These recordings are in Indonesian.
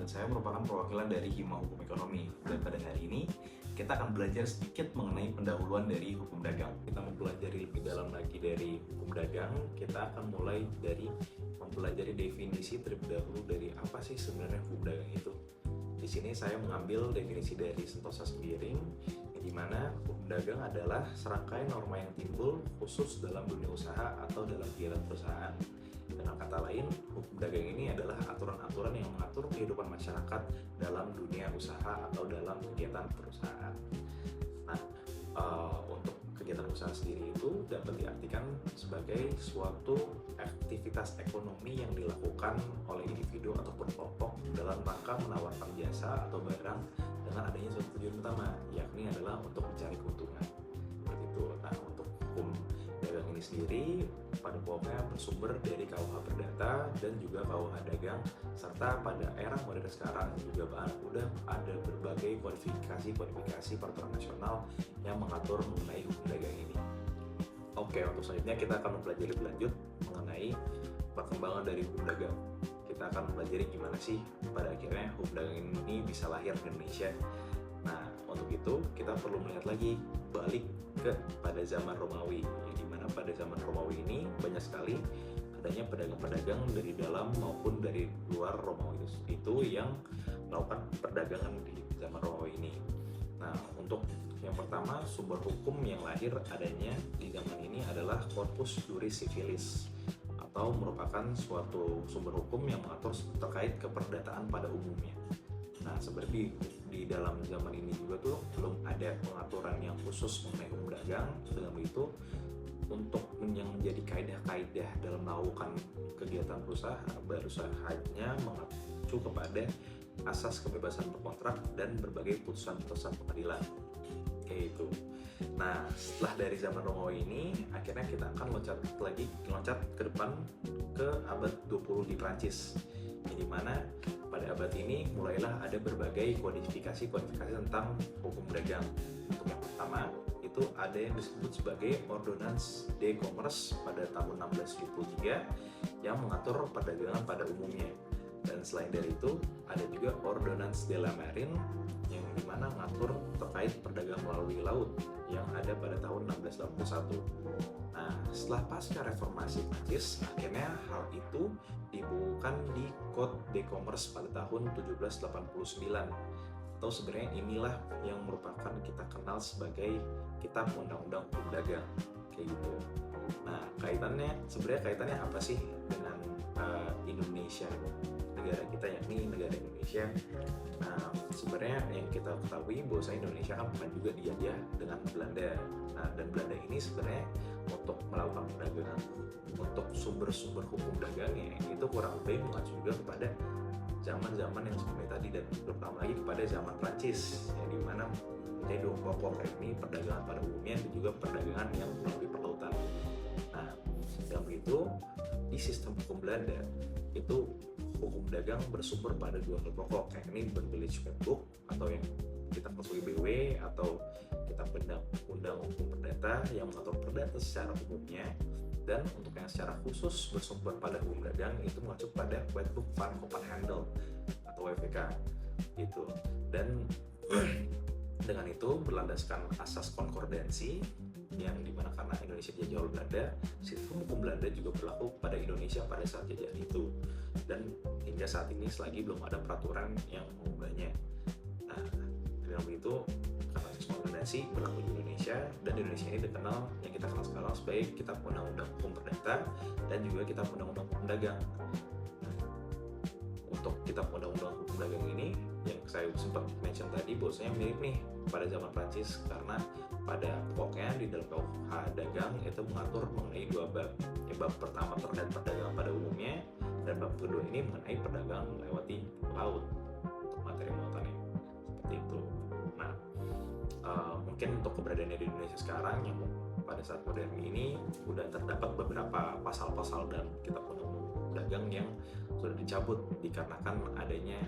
dan saya merupakan perwakilan dari Hima Hukum Ekonomi. Dan pada hari ini, kita akan belajar sedikit mengenai pendahuluan dari hukum dagang. Kita mempelajari lebih dalam lagi dari hukum dagang, kita akan mulai dari mempelajari definisi terlebih dahulu dari apa sih sebenarnya hukum dagang itu. Di sini saya mengambil definisi dari Sentosa Sembiring, di mana hukum dagang adalah serangkaian norma yang timbul khusus dalam dunia usaha atau dalam kegiatan perusahaan. Dengan kata lain, hukum dagang ini adalah aturan-aturan yang mengatur kehidupan masyarakat dalam dunia usaha atau dalam kegiatan perusahaan. Nah, untuk kegiatan usaha sendiri itu dapat diartikan sebagai suatu aktivitas ekonomi yang dilakukan oleh individu ataupun kelompok dalam rangka menawarkan jasa atau barang dengan adanya suatu tujuan utama, yakni adalah untuk mencari keuntungan. Seperti itu. Nah, untuk hukum dagang ini sendiri pada pokoknya bersumber dari KUH Perdata dan juga KUH Dagang, serta pada era modern sekarang juga udah ada berbagai kodifikasi peraturan nasional yang mengatur mengenai hukum dagang ini. Oke, untuk selanjutnya kita akan mempelajari lebih lanjut mengenai perkembangan dari hukum dagang. Kita akan mempelajari gimana sih pada akhirnya hukum dagang ini bisa lahir di Indonesia. Nah, untuk itu kita perlu melihat lagi balik pada zaman Romawi, yang dimana pada zaman Romawi ini banyak sekali adanya pedagang-pedagang dari dalam maupun dari luar Romawi itu yang melakukan perdagangan di zaman Romawi ini. Nah, untuk yang pertama, sumber hukum yang lahir adanya di zaman ini adalah Corpus Juris Civilis, atau merupakan suatu sumber hukum yang mengatur terkait keperdataan pada umumnya. Nah, seperti di dalam zaman ini juga tuh belum ada pengaturan yang khusus mengenai hukum dagang. Dengan begitu, untuk yang menjadi kaidah-kaidah dalam melakukan kegiatan berusahanya mengacu kepada asas kebebasan berkontrak dan berbagai putusan-putusan pengadilan. Kayak itu. Nah, setelah dari zaman Romawi ini, akhirnya kita akan loncat ke depan ke abad 20 di Prancis. Di mana pada abad ini mulailah ada berbagai kodifikasi tentang hukum dagang. Untuk yang pertama, itu ada yang disebut sebagai Ordonnance de Commerce pada tahun 1673 yang mengatur perdagangan pada umumnya. Dan selain dari itu, ada juga Ordonnance de la Marine yang dimana mengatur terkait perdagangan melalui laut yang ada pada tahun 1681. Nah, setelah pasca reformasi Prancis, akhirnya hal itu dibukukan di Code de Commerce pada tahun 1789. Atau sebenarnya inilah yang merupakan kita kenal sebagai Kitab Undang-Undang Hukum Dagang, kayak gitu. Nah, kaitannya apa sih dengan Indonesia, negara kita, yakni negara Indonesia? Nah, sebenarnya yang kita ketahui bahwa Indonesia kan pernah juga dijajah dengan Belanda. Nah, dan Belanda ini sebenarnya untuk melakukan perdagangan, untuk sumber-sumber hukum dagangnya itu kurang lebih mengacu juga kepada zaman-zaman yang sebelumnya tadi, dan terutama lagi kepada zaman Prancis, yang dimana menjadi dua pokok, yakni perdagangan pada umumnya dan juga perdagangan yang melalui perlautan. Nah, dengan begitu di sistem hukum Belanda itu hukum dagang bersumber pada dua hal pokok, yakni Village Wetboek atau yang kita kenal sebagai BW, atau Kitab Undang Hukum Perdata yang mengatur perdata secara umumnya, dan untuk yang secara khusus bersumber pada hukum dagang itu mengacu pada Wetboek van Koophandel atau WVK gitu. Dan dengan itu berlandaskan asas konkordansi, yang dimana karena Indonesia dijajah oleh Belanda, sistem hukum Belanda juga berlaku pada Indonesia pada saat jajahan itu, dan hingga saat ini selagi belum ada peraturan yang mengubahnya. Nah, dengan begitu karena sistem konkordansi berlaku di Indonesia, dan Indonesia ini dikenal yang kita kenal sekarang sebagai Kitab Undang-Undang Hukum Perdata dan juga Kitab Undang-Undang Hukum Dagang. Nah, untuk Kitab Undang-Undang Hukum Dagang ini yang saya sempat mention tadi bahwasanya mirip nih pada zaman Prancis, karena pada pokoknya di dalam KUH Dagang itu mengatur mengenai dua bab. Bab pertama terkait perdagangan pada umumnya, dan bab kedua ini mengenai perdagangan melewati laut untuk materi muatannya, seperti itu. Nah, mungkin untuk keberadaannya di Indonesia sekarang yang pada saat modern ini udah terdapat beberapa pasal-pasal dalam Kitab Undang-Undang Dagang yang sudah dicabut dikarenakan adanya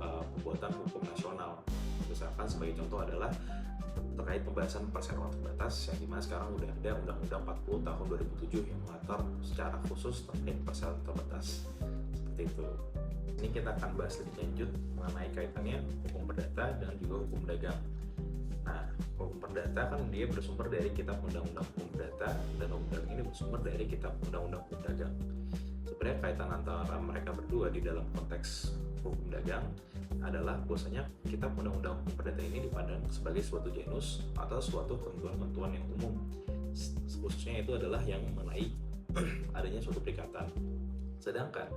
pembuatan hukum nasional. Misalkan sebagai contoh adalah terkait pembahasan perseroan terbatas, yang dimana sekarang udah ada Undang-Undang 40 tahun 2007 yang mengatur secara khusus terkait perseroan terbatas. seperti itu. Ini kita akan bahas lebih lanjut mengenai kaitannya hukum perdata dan juga hukum dagang. Nah, hukum perdata kan dia bersumber dari kitab undang-undang hukum perdata, dan hukum dagang ini bersumber dari kitab undang-undang hukum dagang. Sebenarnya kaitan antara mereka berdua di dalam konteks hukum dagang adalah bahwasanya kitab undang-undang hukum perdata ini dipandang sebagai suatu genus atau suatu ketentuan-ketentuan yang umum. Khususnya itu adalah yang mengenai adanya suatu perikatan. Sedangkan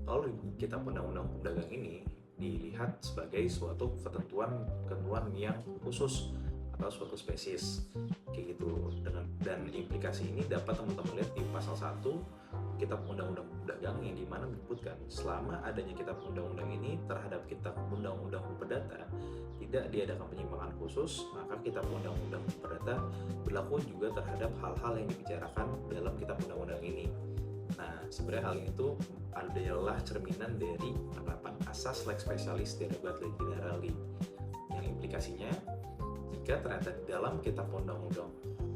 kalau kitab undang-undang hukum dagang ini dilihat sebagai suatu ketentuan yang khusus atau suatu spesies kayak gitu. Dan implikasi ini dapat teman-teman lihat di pasal 1 kitab undang-undang hukum dagang, yang dimana menyebutkan selama adanya kitab undang-undang ini terhadap kitab undang-undang hukum perdata tidak diadakan penyimpangan khusus, maka kitab undang-undang hukum perdata berlaku juga terhadap hal-hal yang dibicarakan dalam kitab undang-undang ini. Nah, sebenarnya hal itu adalah cerminan dari penerapan asas lex specialis derogat lege generali, yang implikasinya jika ternyata di dalam kitab undang-undang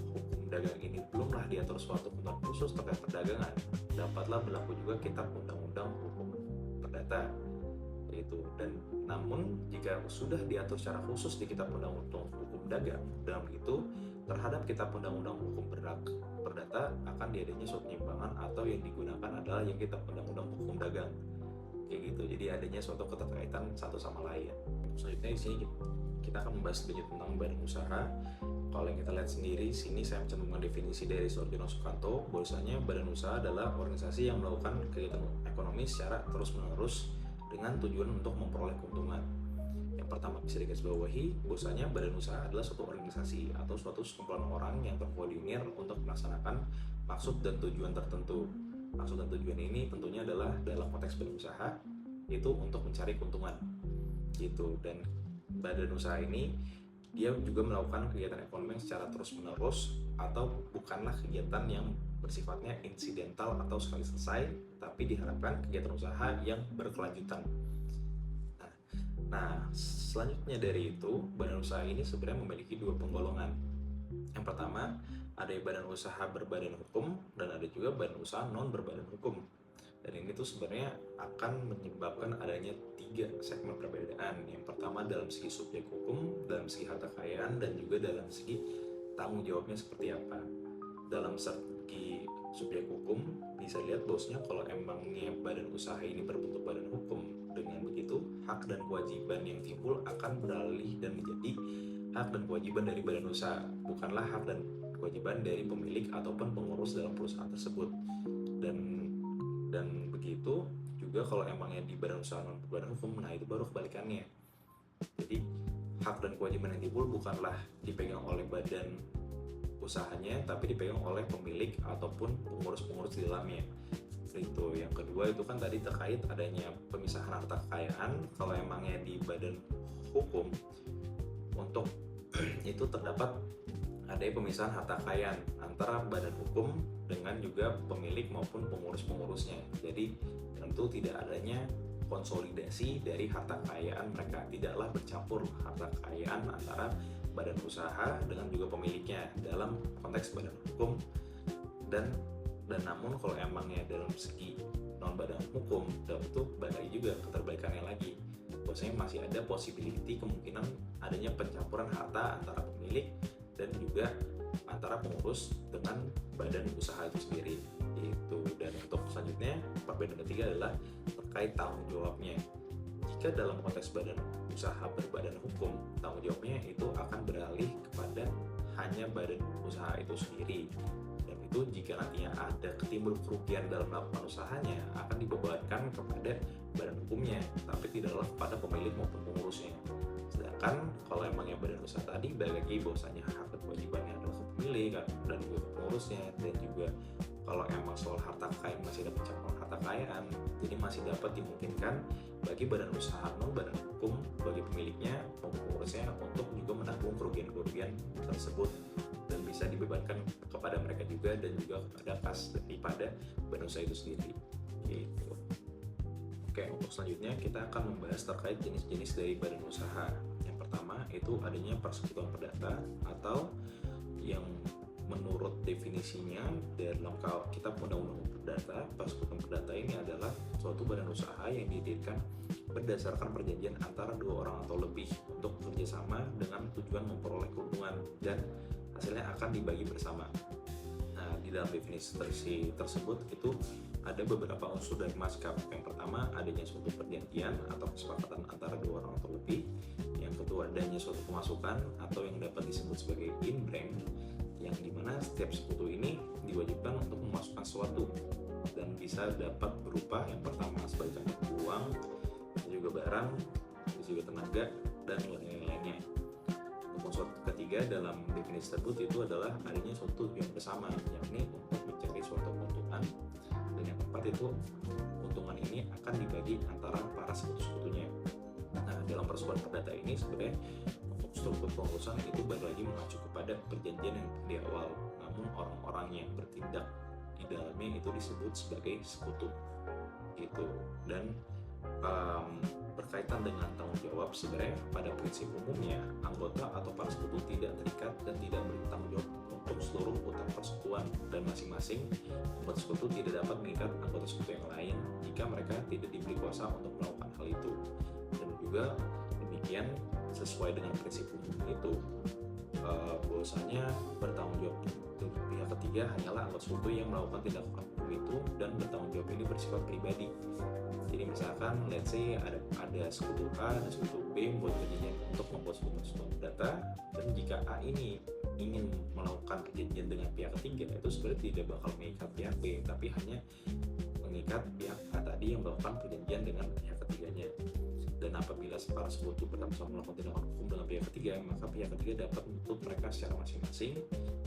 hukum dagang ini belumlah diatur suatu ketentuan khusus terkait perdagangan, dapatlah berlaku juga kitab undang-undang hukum perdata itu. Dan namun jika sudah diatur secara khusus di kitab undang-undang hukum dagang, dalam itu terhadap kitab undang-undang hukum perdata akan diadanya suatu penyimpangan, atau yang digunakan adalah yang kitab undang-undang hukum dagang kayak gitu. Jadi adanya suatu keterkaitan satu sama lain. Selanjutnya di sini kita akan membahas sedikit tentang badan usaha. Kalau yang kita lihat sendiri sini saya mencantumkan definisi dari Soeharjono Sukanto, bahwasanya badan usaha adalah organisasi yang melakukan kegiatan ekonomi secara terus-menerus dengan tujuan untuk memperoleh keuntungan. Pertama bisa digarisbawahi bahwasanya badan usaha adalah suatu organisasi atau suatu sekumpulan orang yang terkoordinir untuk melaksanakan maksud dan tujuan tertentu. Maksud dan tujuan ini tentunya adalah dalam konteks badan usaha itu untuk mencari keuntungan gitu. Dan badan usaha ini dia juga melakukan kegiatan ekonomi secara terus-menerus, atau bukanlah kegiatan yang bersifatnya insidental atau sekali selesai, tapi diharapkan kegiatan usaha yang berkelanjutan. Nah, selanjutnya dari itu, badan usaha ini sebenarnya memiliki dua penggolongan. Yang pertama, ada badan usaha berbadan hukum, dan ada juga badan usaha non berbadan hukum. Dan ini tuh sebenarnya akan menyebabkan adanya 3 segmen perbedaan. Yang pertama dalam segi subjek hukum, dalam segi harta kekayaan, dan juga dalam segi tanggung jawabnya seperti apa. Dalam segi subjek hukum, bisa lihat bosnya kalau emangnya badan usaha ini berbentuk badan hukum, dengan begitu hak dan kewajiban yang timbul akan beralih dan menjadi hak dan kewajiban dari badan usaha, bukanlah hak dan kewajiban dari pemilik ataupun pengurus dalam perusahaan tersebut. Dan begitu juga kalau emangnya di badan usaha non badan hukum, nah itu baru kebalikannya. Jadi hak dan kewajiban yang timbul bukanlah dipegang oleh badan usahanya, tapi dipegang oleh pemilik ataupun pengurus-pengurus di dalamnya. Itu yang kedua itu kan tadi terkait adanya pemisahan harta kekayaan. Kalau emangnya di badan hukum untuk itu terdapat adanya pemisahan harta kekayaan antara badan hukum dengan juga pemilik maupun pengurus-pengurusnya. Jadi tentu tidak adanya konsolidasi dari harta kekayaan mereka, tidaklah bercampur harta kekayaan antara badan usaha dengan juga pemiliknya dalam konteks badan hukum. Dan namun kalau emangnya dalam segi non badan hukum, dan itu balik juga keterbalikannya lagi, bahwasanya masih ada possibility kemungkinan adanya pencampuran harta antara pemilik dan juga antara pengurus dengan badan usaha itu sendiri gitu. Dan untuk selanjutnya perbedaan ketiga adalah terkait tanggung jawabnya. Jika dalam konteks badan usaha berbadan hukum, tanggung jawabnya itu akan beralih kepada hanya badan usaha itu sendiri. Dan itu jika nantinya ada ketimbul kerugian dalam melakukan usahanya, akan dibebankan kepada badan hukumnya, tapi tidaklah kepada pemilik maupun pengurusnya. Sedangkan kalau emangnya badan usaha tadi, balik lagi bahwasanya hak dan kewajibannya adalah ke pemilik dan juga pengurusnya. Dan juga kalau emang soal harta kekayaan masih ada pencampuran harta kekayaan, jadi masih dapat dimungkinkan bagi badan usaha non badan hukum, bagi pemiliknya maupun pengurusnya untuk juga menanggung kerugian-kerugian tersebut, dan bisa dibebankan kepada mereka juga dan juga kepada kas daripada badan usaha itu sendiri gitu. Oke, untuk selanjutnya kita akan membahas terkait jenis-jenis dari badan usaha. Yang pertama itu adanya persekutuan perdata, atau yang menurut definisinya dalam kitab undang-undang perdata, persekutuan perdata ini adalah suatu badan usaha yang didirikan berdasarkan perjanjian antara dua orang atau lebih untuk bekerjasama dengan tujuan memperoleh keuntungan dan hasilnya akan dibagi bersama. Nah, di dalam definisi tersebut itu ada beberapa unsur dari maskap. Yang pertama, adanya suatu perjanjian atau kesepakatan antara dua orang atau lebih. Yang kedua, adanya suatu pemasukan atau yang dapat disebut sebagai in-bank, yang dimana setiap sekutu ini diwajibkan untuk memasukkan sesuatu dan bisa dapat berupa yang pertama sebagai contoh uang, juga barang, juga tenaga, dan lain-lainnya. Unsur ketiga dalam definisi tersebut itu adalah adanya suatu tujuan bersama, yakni untuk mencari suatu keuntungan, dan yang keempat itu keuntungan ini akan dibagi antara para sekutu-sekutunya. Nah, dalam persekutuan perdata ini sebenarnya untuk struktur pengurusan itu baru lagi mengacu kepada perjanjian yang di awal, namun orang-orang yang bertindak di dalamnya itu disebut sebagai sekutu gitu. Dan berkaitan dengan tanggung jawab, sebenarnya pada prinsip umumnya anggota atau para sekutu tidak terikat dan tidak bertanggung jawab untuk seluruh utang persekutuan, dan masing-masing anggota sekutu tidak dapat mengikat anggota sekutu yang lain jika mereka tidak diberi kuasa untuk melakukan hal itu. Dan juga demikian sesuai dengan prinsip umum itu, bahwasanya bertanggung jawab untuk pihak ketiga hanyalah anggota sekutu yang melakukan tindakan itu, dan bertanggung jawab ini bersifat pribadi. Jadi misalkan let's say ada sekutu A dan sekutu B membuat perjanjian untuk membuat suatu data, dan jika A ini ingin melakukan perjanjian dengan pihak ketiga, itu sebenarnya tidak bakal mengikat pihak B, tapi hanya mengikat pihak A tadi yang melakukan perjanjian dengan pihak ketiganya. Dan apabila para sekutu bersama melakukan tindakan hukum dengan pihak ketiga, maka pihak ketiga dapat menuntut mereka secara masing-masing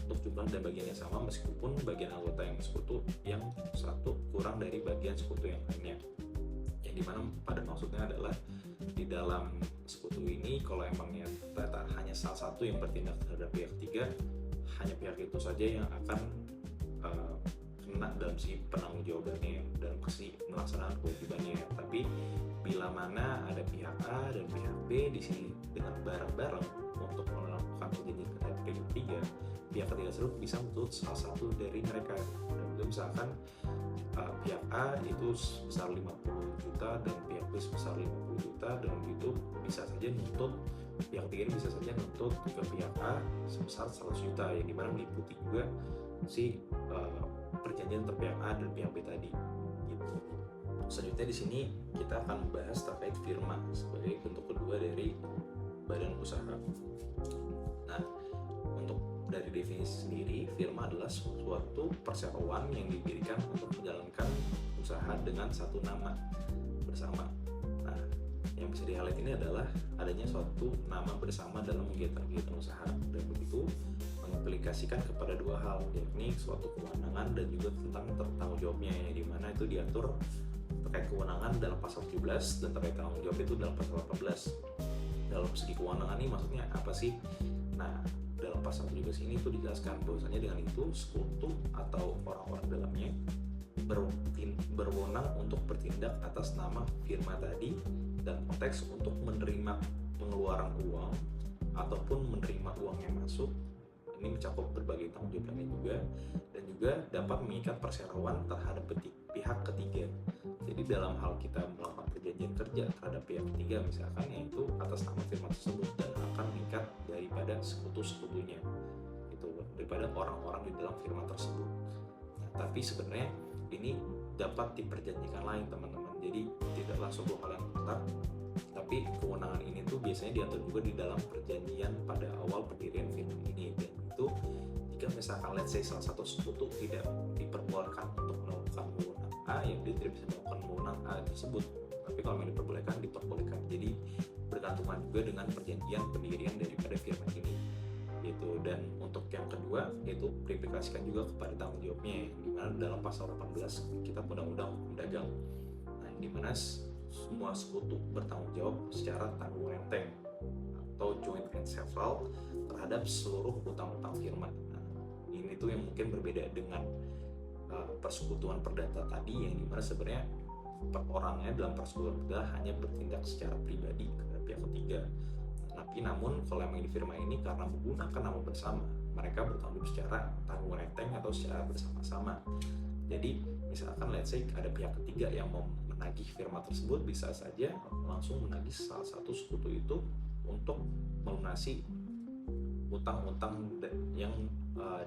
untuk jumlah dan bagian yang sama, meskipun bagian anggota yang sekutu yang satu kurang dari bagian sekutu yang lainnya. Yang dimana pada maksudnya adalah di dalam sekutu ini kalau emangnya ternyata hanya salah satu yang bertindak terhadap pihak ketiga, hanya pihak itu saja yang akan kena dalam si penanggung jawabannya dalam sisi melaksanakan kewajibannya. Tapi bila mana ada pihak A dan pihak B di sini dengan bareng-bareng untuk melakukan perjanjian terhadap pihak ketiga, pihak ketiga tersebut bisa menuntut salah satu dari mereka. Dan itu misalkan pihak A itu sebesar 50 juta dan pihak B sebesar 50 juta, dan itu bisa saja nuntut pihak ketiga ini bisa saja nuntut ke pihak A sebesar 100 juta, yang dimana meliputi juga si perjanjian antara pihak A dan pihak B tadi gitu. Selanjutnya di sini kita akan membahas terkait firma sebagai bentuk kedua dari badan usaha. Nah, untuk dari definisi sendiri, firma adalah suatu perseroan yang didirikan untuk menjalankan usaha dengan satu nama bersama. Nah, yang bisa di-highlight ini adalah adanya suatu nama bersama dalam kegiatan usaha, dan begitu mengimplikasikan kepada dua hal, yakni suatu kewenangan dan juga tentang tanggung jawabnya, yang dimana itu diatur terkait kewenangan dalam pasal 17 dan terkait tanggung jawab itu dalam pasal 18. Dalam segi kewenangan ini maksudnya apa sih? Nah, dalam pasal 17 ini itu dijelaskan bahwasanya dengan itu sekutu atau orang-orang dalamnya berwenang untuk bertindak atas nama firma tadi dan konteks untuk menerima pengeluaran uang ataupun menerima uang yang masuk. Ini mencakup berbagai tanggung jawab lainnya juga, dan juga dapat mengikat perseroan terhadap pihak ketiga. Jadi dalam hal kita melakukan perjanjian kerja terhadap pihak ketiga misalkan, yaitu atas nama firma tersebut, dan akan mengikat daripada sekutu-sekutunya itu, daripada orang-orang di dalam firma tersebut. Nah, tapi sebenarnya ini dapat diperjanjikan lain teman-teman, jadi tidaklah sebuah hal yang tetap, tapi kewenangan ini tuh biasanya diatur juga di dalam perjanjian pada awal pendirian firma ini. Dan itu jika misalkan let's say salah satu sekutu tidak diperbolehkan untuk melakukan wewenang A, yang dia tidak bisa melakukan wewenang A tersebut, tapi kalau yang diperbolehkan. Jadi bergantungan juga dengan perjanjian pendirian daripada firma ini gitu. Dan untuk yang kedua yaitu diaplikasikan juga kepada tanggung jawabnya, di mana dalam pasal 18 Kitab Undang-Undang Hukum Dagang, nah di mana semua sekutu bertanggung jawab secara tanggung renteng atau joint and several terhadap seluruh utang-utang firma. Nah, ini tuh yang mungkin berbeda dengan persekutuan perdata tadi, yang dimana sebenarnya per orangnya dalam persekutuan perdata hanya bertindak secara pribadi kepada pihak ketiga. Nah, Tapi namun kalau emang di firma ini karena menggunakan nama bersama, mereka bertanggung secara tanggung renteng atau secara bersama-sama. Jadi misalkan let's say ada pihak ketiga yang mau menagih firma tersebut, bisa saja langsung menagih salah satu sekutu itu untuk melunasi utang-utang yang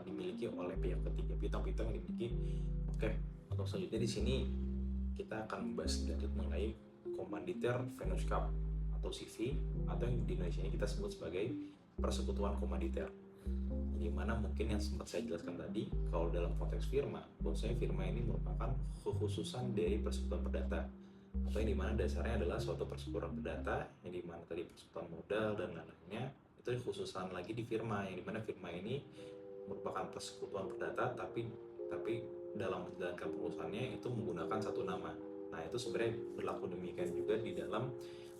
dimiliki oleh pihak ketiga, piutang-piutang yang dimiliki. Oke, untuk selanjutnya di sini kita akan membahas lanjut mengenai Komanditer Vennootschap atau CV, atau yang di Indonesia ini kita sebut sebagai persekutuan komanditer. Di mana mungkin yang sempat saya jelaskan tadi, kalau dalam konteks firma, bahwasanya firma ini merupakan kekhususan dari persekutuan perdata, atau yang dimana dasarnya adalah suatu persekutuan perdata, yang dimana tadi persekutuan modal dan lain-lainnya itu kekhususan lagi di firma, yang dimana firma ini merupakan persekutuan perdata, tapi dalam menjalankan pengurusannya itu menggunakan satu nama. Nah, itu sebenarnya berlaku demikian juga di dalam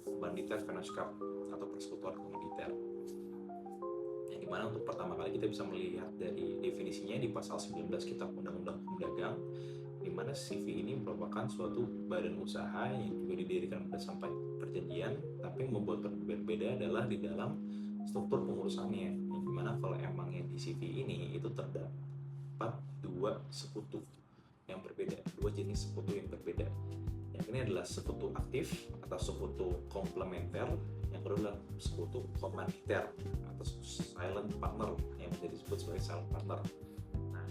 Komanditer Vennootschap atau persekutuan komanditer. Yang dimana untuk pertama kali kita bisa melihat dari definisinya di pasal 19 Kitab Undang-Undang Hukum Dagang, di mana CV ini merupakan suatu badan usaha yang juga didirikan berdasarkan perjanjian, tapi yang membuat berbeda adalah di dalam struktur pengurusannya. Yang dimana kalau emang yang di CV ini itu terdapat dua sekutu yang berbeda, dua jenis sekutu yang berbeda. Yang ini adalah sekutu aktif atau sekutu komplementer, yang kedua adalah sekutu komanditer atau silent partner yang bisa disebut sebagai silent partner. Nah,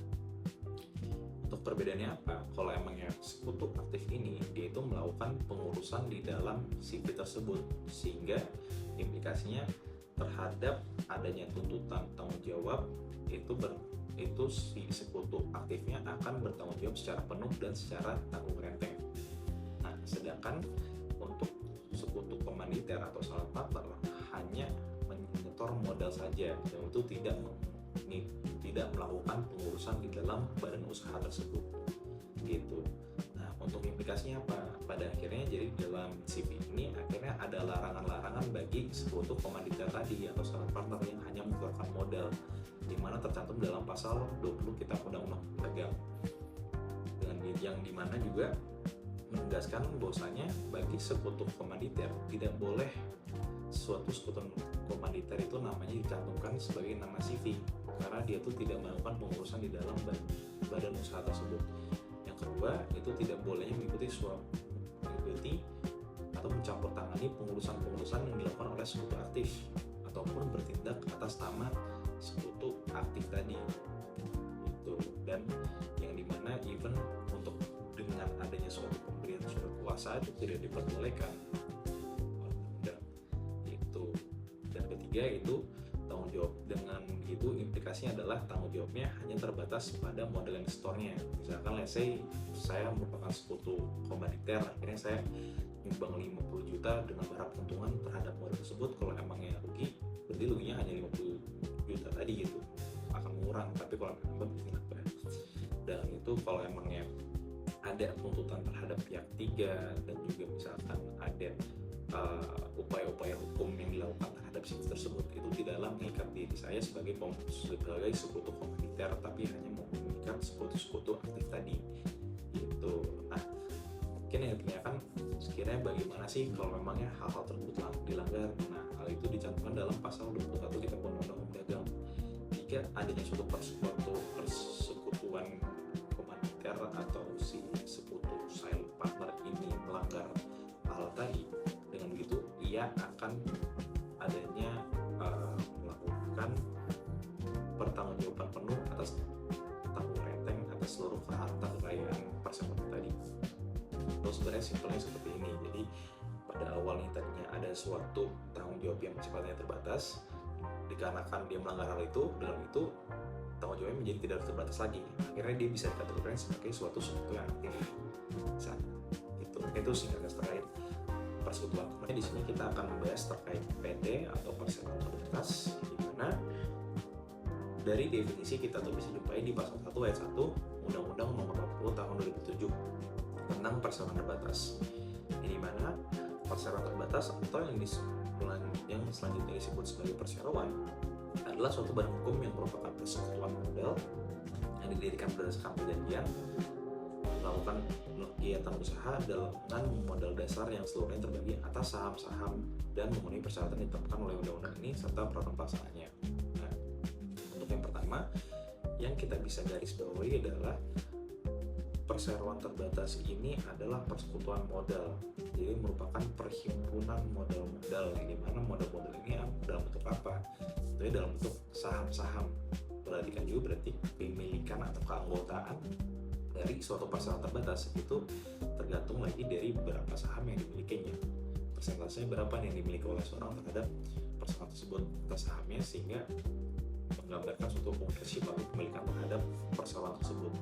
untuk perbedaannya apa? Kalau emangnya sekutu aktif ini dia itu melakukan pengurusan di dalam CV tersebut, sehingga implikasinya terhadap adanya tuntutan tanggung jawab itu si sekutu aktifnya akan bertanggung jawab secara penuh dan secara tanggung renteng. Nah, sedangkan untuk sekutu komanditer atau silent partner hanya menyetor modal saja, dan itu tidak melakukan pengurusan di dalam badan usaha tersebut gitu. Nah, untuk implikasinya apa? Pada akhirnya jadi dalam CV ini akhirnya ada larangan-larangan bagi sekutu komanditer tadi atau silent partner yang hanya mengeluarkan modal, di mana tercantum dalam pasal 20 Kitab Undang-Undang Dagang, dengan yang dimana juga menegaskan bahwasanya bagi sekutu komanditer tidak boleh suatu sekutu komanditer itu namanya dicantumkan sebagai nama CV, karena dia itu tidak melakukan pengurusan di dalam badan usaha tersebut. Yang kedua, itu tidak bolehnya mengikuti atau mencampur tangani pengurusan yang dilakukan oleh sekutu aktif ataupun bertindak atas nama sekutu aktif tadi itu. Dan yang dimana even untuk dengan adanya suatu pemberian surat kuasa itu tidak diperbolehkan itu. Dan ketiga itu tanggung jawab. Dengan itu implikasinya adalah tanggung jawabnya hanya terbatas pada modal investornya. Misalkan let's say saya merupakan sekutu komanditer, akhirnya saya nyumbang 50 juta dengan berharap keuntungan terhadap modal tersebut. Kalau emangnya rugi, berarti ruginya hanya 50 juta tadi gitu, akan mengurang. Tapi kalau nambah bikin apa? Dan itu kalau emangnya ada tuntutan terhadap pihak ketiga dan juga misalkan ada upaya-upaya hukum yang dilakukan terhadap CV tersebut, itu tidaklah mengikat diri saya sebagai sekutu komanditer, tapi hanya mengikat sekutu aktif tadi gitu. Nah, mungkin yang ditanyakan sekiranya bagaimana sih kalau memangnya hal-hal tersebut dilanggar. Nah, hal itu dicantumkan dalam pasal 21 Kitab Undang-Undang Hukum Dagang. Jika adanya suatu persekutuan komanditer atau si sekutu silent partner ini melanggar hal tadi, dengan begitu ia akan adanya melakukan pertanggungjawaban penuh atas tanggung renteng atas seluruh harta kekayaan persekutu tadi. Itu sebenarnya simpelnya seperti ini. Jadi pada awalnya tadinya ada suatu tanggung jawab yang sifatnya terbatas, dikarenakan dia melanggar hal itu, dalam itu tanggung jawabnya menjadi tidak terbatas lagi. Akhirnya dia bisa dikategorikan sebagai suatu sekutu yang aktif. Itu singkatnya terkait persekutuan. Kemudian di sini kita akan membahas terkait PD atau perseroan terbatas, di mana dari definisi kita tuh bisa jumpai di pasal 1 ayat 1 Undang-Undang Nomor 40 Tahun 2007 tentang perseroan terbatas. Di mana perseroan terbatas atau yang selanjutnya disebut sebagai perseroan adalah suatu badan hukum yang merupakan persekutuan modal yang didirikan berdasarkan perjanjian melakukan kegiatan usaha dengan modal dasar yang seluruhnya terbagi atas saham-saham dan memenuhi persyaratan ditetapkan oleh undang-undang ini serta peraturan pelaksanaannya. Nah, untuk yang pertama yang kita bisa garis bawahi adalah perseroan terbatas ini adalah persekutuan modal, jadi merupakan perhimpunan modal-modal yang dimana modal-modal ini dalam bentuk apa? Itu dalam bentuk saham-saham. Perhatikan juga berarti pemilikan atau keanggotaan dari suatu perseroan terbatas itu tergantung lagi dari berapa saham yang dimilikinya, persentasenya berapa yang dimiliki oleh seorang terhadap perseroan tersebut atas sahamnya, sehingga menggambarkan suatu ownership atau kepemilikan terhadap perseroan tersebut.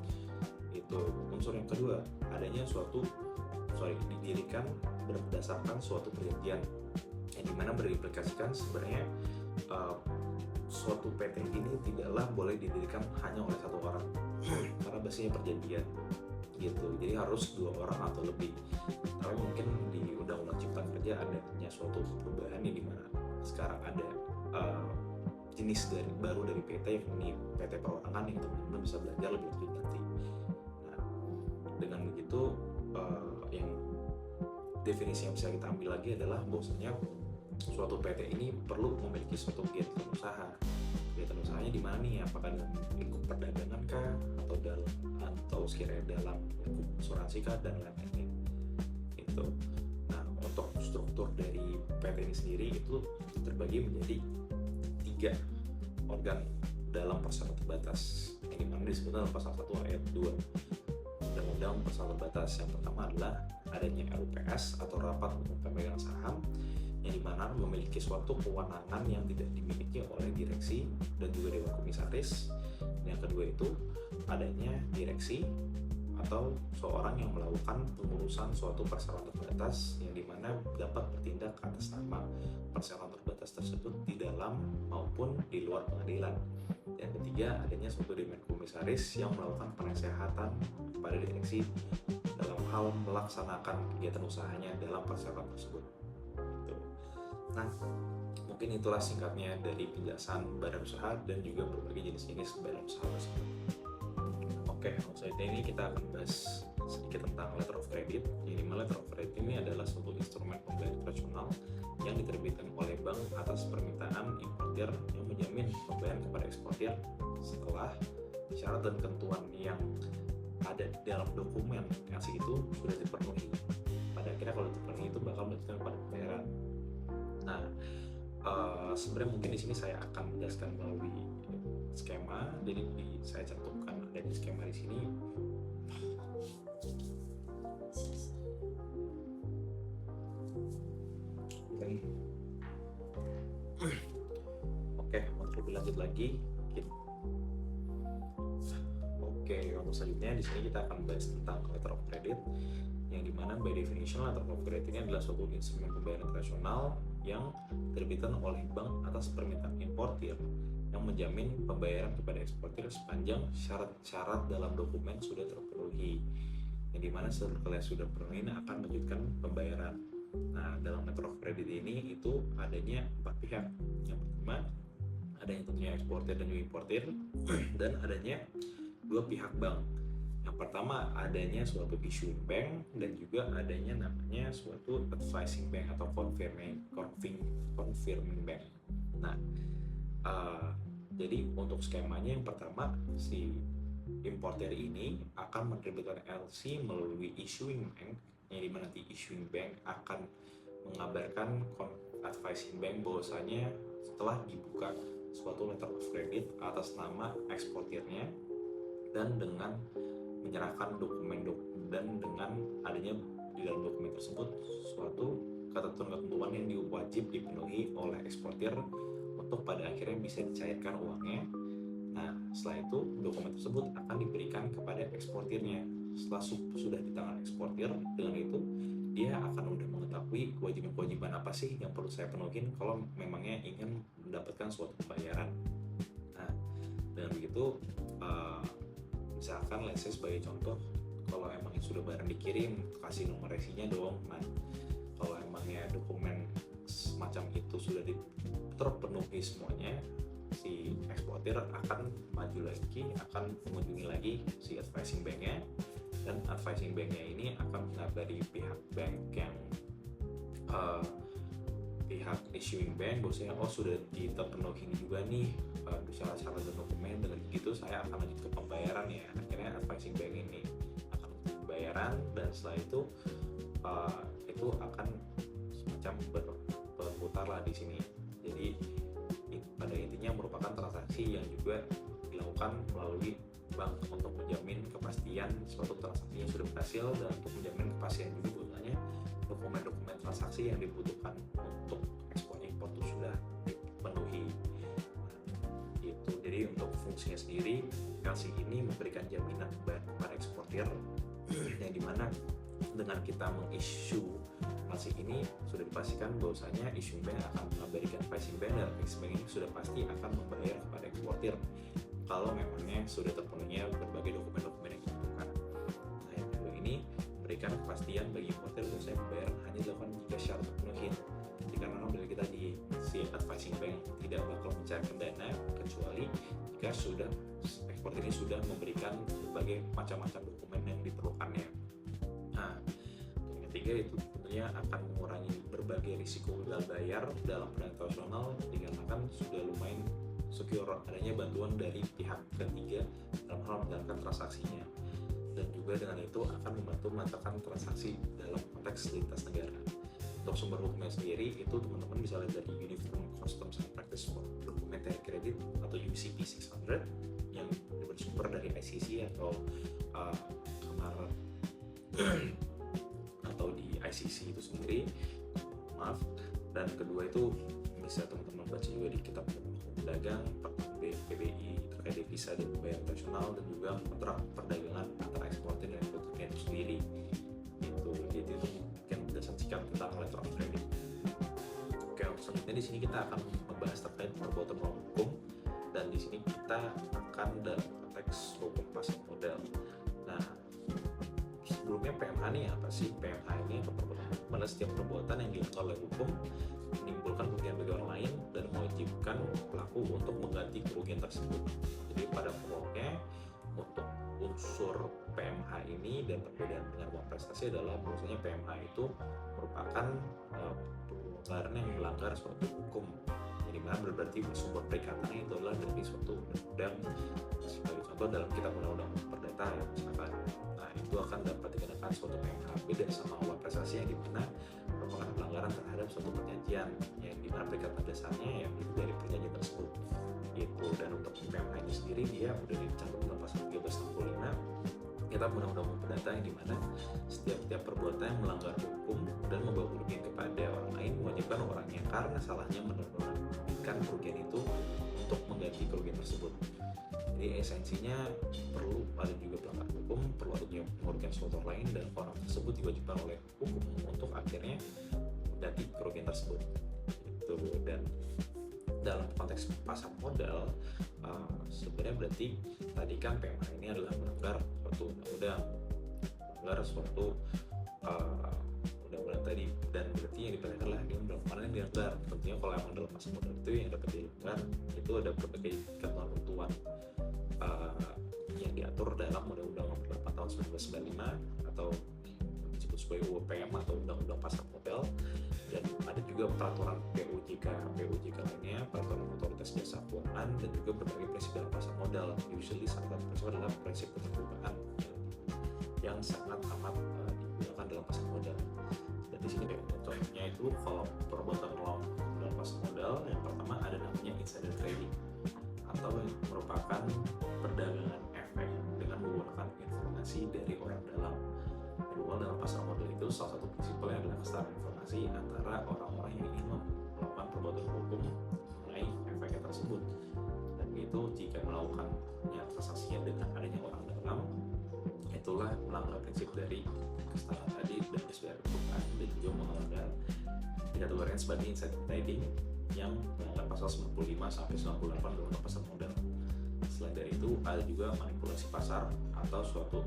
Itu unsur yang kedua, adanya didirikan berdasarkan suatu perjanjian yang dimana berimplikasikan sebenarnya suatu PT ini tidaklah boleh didirikan hanya oleh satu orang karena basisnya perjanjian gitu, jadi harus 2 orang atau lebih. Tapi mungkin di Undang-Undang Cipta Kerja adanya suatu perubahan yang dimana sekarang ada jenis baru dari PT, yakni PT perorangan, yang teman-teman bisa belajar lebih lanjut nanti. Nah, dengan begitu yang definisi yang bisa kita ambil lagi adalah bahwasanya suatu PT ini perlu memiliki suatu kegiatan usaha. Kegiatan usahanya di mana nih? Apakah dalam lingkup perdagangan kah, atau sekiranya dalam lingkup asuransi kah, dan lain-lain. Itu. Nah, untuk struktur dari PT ini sendiri itu terbagi menjadi 3 organ dalam perseroan terbatas yang dimana disebut dalam pasal 1 ayat 2 Undang-Undang Perseroan Terbatas. Yang pertama adalah adanya RUPS atau Rapat Umum Pemegang Saham, yang dimana memiliki suatu kewenangan yang tidak dimiliki oleh direksi dan juga dewan komisaris. Yang kedua itu adanya direksi atau seorang yang melakukan pengurusan suatu perseroan terbatas yang dimana dapat bertindak atas nama perseroan terbatas tersebut di dalam maupun di luar pengadilan. Yang ketiga adanya suatu dewan komisaris yang melakukan penasehatan kepada direksi dalam hal melaksanakan kegiatan usahanya dalam perseroan tersebut. Nah, mungkin itulah singkatnya dari penjelasan badan usaha dan juga berbagai jenis-jenis badan usaha tersebut. Oke, selanjutnya ini kita akan bahas sedikit tentang letter of credit. Jadi letter of credit ini adalah suatu instrumen pembayaran internasional yang diterbitkan oleh bank atas permintaan importir yang menjamin pembayaran kepada eksportir setelah syarat dan ketentuan yang ada di dalam dokumen kasih itu sudah dipenuhi. Pada akhirnya kalau dipenuhi itu bakal melanjutkan pada pembayaran. Nah, sebenarnya mungkin di sini saya akan menjelaskan melalui skema. Jadi saya cantumkan ada di skema di sini. Oke, untuk lebih lanjut lagi. Oke, untuk selanjutnya di sini kita akan bahas tentang letter of credit, yang dimana by definition letter of credit ini adalah suatu instrumen pembayaran internasional yang diterbitkan oleh bank atas permintaan importir yang menjamin pembayaran kepada eksportir sepanjang syarat-syarat dalam dokumen sudah terpenuhi, yang dimana setelah sudah terpenuhi akan melanjutkan pembayaran. Nah, dalam letter of credit ini itu adanya 4 pihak. Yang pertama adanya tentunya eksportir dan juga importir, dan adanya 2 pihak bank. Yang pertama adanya suatu issuing bank dan juga adanya namanya suatu advising bank atau confirming bank. Nah, jadi untuk skemanya yang pertama, si importer ini akan menerbitkan LC melalui issuing bank, yang dimana nanti issuing bank akan mengabarkan advising bank bahwasanya setelah dibuka suatu letter of credit atas nama eksportirnya dan dengan menyerahkan dokumen dan dengan adanya di dalam dokumen tersebut suatu ketentuan-ketentuan yang wajib dipenuhi oleh eksportir untuk pada akhirnya bisa dicairkan uangnya. Nah, setelah itu dokumen tersebut akan diberikan kepada eksportirnya. Setelah sudah di tangan eksportir, dengan itu dia akan udah mengetahui kewajiban-kewajiban apa sih yang perlu saya penuhin kalau memangnya ingin mendapatkan suatu pembayaran. Nah, dengan begitu misalkan let's say sebagai contoh, kalau emangnya sudah barang dikirim, kasih nomor resinya dong. Nah, kalau emangnya dokumen semacam itu sudah terpenuhi semuanya, si eksportir akan maju lagi, akan mengunjungi lagi si advising banknya dan advising banknya ini akan mengabari pihak bank yang pihak issuing bank bahwasanya sudah terpenuhi juga nih syarat-syarat dan dokumen, dengan gitu saya akan lanjut ke pembayaran ya. Akhirnya advising bank ini akan pembayaran, dan setelah itu akan semacam berputar lah di sini. Jadi pada intinya merupakan transaksi yang juga dilakukan melalui bank untuk menjamin kepastian suatu transaksi yang sudah berhasil, dan untuk menjamin kepastian juga bahwasanya dokumen-dokumen transaksi yang dibutuhkan untuk ekspor impor itu sudah dipenuhi. Gitu. Jadi untuk fungsinya sendiri, LC ini memberikan jaminan kepada eksportir yang dimana dengan kita mengisu LC ini sudah dipastikan bahwasanya issuing bank akan memberikan pricing bank, dan pricing bank ini sudah pasti akan membayar kepada eksportir kalau memangnya sudah terpenuhinya berbagai dokumen-dokumen yang dibutuhkan. Nah, yang kedua ini memberikan kepastian bagi importer bahwasanya pembayaran hanya dilakukan jika syarat terpenuhi. Jika memang dari kita di si advising bank tidak bakal mencairkan dana kecuali jika sudah eksportir ini sudah memberikan berbagai macam-macam dokumen yang diperlukannya. Nah, yang ketiga itu tentunya akan mengurangi berbagai risiko gagal bayar dalam perdagangan internasional dikarenakan sudah lumayan secure adanya bantuan dari pihak ketiga dalam hal menjalankan transaksinya, dan juga dengan itu akan membantu melancarkan transaksi dalam konteks lintas negara. Untuk sumber hukumnya sendiri itu teman-teman bisa lihat dari Uniform Customs and Practice for Documentary Credit atau UCP 600 yang bersumber dari ICC atau kamar atau di ICC itu sendiri, maaf. Dan kedua itu bisa teman-teman baca juga di kitab dagang PBI terkait devisa dan pembayaran internasional, dan juga kontrak perdagangan antara eksportir dan importirnya itu sendiri. Jadi itu mungkin dasar sikap tentang letter of credit. Oke, untuk selanjutnya di sini kita akan membahas terkait perbuatan melawan hukum, dan di sini kita akan dalam konteks hukum pasar modal. Nah, sebelumnya PMH ini apa sih? PMH ini perbuatan adalah setiap perbuatan yang dilakukan oleh hukum menimbulkan kerugian bagi orang lain dan mewajibkan pelaku untuk mengganti kerugian tersebut. Jadi pada pokoknya untuk unsur PMH ini dan perbedaan dengan uang prestasi adalah bahwasanya PMH itu merupakan pelanggaran yang melanggar suatu hukum. Jadi mana berarti sumber perikatannya itu adalah dari suatu undang-undang. Sebagai contoh dalam kitab undang-undang perdata ya misalkan. Nah, itu akan dapat dikenakan suatu PMH. Beda sama uang prestasi yang dimana merupakan pelanggaran terhadap suatu perjanjian yang dimana perikatan dasarnya yang itu dari perjanjian tersebut. Gitu. Dan untuk PMH ini sendiri dia udah dicantum dalam pasal 1365 kitab undang-undang perdata yang dimana setiap perbuatan yang melanggar hukum dan membawa kerugian kepada orang lain mewajibkan orangnya karena salahnya menerbitkan kerugian itu untuk mengganti kerugian tersebut. Jadi esensinya perlu ada juga pelanggaran hukum, perlu adanya merugikan suatu orang lain, dan orang tersebut diwajibkan oleh hukum untuk akhirnya mengganti kerugian tersebut. Itu. Dan dalam konteks pasar modal sebenarnya berarti tadi kan PMH ini adalah melanggar suatu undang-undang, melanggar suatu undang-undang tadi, dan berarti yang diperhatikan adalah yang mana yang dilanggar. Tentunya kalau emang dalam pasar modal itu yang dapat dilanggar itu ada berbagai ketentuan yang diatur dalam Undang-Undang Nomor 8 Tahun 1995 atau disebut sebagai UPM atau Undang-Undang Pasar Modal, dan ada juga peraturan POJK lainnya, peraturan otoritas jasa keuangan, dan juga berbagai prinsip dalam pasar modal. Usually salah satu prinsip adalah prinsip keterbukaan yang sangat amat digunakan dalam pasar modal. Dan di sini contohnya itu kalau perbuatan melawan dalam pasar modal, yang pertama ada namanya insider trading atau merupakan perdagangan efek dengan menggunakan informasi dari orang dalam. Kedua, dalam pasar modal itu salah satu prinsipnya adalah kesetaraan informasi antara orang-orang yang ingin melakukan perbuatan hukum mengenai efeknya tersebut. Dan itu jika melakukannya transaksinya dengan adanya orang dalam, itulah melanggar prinsip dari kesetaraan tadi dan kesetaraan dan juga melanggar dikategorikan sebagai insider trading yang melanggar pasal 95 sampai 98 Undang-Undang Pasar Modal. Selain dari itu ada juga manipulasi pasar atau suatu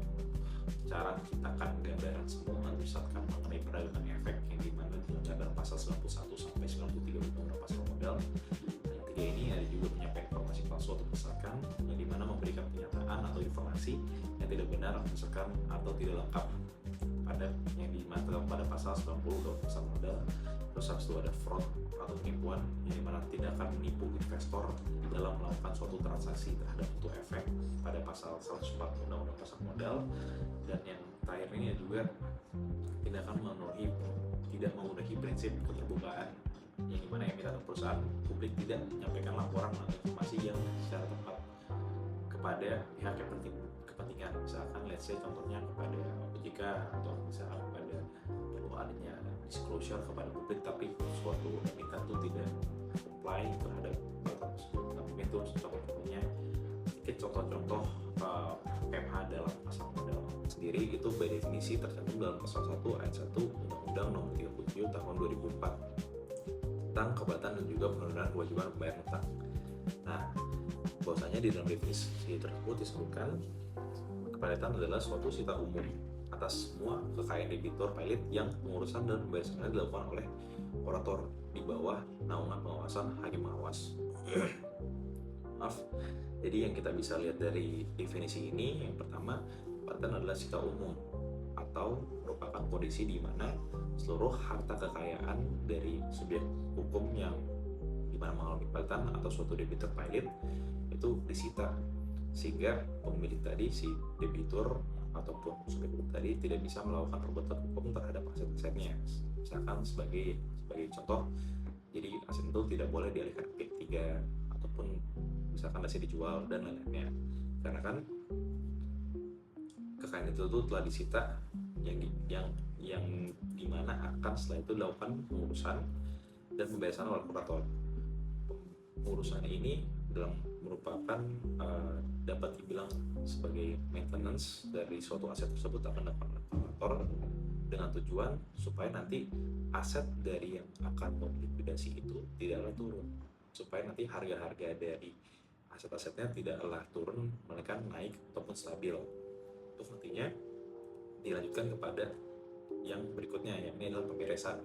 cara menciptakan gambaran semu menyesatkan mengenai perdagangan efek yang dimana dilanggar dalam pasal 91 sampai 93 Undang-Undang Pasar Modal. Dan yang ketiga ini ada juga penyampaian informasi palsu atau menyesatkan yang dimana memberikan pernyataan atau informasi yang tidak benar berdasarkan atau tidak lengkap pada yang dimaksud pada pasal 90 Undang-Undang Pasar Modal. Terus habis itu ada fraud atau penipuan yang dimana tindakan menipu investor dalam melakukan suatu transaksi terhadap suatu efek pada pasal 104 Undang-Undang Pasar Modal. Dan yang terakhir ini juga tindakan tidak memenuhi prinsip keterbukaan, yang dimana emiten atau perusahaan publik tidak menyampaikan laporan atau informasi yang secara tepat kepada pihak yang kepentingan, misalkan let's say contohnya kepada OJK atau misalkan kepada perlu adanya disclosure kepada publik, tapi suatu emiten itu tidak comply terhadap peraturan tersebut. Nah, mungkin itu contohnya sedikit contoh-contoh PMH dalam pasar modal sendiri. Itu by definisi tercantum dalam pasal 1 ayat 1 Undang-Undang Nomor 37 Tahun 2004 tentang kebataan dan juga penurunan kewajiban pembayaran utang. Nah, bahwasanya di dalam definisi tersebut disebutkan kepadatan adalah suatu sita umum atas semua kekayaan debitur pilot yang pengurusan dan pembayarannya dilakukan oleh operator di bawah naungan pengawasan hakim pengawas. Maaf. Jadi yang kita bisa lihat dari definisi ini, yang pertama, kepadatan adalah sita umum atau merupakan kondisi di mana seluruh harta kekayaan dari subjek hukum yang dimana mengalami kepadatan atau suatu debitur pilot itu disita, sehingga pemilik tadi, si debitur ataupun subjek hukum tadi tidak bisa melakukan perbuatan hukum terhadap aset-asetnya. Misalkan sebagai contoh, jadi aset itu tidak boleh dialihkan ke pihak ketiga ataupun misalkan aset dijual dan lain-lainnya, karena kan kekayaan itu telah disita yang dimana akan setelah itu dilakukan pengurusan dan pembayaran oleh operator. Pengurusan ini merupakan dapat dibilang sebagai maintenance dari suatu aset tersebut akan dilakukan oleh operator dengan tujuan supaya nanti aset dari yang akan melikuidasi itu tidaklah turun, supaya nanti harga-harga dari aset-asetnya tidaklah turun, melainkan naik ataupun stabil. Untuk nantinya dilanjutkan kepada yang berikutnya, yang ini adalah pemberesan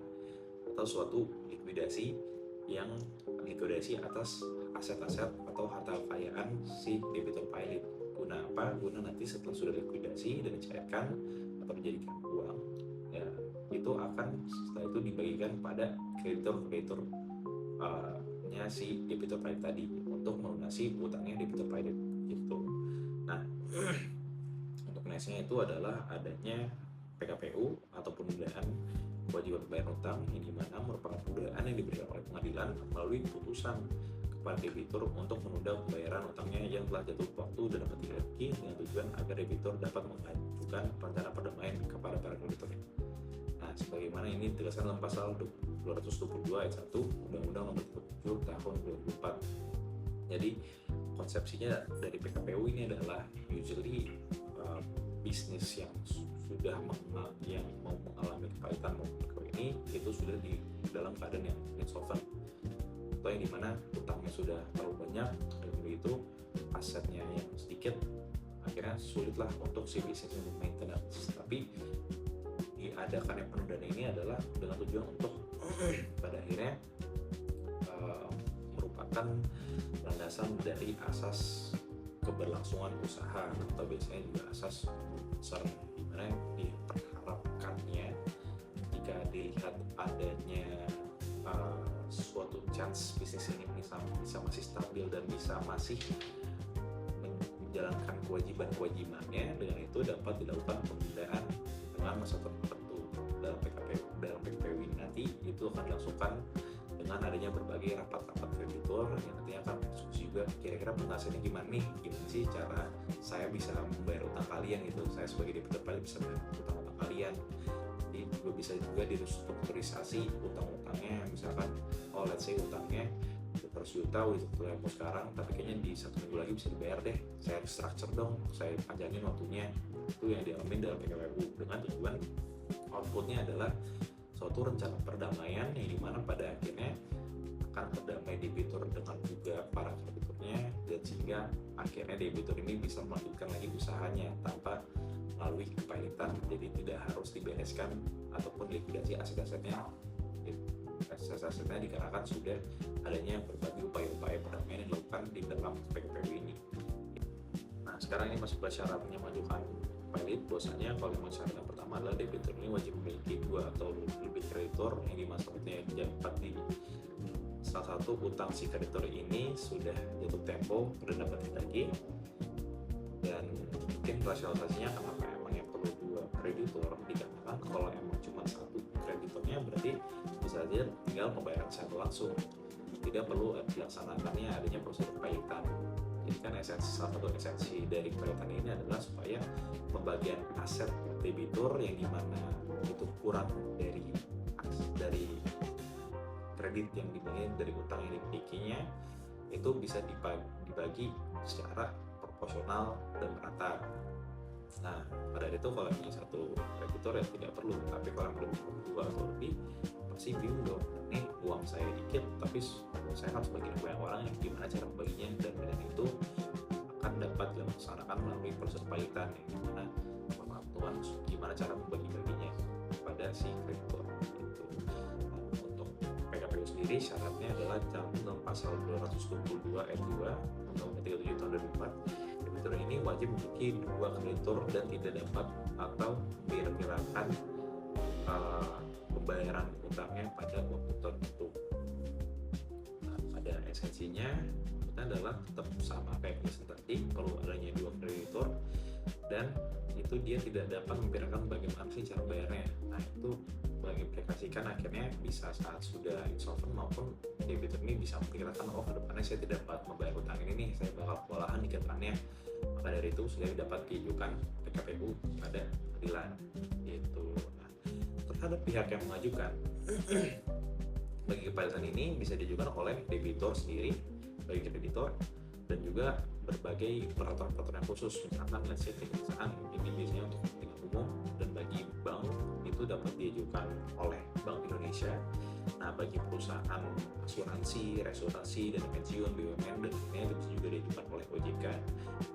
atau suatu likuidasi atas aset-aset atau harta kekayaan si debitur pilot. Guna apa? Guna nanti setelah sudah likuidasi dan dicairkan atau dijadikan uang, ya itu akan setelah itu dibagikan pada kreditor nya si debitur pilot tadi untuk melunasi utangnya debitur pilot gitu. Nah, untuk nextnya itu adalah adanya PKPU atau penundaan kewajiban bayar utang, yang dimana merupakan penundaan yang diberikan oleh pengadilan melalui putusan kepada debitur untuk menunda pembayaran utangnya yang telah jatuh waktu dan dapat diganti, dengan tujuan agar debitur dapat mengajukan rencana perdamaian kepada para kreditornya. Nah, sebagaimana ini ditegaskan dalam pasal 222 ayat 1 Undang-Undang Nomor 37 Tahun 2004. Jadi konsepsinya dari PKPU ini adalah usually bisnis yang sudah yang mau mengalami kepahitan ini itu sudah di dalam keadaan yang insolvent, atau yang dimana utangnya sudah terlalu banyak dan begitu asetnya yang sedikit, akhirnya sulitlah untuk si bisnis untuk maintenance. Tapi diadakannya penundaan ini adalah dengan tujuan untuk pada akhirnya merupakan landasan dari asas keberlangsungan usaha atau biasanya juga asas besar, dimana diperharapkannya jika dilihat adanya suatu chance bisnis ini bisa masih stabil dan bisa masih menjalankan kewajibannya, dengan itu dapat dilakukan penundaan dengan masa tertentu. Dalam PKPU ini nanti itu akan dilangsungkan dengan adanya berbagai rapat-rapat kreditor yang nantinya akan diskusi juga kira-kira penghasilannya gimana sih cara saya bisa membayar utang kalian gitu, saya sebagai debitur pilot bisa membayar utang kalian. Jadi juga bisa juga direstrukturisasi utang-utangnya, misalkan let's say utangnya 100 juta itu tempo sekarang, tapi kayaknya di 1 minggu lagi bisa dibayar deh, saya restructure dong, saya panjangin waktunya. Itu yang dialamin dalam PKPU dengan tujuan outputnya adalah suatu rencana perdamaian yang dimana pada akhirnya akan berdamai debitur dengan juga para krediturnya, dan sehingga akhirnya debitur ini bisa melanjutkan lagi usahanya tanpa melalui kepahitan. Jadi tidak harus dibereskan ataupun likuidasi aset-asetnya dikarenakan sudah adanya berbagai upaya-upaya perdamaian yang dilakukan di dalam PKPU ini. Nah, sekarang ini masuk ke syaratnya mengajukan pilot bahwasanya kalau yang syarat yang pertama adalah debitur ini wajib memiliki 2 atau lebih kreditor yang dimaksudnya dapat di salah satu utang si kreditor ini sudah jatuh tempo dan dapat ditagih. Dan mungkin rasionalisasinya kenapa emang yang perlu 2 kreditor, dikarenakan kalau emang cuma 1 kreditornya berarti bisa saja tinggal pembayaran secara langsung, tidak perlu dilaksanakannya adanya prosedur pilotan. Jadi kan salah satu esensi dari pilotan ini adalah supaya pembagian aset debitur yang dimana itu kurang dari kredit yang dibagi, dari utang yang dimilikinya, itu bisa dibagi secara proporsional dan merata. Nah, pada itu kalau ini 1 kreditor ya tidak perlu, tapi kalau yang lebih 2 atau lebih pasti bingung dong, ini uang saya dikit tapi saya harus bagi banyak orang, yang gimana cara membaginya, dan itu akan dapat dilaksanakan melalui proses pilotan yang dimana pemantauan gimana cara membagi-baginya pada si kreditor itu. Nah, untuk PKPU sendiri syaratnya adalah dalam pasal 222 ayat 2 Undang-Undang 37 tahun 2004, debitur ini wajib memiliki 2 kreditor dan tidak dapat atau memperkirakan pembayaran utangnya pada waktu tertentu. Nah, pada esensinya itu adalah tetap sama kayak tadi, perlu adanya 2 kreditor dan itu dia tidak dapat memperkirakan bagaimana sih cara bayarnya. Nah, itu mengimplikasikan akhirnya bisa saat sudah insolvent maupun debitur ini bisa memperkirakan, oh kedepannya saya tidak dapat membayar utang ini nih, saya bakal kewalahan di kedepannya. Maka dari itu sudah dapat diajukan PKPU pada pengadilan gitu. Nah, terhadap pihak yang mengajukan bagi kepilotan ini bisa diajukan oleh debitur sendiri bagi kreditor, dan juga berbagai peraturan-peraturan khusus, misalkan let's say pemeriksaan ini biasanya untuk kepentingan umum, dan bagi bank itu dapat diajukan oleh Bank Indonesia. Nah, bagi perusahaan asuransi, resultasi, dan pensiun, BUMN, dan lainnya itu bisa juga diajukan oleh OJK,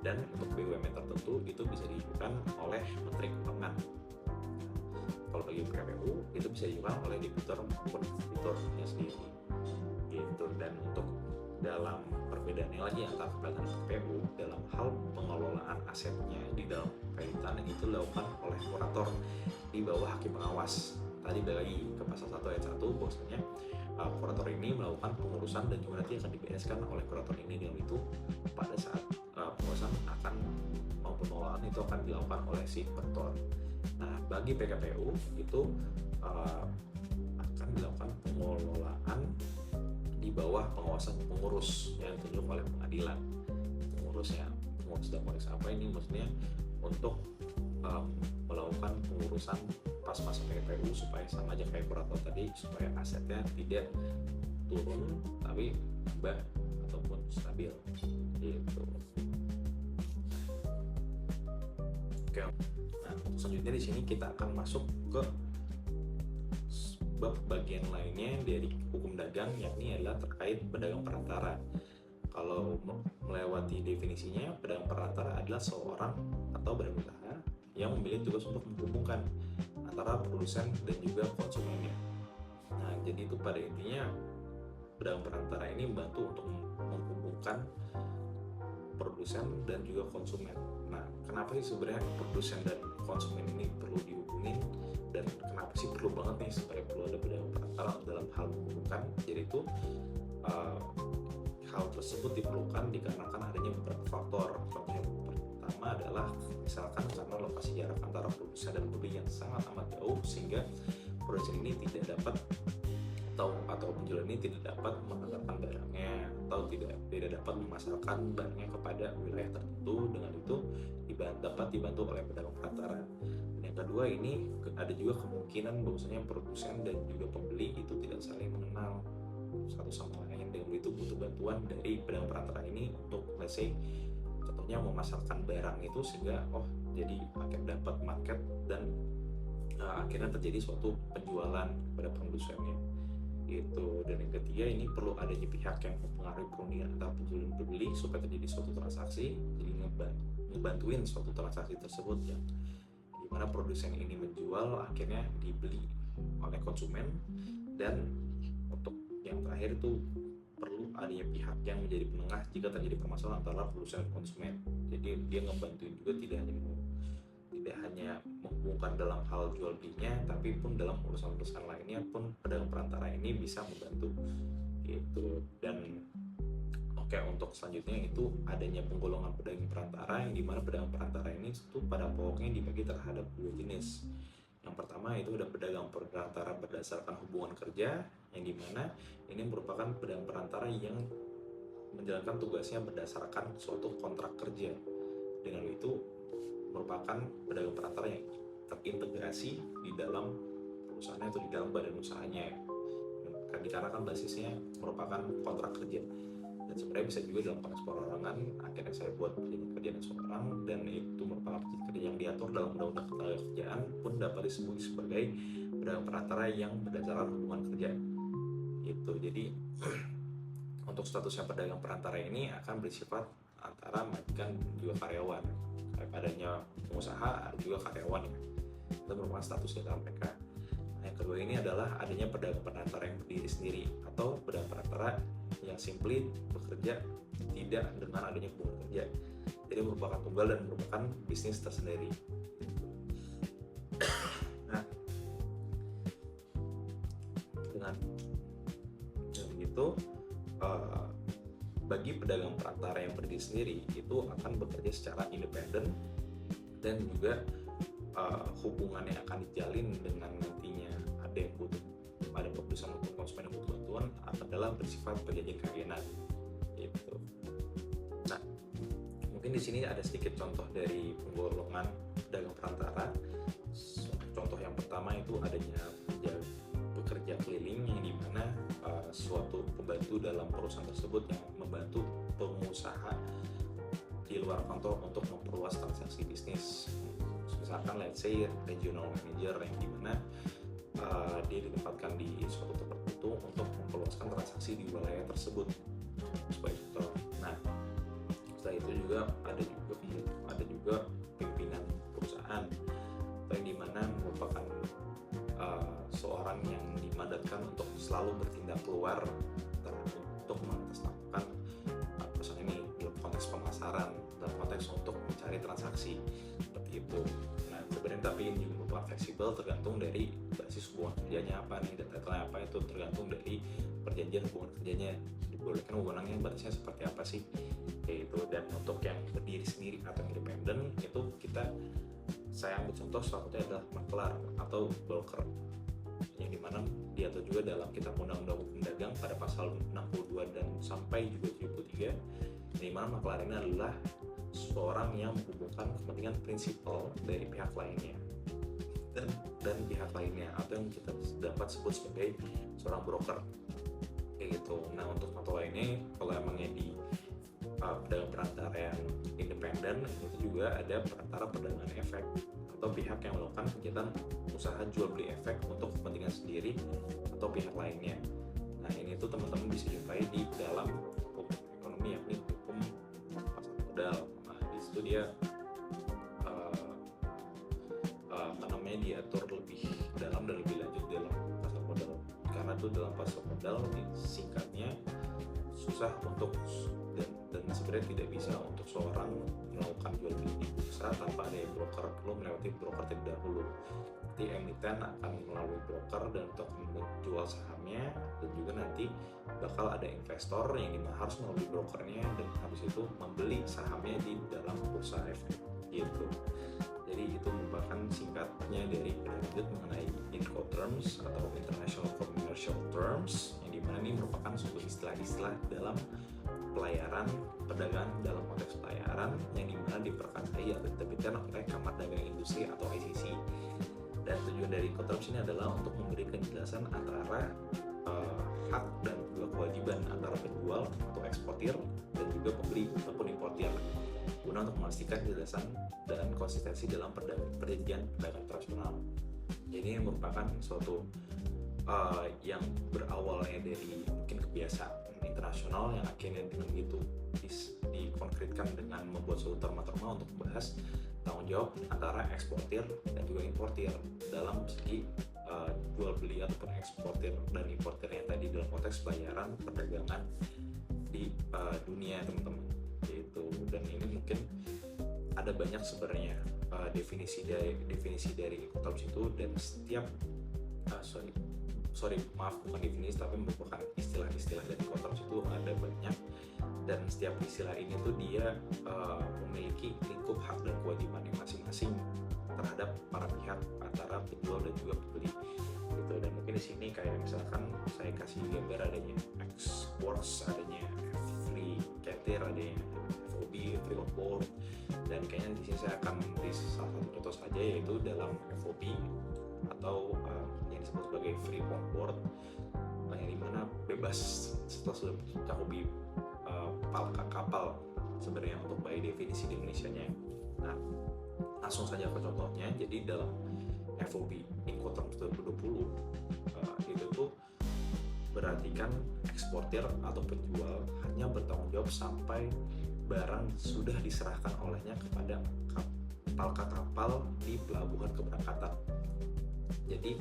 dan untuk BUMN tertentu itu bisa diajukan oleh Menteri Keuangan. Kalau bagi PKPU itu bisa diajukan oleh debitur maupun kreditornya sendiri gitu. Dan untuk dalam perbedaannya lagi antara kepilotan dan PKPU dalam hal pengelolaan asetnya di dalam kaitan itu dilakukan oleh kurator di bawah hakim pengawas. Tadi lagi ke pasal 1 ayat 1 bahwasanya kurator ini melakukan pengurusan dan juga nanti akan dibereskan oleh kurator ini, dengan itu pada saat pengurusan akan maupun pengelolaan itu akan dilakukan oleh si kurator. Nah, bagi PKPU itu akan dilakukan pengelolaan di bawah pengawasan pengurus yang ditunjuk oleh pengadilan. Pengurus dalam konteks apa ini? Maksudnya untuk melakukan pengurusan pas masa PKPU supaya sama aja kayak kurator tadi, supaya asetnya tidak turun tapi tambah ataupun stabil gitu. Oke. Nah, untuk selanjutnya di sini kita akan masuk ke bab bagian lainnya dari hukum dagang, yakni adalah terkait pedagang perantara. Kalau melewati definisinya, pedagang perantara adalah seorang atau badan usaha yang memiliki tugas untuk menghubungkan antara produsen dan juga konsumennya. Nah, jadi itu pada intinya pedagang perantara ini membantu untuk menghubungkan produsen dan juga konsumen. Nah, kenapa sih sebenarnya produsen dan konsumen ini perlu dihubungin, dan kenapa sih perlu banget nih supaya perlu ada pedagang perantara dalam hal menghubungkan? Jadi itu hal tersebut diperlukan dikarenakan adanya beberapa faktor. Faktor yang pertama adalah misalkan karena lokasi jarak antara produsen dan pembeli yang sangat amat jauh, sehingga produsen ini tidak dapat atau penjual ini tidak dapat mengantarkan barangnya atau tidak dapat memasarkan barangnya kepada wilayah tertentu. Dengan itu dapat dibantu oleh pedagang perantara. Dan yang kedua, ini ada juga kemungkinan bahwasanya produsen dan juga pembeli itu tidak saling mengenal satu sama lain, dengan itu butuh bantuan dari pedagang perantara ini untuk let's say contohnya memasarkan barang itu, sehingga jadi akhirnya dapat market dan akhirnya terjadi suatu penjualan kepada produsennya gitu. Dan yang ketiga, ini perlu adanya pihak yang mempengaruhi perundingan antara penjual dan pembeli supaya terjadi suatu transaksi, jadi ngebantuin suatu transaksi tersebut yang dimana produsen ini menjual akhirnya dibeli oleh konsumen. Dan untuk yang terakhir itu perlu adanya pihak yang menjadi penengah jika terjadi permasalahan antara produsen dan konsumen. Jadi dia ngebantuin juga, tidak tidak hanya menghubungkan dalam hal jual belinya, tapi pun dalam urusan-urusan lainnya pun pedagang perantara ini bisa membantu gitu. Dan oke, untuk selanjutnya itu adanya penggolongan pedagang perantara, yang dimana pedagang perantara ini itu pada pokoknya dibagi terhadap dua jenis. Yang pertama itu ada pedagang perantara berdasarkan hubungan kerja, yang dimana ini merupakan pedagang perantara yang menjalankan tugasnya berdasarkan suatu kontrak kerja. Dengan itu merupakan pedagang perantara yang terintegrasi di dalam perusahaannya atau di dalam badan usahanya, dikarenakan basisnya merupakan kontrak kerja. Dan sebenarnya bisa juga dalam konteks perorangan, akhirnya saya buat perjanjian kerja dengan seorang, dan itu merupakan perjanjian kerja yang diatur dalam undang-undang ketenagakerjaan pun dapat disebut sebagai pedagang perantara yang berdasarkan hubungan kerja itu. Jadi untuk statusnya pedagang perantara ini akan bersifat antara majikan dan juga karyawan. Adanya pengusaha, ada juga karyawan ya. Itu merupakan status di dalam mereka. Yang kedua ini adalah adanya pedagang perantara yang berdiri sendiri, atau pedagang perantara yang simply bekerja tidak dengan adanya hubungan kerja. Jadi merupakan tunggal dan merupakan bisnis tersendiri. Nah, dengan begitu, bagi pedagang perantara yang berdiri sendiri itu akan bekerja secara independen, dan juga hubungan yang akan dijalin dengan nantinya ada yang butuh, ada produsen maupun konsumen yang butuh bantuan adalah bersifat perjanjian kawinan gitu. Nah, mungkin di sini ada sedikit contoh dari penggolongan pedagang perantara. Contoh yang pertama itu adanya pekerja keliling, yang dimana suatu pembantu dalam perusahaan tersebut yang membantu pengusaha di luar kantor untuk memperluas transaksi bisnis. Misalkan let's say regional manager, yang dimana dia ditempatkan di suatu tempat tertentu untuk memperluaskan transaksi di wilayah tersebut sebagai contoh. Nah, setelah itu juga ada juga pimpinan perusahaan, yang dimana merupakan seorang yang dimandatkan untuk selalu bertindak keluar untuk mengatasnamakan perusahaan ini dalam konteks pemasaran, dalam konteks untuk mencari transaksi seperti itu. Nah, sebenarnya tapi ini juga merupakan fleksibel, tergantung dari basis hubungan kerjanya apa nih, dan title-nya apa, itu tergantung dari perjanjian hubungan kerjanya, dibolehkan hubungannya batasnya seperti apa sih kayak itu. Dan untuk yang berdiri sendiri atau independen itu saya ambil contoh salah satunya adalah maklar atau broker, yang dimana diatur juga dalam Kitab Undang-Undang Hukum Dagang pada pasal 62 dan sampai juga 73, di mana maklar ini adalah seorang yang menghubungkan kepentingan prinsipal dari pihak lainnya dan pihak lainnya, atau yang kita dapat sebut sebagai seorang broker kayak gitu. Nah, untuk contoh lainnya, kalau emangnya di pedagang perantara yang independen, itu juga ada perantara perdagangan efek atau pihak yang melakukan kegiatan usaha jual beli efek untuk kepentingan sendiri atau pihak lainnya. Nah, ini tuh teman-teman bisa jumpai di dalam hukum ekonomi, yakni hukum pasar modal. Nah, di situ dia diatur lebih dalam dan lebih lanjut dalam pasar modal, karena tuh dalam pasar modal singkatnya susah untuk dan sebenarnya tidak bisa untuk seorang melakukan jual beli di bursa tanpa ada broker, perlu melewati broker terlebih dahulu. Nanti emiten akan melalui broker dan untuk menjual sahamnya, dan juga nanti bakal ada investor yang harus melalui brokernya, dan habis itu membeli sahamnya di dalam bursa efek gitu. Jadi itu merupakan singkatnya dari penelitian mengenai Incoterms atau International Commercial Terms, yang dimana ini merupakan suatu istilah-istilah dalam pelayaran perdagangan, dalam konteks pelayaran yang dimana diperkatai atau diterbitkan oleh Kamar Dagang Industri atau ICC. Dan tujuan dari Incoterms ini adalah untuk memberi kejelasan antara hak dan juga kewajiban antara penjual atau eksportir dan juga pembeli ataupun importir, guna untuk memastikan kejelasan dan konsistensi dalam perjanjian perdagangan internasional. Jadi ini merupakan suatu yang berawalnya dari mungkin kebiasaan internasional yang akhirnya dengan itu dikonkretkan dengan membuat suatu terma-terma untuk membahas tanggung jawab antara eksportir dan juga importir dalam segi jual beli ataupun eksportir dan importirnya tadi dalam konteks pelayaran perdagangan di dunia, teman-teman gitu. Dan ini mungkin ada banyak sebenarnya definisi dari Incoterms itu, dan setiap maaf, bukan definisi tapi merupakan istilah-istilah dari Incoterms itu ada banyak, dan setiap istilah ini tuh dia memiliki lingkup hak dan kewajibannya masing-masing terhadap para pihak antara penjual dan juga pembeli gitu. Dan mungkin di sini kayak misalkan saya kasih gambar adanya X-Works, adanya free cater, adanya FOB, free on board, dan kayaknya di sini saya akan memberi salah satu contoh saja, yaitu dalam FOB atau yang disebut sebagai free on board, yang dimana bebas setelah sudah mencakupi palka kapal sebenarnya untuk by definisi Indonesianya. Nah, langsung saja ke contohnya. Jadi dalam FOB Incoterms 2020 itu tuh berarti kan eksportir atau penjual hanya bertanggung jawab sampai barang sudah diserahkan olehnya kepada palka kapal di pelabuhan keberangkatan. Jadi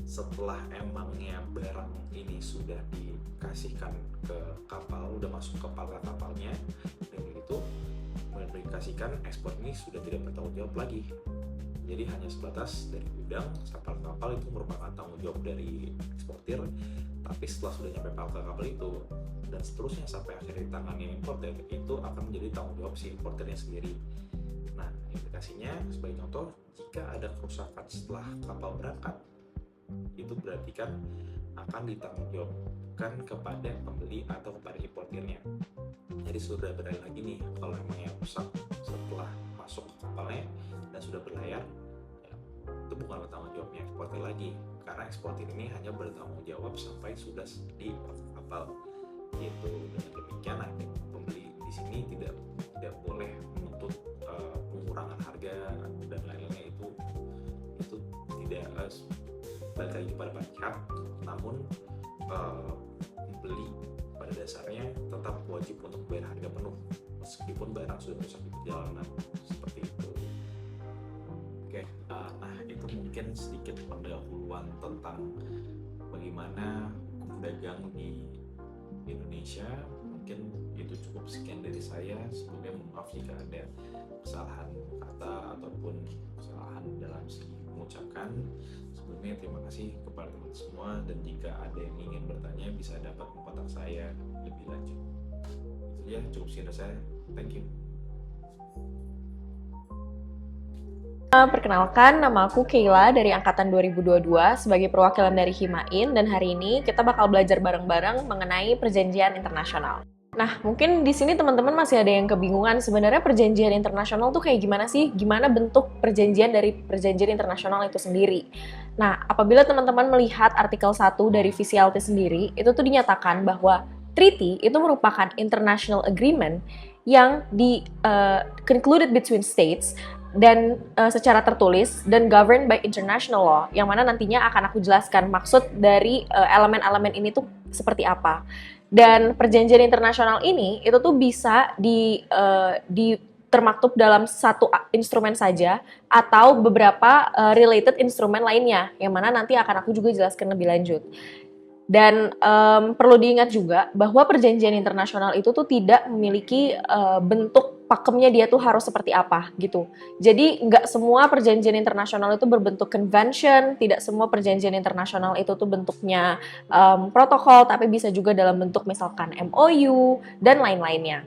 setelah emangnya barang ini sudah dikasihkan ke kapal, udah masuk ke palka kapalnya, dan itu mengindikasikan ekspor ini sudah tidak bertanggung jawab lagi. Jadi hanya sebatas dari gudang sampai kapal itu merupakan tanggung jawab dari eksportir, tapi setelah sudah nyampe palka kapal itu dan seterusnya sampai akhirnya di tangannya importer, itu akan menjadi tanggung jawab si importernya sendiri. Nah, implikasinya sebagai contoh, jika ada kerusakan setelah kapal berangkat, itu berarti kan akan ditanggungjawabkan kepada pembeli atau kepada importirnya. Jadi sudah beralih lagi nih, kalau emangnya rusak setelah masuk ke kapalnya dan sudah berlayar, ya, itu bukan bertanggung jawabnya eksportir lagi, karena eksportir ini hanya bertanggung jawab sampai sudah di kapal gitu. Dengan demikian, pembeli di sini tidak boleh menuntut pengurangan harga dan lain-lainnya, itu tidak balik lagi kepada pihak, namun pembeli pada dasarnya tetap wajib untuk bayar harga penuh meskipun barang sudah rusak di perjalanan, seperti itu. Oke, nah itu mungkin sedikit pendahuluan tentang bagaimana hukum dagang di Indonesia. Mungkin itu cukup sekian dari saya. Sebelumnya maaf jika ada kesalahan kata ataupun kesalahan dalam segi mengucapkan. Sebelumnya terima kasih kepada teman semua, dan jika ada yang ingin bertanya bisa dapat kontak saya lebih lanjut. Itu ya, cukup sekian dari saya. Thank you. Perkenalkan, nama aku Keila dari Angkatan 2022 sebagai perwakilan dari Himain, dan hari ini kita bakal belajar bareng-bareng mengenai perjanjian internasional. Nah, mungkin di sini teman-teman masih ada yang kebingungan, sebenarnya perjanjian internasional tuh kayak gimana sih? Gimana bentuk perjanjian dari perjanjian internasional itu sendiri? Nah, apabila teman-teman melihat artikel 1 dari VCLT sendiri, itu tuh dinyatakan bahwa treaty itu merupakan international agreement yang concluded between states dan secara tertulis dan governed by international law, yang mana nantinya akan aku jelaskan maksud dari elemen-elemen ini tuh seperti apa. Dan perjanjian internasional ini itu tuh bisa termaktub dalam satu instrumen saja atau beberapa related instrumen lainnya, yang mana nanti akan aku juga jelaskan lebih lanjut. Dan perlu diingat juga bahwa perjanjian internasional itu tuh tidak memiliki bentuk pakemnya dia tuh harus seperti apa gitu. Jadi nggak semua perjanjian internasional itu berbentuk convention, tidak semua perjanjian internasional itu tuh bentuknya protokol, tapi bisa juga dalam bentuk misalkan MOU dan lain-lainnya.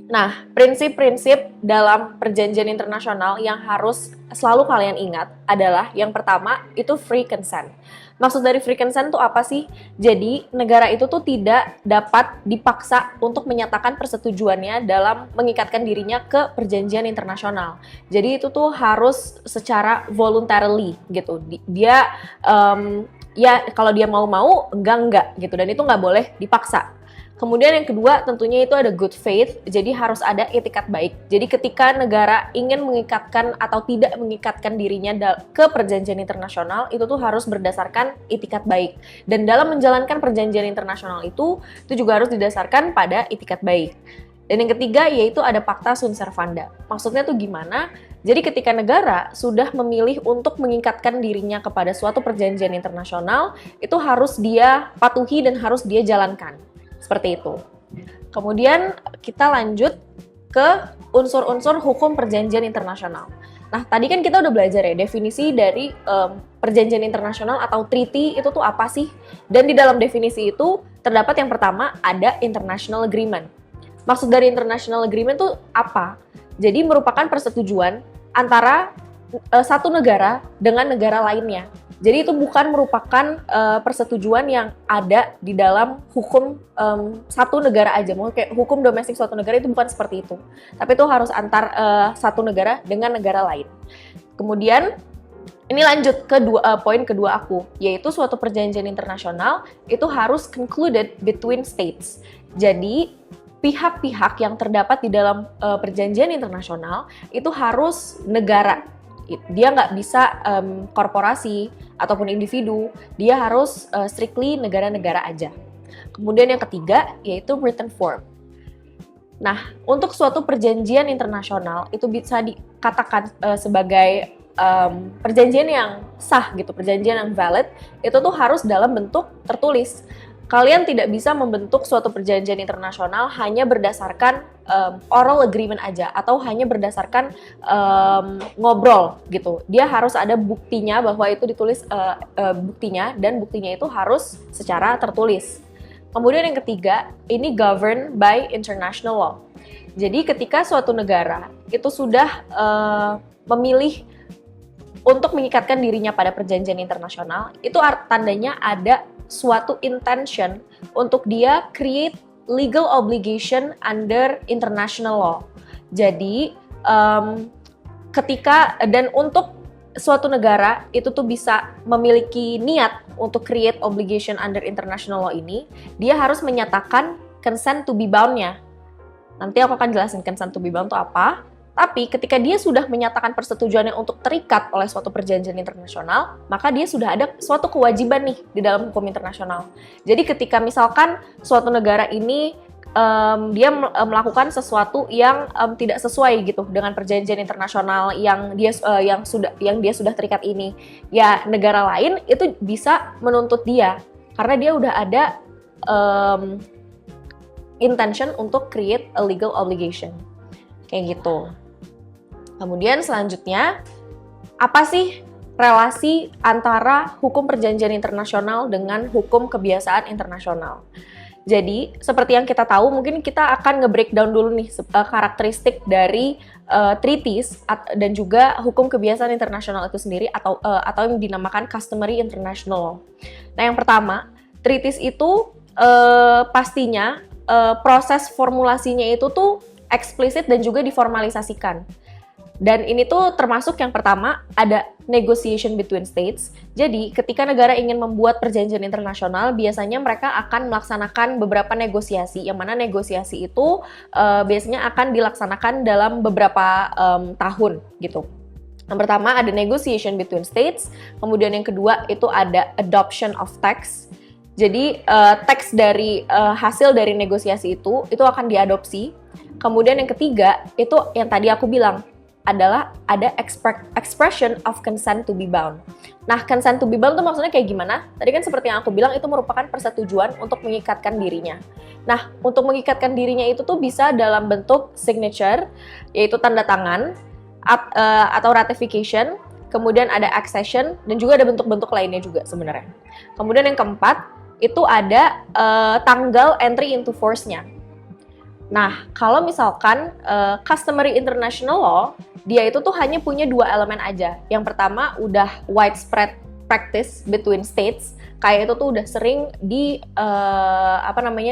Nah, prinsip-prinsip dalam perjanjian internasional yang harus selalu kalian ingat adalah yang pertama itu free consent. Maksud dari free consent itu apa sih? Jadi, negara itu tuh tidak dapat dipaksa untuk menyatakan persetujuannya dalam mengikatkan dirinya ke perjanjian internasional. Jadi, itu tuh harus secara voluntarily gitu. Dia, ya kalau dia mau-mau, enggak gitu. Dan itu nggak boleh dipaksa. Kemudian yang kedua tentunya itu ada good faith, jadi harus ada etikat baik. Jadi ketika negara ingin mengikatkan atau tidak mengikatkan dirinya ke perjanjian internasional, itu tuh harus berdasarkan etikat baik. Dan dalam menjalankan perjanjian internasional itu juga harus didasarkan pada etikat baik. Dan yang ketiga yaitu ada Pacta Sunt Servanda. Maksudnya tuh gimana? Jadi ketika negara sudah memilih untuk mengikatkan dirinya kepada suatu perjanjian internasional, itu harus dia patuhi dan harus dia jalankan. Seperti itu. Kemudian kita lanjut ke unsur-unsur hukum perjanjian internasional. Nah, tadi kan kita udah belajar ya definisi dari perjanjian internasional atau treaty itu tuh apa sih? Dan di dalam definisi itu terdapat yang pertama ada international agreement. Maksud dari international agreement tuh apa? Jadi merupakan persetujuan antara satu negara dengan negara lainnya. Jadi itu bukan merupakan persetujuan yang ada di dalam hukum satu negara aja. Mau kayak hukum domestik suatu negara itu bukan seperti itu. Tapi itu harus antar satu negara dengan negara lain. Kemudian ini lanjut ke poin kedua aku, yaitu suatu perjanjian internasional itu harus concluded between states. Jadi pihak-pihak yang terdapat di dalam perjanjian internasional itu harus negara. Dia nggak bisa korporasi ataupun individu, dia harus strictly negara-negara aja. Kemudian yang ketiga yaitu written form. Nah, untuk suatu perjanjian internasional itu bisa dikatakan sebagai perjanjian yang sah gitu, perjanjian yang valid, itu tuh harus dalam bentuk tertulis. Kalian tidak bisa membentuk suatu perjanjian internasional hanya berdasarkan oral agreement aja atau hanya berdasarkan ngobrol gitu. Dia harus ada buktinya bahwa itu ditulis buktinya, dan buktinya itu harus secara tertulis. Kemudian yang ketiga, ini governed by international law. Jadi ketika suatu negara itu sudah memilih untuk mengikatkan dirinya pada perjanjian internasional, itu tandanya ada suatu intention untuk dia create legal obligation under international law. Jadi ketika dan untuk suatu negara itu tuh bisa memiliki niat untuk create obligation under international law ini, dia harus menyatakan consent to be bound-nya. Nanti aku akan jelasin consent to be bound itu apa. Tapi ketika dia sudah menyatakan persetujuannya untuk terikat oleh suatu perjanjian internasional, maka dia sudah ada suatu kewajiban nih di dalam hukum internasional. Jadi ketika misalkan suatu negara ini dia melakukan sesuatu yang tidak sesuai gitu dengan perjanjian internasional yang dia sudah terikat ini, ya negara lain itu bisa menuntut dia karena dia udah ada intention untuk create a legal obligation. Kayak gitu. Kemudian selanjutnya, apa sih relasi antara hukum perjanjian internasional dengan hukum kebiasaan internasional? Jadi, seperti yang kita tahu, mungkin kita akan nge-breakdown dulu nih karakteristik dari treaties dan juga hukum kebiasaan internasional itu sendiri atau yang dinamakan customary international law. Nah, yang pertama, treaties itu pastinya proses formulasinya itu tuh eksplisit dan juga diformalisasikan. Dan ini tuh termasuk yang pertama ada negotiation between states. Jadi ketika negara ingin membuat perjanjian internasional, biasanya mereka akan melaksanakan beberapa negosiasi, yang mana negosiasi itu biasanya akan dilaksanakan dalam beberapa tahun gitu. Yang pertama ada negotiation between states, kemudian yang kedua itu ada adoption of text. Jadi teks dari hasil dari negosiasi itu akan diadopsi. Kemudian yang ketiga itu yang tadi aku bilang adalah ada expression of consent to be bound. Nah, consent to be bound itu maksudnya kayak gimana? Tadi kan seperti yang aku bilang itu merupakan persetujuan untuk mengikatkan dirinya. Nah, untuk mengikatkan dirinya itu tuh bisa dalam bentuk signature, yaitu tanda tangan, atau ratification, kemudian ada accession, dan juga ada bentuk-bentuk lainnya juga sebenarnya. Kemudian yang keempat, itu ada tanggal entry into force-nya. Nah, kalau misalkan customary international law, dia itu tuh hanya punya dua elemen aja. Yang pertama udah widespread practice between states, kayak itu tuh udah sering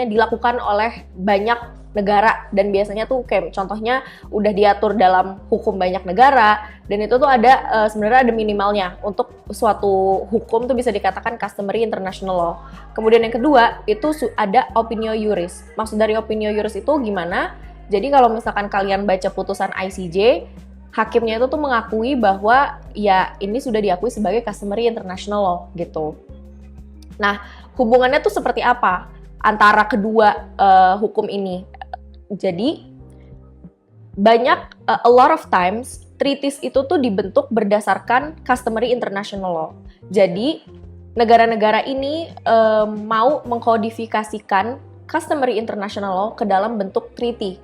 dilakukan oleh banyak negara, dan biasanya tuh kayak contohnya udah diatur dalam hukum banyak negara, dan itu tuh ada sebenarnya ada minimalnya untuk suatu hukum tuh bisa dikatakan customary international law. Kemudian yang kedua itu ada opinio juris. Maksud dari opinio juris itu gimana? Jadi kalau misalkan kalian baca putusan ICJ, hakimnya itu tuh mengakui bahwa ya ini sudah diakui sebagai customary international law gitu. Nah, hubungannya tuh seperti apa antara kedua hukum ini? Jadi banyak a lot of times treaties itu tuh dibentuk berdasarkan customary international law. Jadi negara-negara ini mau mengkodifikasikan customary international law ke dalam bentuk treaty.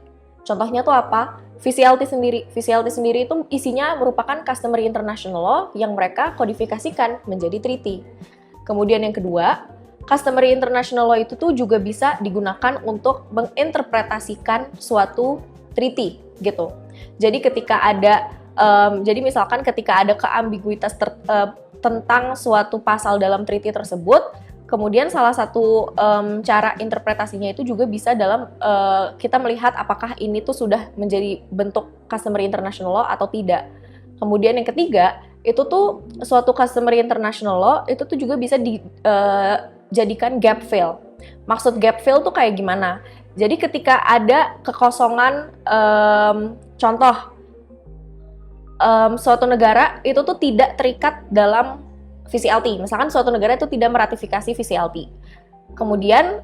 Contohnya tuh apa? VCLT sendiri. VCLT sendiri itu isinya merupakan customary international law yang mereka kodifikasikan menjadi treaty. Kemudian yang kedua, customary international law itu tuh juga bisa digunakan untuk menginterpretasikan suatu treaty gitu. Jadi ketika ada jadi misalkan ketika ada keambiguitas tentang suatu pasal dalam treaty tersebut, kemudian salah satu cara interpretasinya itu juga bisa dalam kita melihat apakah ini tuh sudah menjadi bentuk customary international law atau tidak. Kemudian yang ketiga, itu tuh suatu customary international law itu tuh juga bisa dijadikan gap fill. Maksud gap fill tuh kayak gimana? Jadi ketika ada kekosongan, contoh suatu negara itu tuh tidak terikat dalam VCLT. Misalkan suatu negara itu tidak meratifikasi VCLT. Kemudian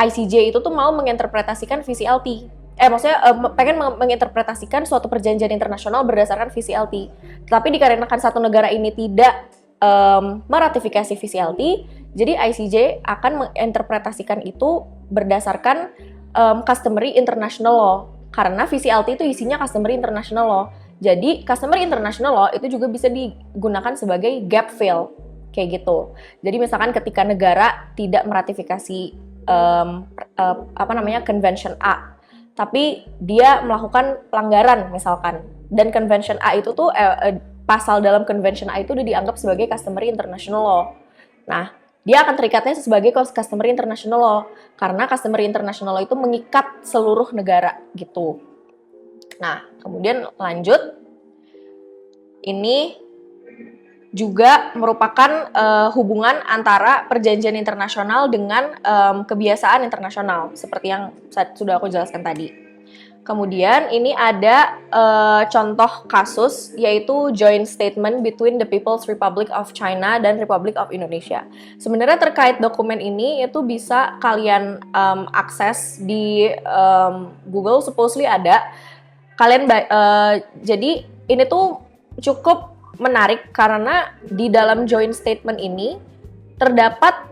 ICJ itu tuh mau menginterpretasikan VCLT. Maksudnya pengen menginterpretasikan suatu perjanjian internasional berdasarkan VCLT. Tapi dikarenakan satu negara ini tidak meratifikasi VCLT, jadi ICJ akan menginterpretasikan itu berdasarkan customary international law. Karena VCLT itu isinya customary international law. Jadi customary international law itu juga bisa digunakan sebagai gap fill, kayak gitu. Jadi misalkan ketika negara tidak meratifikasi Convention A, tapi dia melakukan pelanggaran misalkan, dan Convention A itu tuh pasal dalam Convention A itu udah dianggap sebagai customary international law. Nah, dia akan terikatnya sebagai customary international law karena customary international law itu mengikat seluruh negara gitu. Nah, kemudian lanjut, ini juga merupakan hubungan antara perjanjian internasional dengan kebiasaan internasional, seperti yang sudah aku jelaskan tadi. Kemudian ini ada contoh kasus, yaitu joint statement between the People's Republic of China dan Republic of Indonesia. Sebenarnya terkait dokumen ini itu bisa kalian akses di Google, supposedly ada. Jadi ini tuh cukup menarik karena di dalam joint statement ini terdapat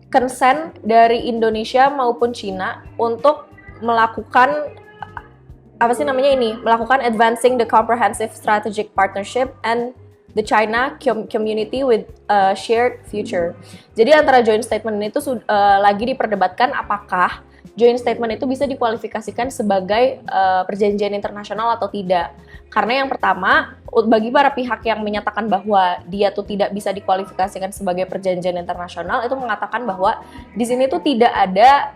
consent dari Indonesia maupun Cina untuk melakukan melakukan advancing the comprehensive strategic partnership and the China community with a shared future. Jadi antara joint statement ini tuh lagi diperdebatkan apakah joint statement itu bisa dikualifikasikan sebagai perjanjian internasional atau tidak. Karena yang pertama, bagi para pihak yang menyatakan bahwa dia tuh tidak bisa dikualifikasikan sebagai perjanjian internasional, itu mengatakan bahwa di sini tuh tidak ada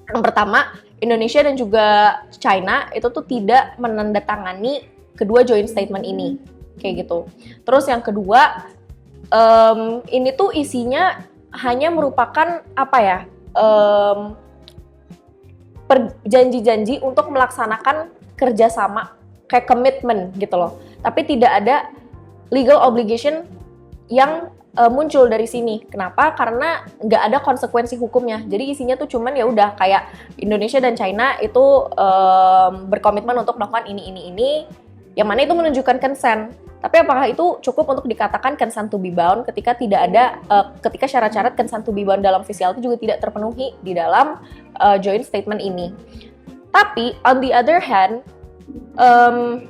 yang pertama, Indonesia dan juga China itu tuh tidak menandatangani kedua joint statement ini, kayak gitu. Terus yang kedua, ini tuh isinya hanya merupakan janji-janji untuk melaksanakan kerjasama, kayak komitmen gitu loh. Tapi tidak ada legal obligation yang muncul dari sini. Kenapa? Karena nggak ada konsekuensi hukumnya. Jadi isinya tuh cuman ya udah kayak Indonesia dan China itu berkomitmen untuk melakukan ini, yang mana itu menunjukkan consent. Tapi apakah itu cukup untuk dikatakan consent to be bound ketika tidak ada ketika syarat-syarat consent to be bound dalam VCLT juga tidak terpenuhi di dalam joint statement ini. Tapi on the other hand,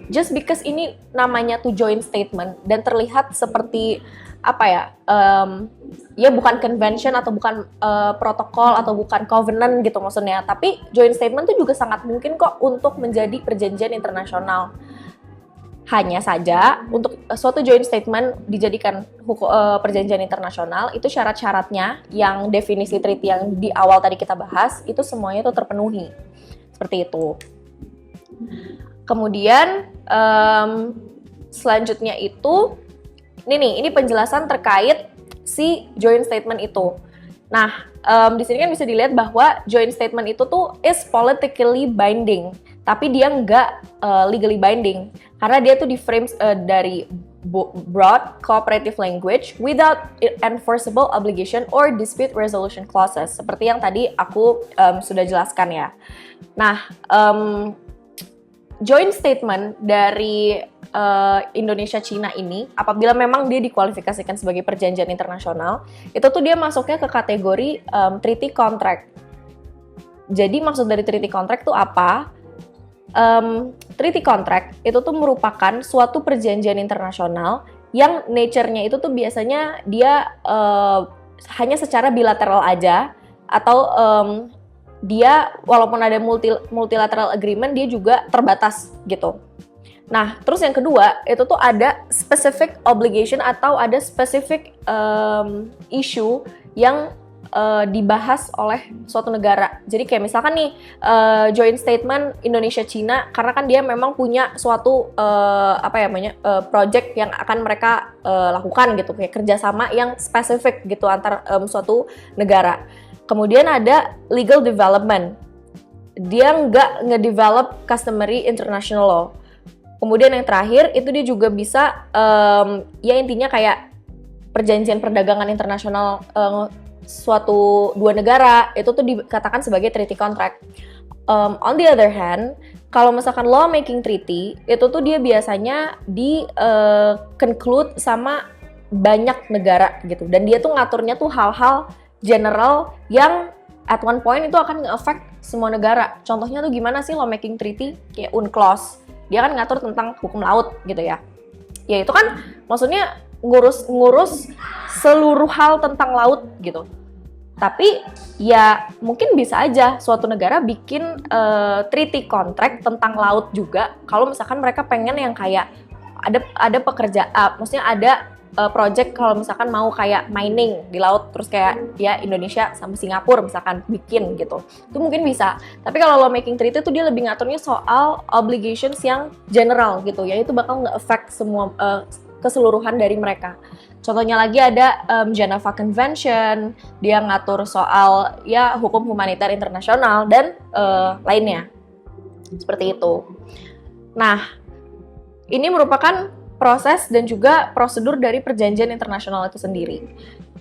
just because ini namanya tuh joint statement dan terlihat seperti bukan convention atau bukan protokol atau bukan covenant gitu maksudnya, tapi joint statement tuh juga sangat mungkin kok untuk menjadi perjanjian internasional. Hanya saja untuk suatu joint statement dijadikan perjanjian internasional, itu syarat-syaratnya yang definisi treaty yang di awal tadi kita bahas itu semuanya itu terpenuhi. Seperti itu. Kemudian selanjutnya itu ini penjelasan terkait si joint statement itu. Nah, di sini kan bisa dilihat bahwa joint statement itu tuh is politically binding, tapi dia nggak legally binding karena dia tuh di-frame dari broad cooperative language without enforceable obligation or dispute resolution clauses, seperti yang tadi aku sudah jelaskan ya. Nah, joint statement dari Indonesia Cina ini, apabila memang dia dikualifikasikan sebagai perjanjian internasional, itu tuh dia masuknya ke kategori treaty contract. Jadi maksud dari treaty contract itu apa? Treaty contract itu tuh merupakan suatu perjanjian internasional yang nature-nya itu tuh biasanya dia hanya secara bilateral aja, atau dia walaupun ada multilateral agreement dia juga terbatas gitu. Nah, terus yang kedua itu tuh ada specific obligation atau ada specific issue yang dibahas oleh suatu negara. Jadi kayak misalkan nih joint statement Indonesia-Cina, karena kan dia memang punya suatu project yang akan mereka lakukan gitu, kayak kerjasama yang spesifik gitu antar suatu negara. Kemudian ada legal development, dia nggak ngedevelop customary international law. Kemudian yang terakhir itu dia juga bisa ya intinya kayak perjanjian perdagangan internasional suatu dua negara itu tuh dikatakan sebagai treaty contract. On the other hand, kalau misalkan law making treaty itu tuh dia biasanya di conclude sama banyak negara gitu, dan dia tuh ngaturnya tuh hal-hal general yang at one point itu akan nge-affect semua negara. Contohnya tuh gimana sih law making treaty? Kayak UNCLOS, dia kan ngatur tentang hukum laut gitu ya. Ya itu kan maksudnya ngurus seluruh hal tentang laut gitu. Tapi ya mungkin bisa aja suatu negara bikin treaty contract tentang laut juga kalau misalkan mereka pengen yang kayak ada pekerjaan, maksudnya ada project kalau misalkan mau kayak mining di laut, terus kayak ya Indonesia sama Singapura misalkan bikin gitu, itu mungkin bisa. Tapi kalau law making treaty itu dia lebih ngaturnya soal obligations yang general gitu, ya itu bakal nge-affect semua keseluruhan dari mereka. Contohnya lagi ada Geneva Convention, dia ngatur soal ya hukum humaniter internasional dan lainnya. Seperti itu. Nah, ini merupakan proses dan juga prosedur dari perjanjian internasional itu sendiri.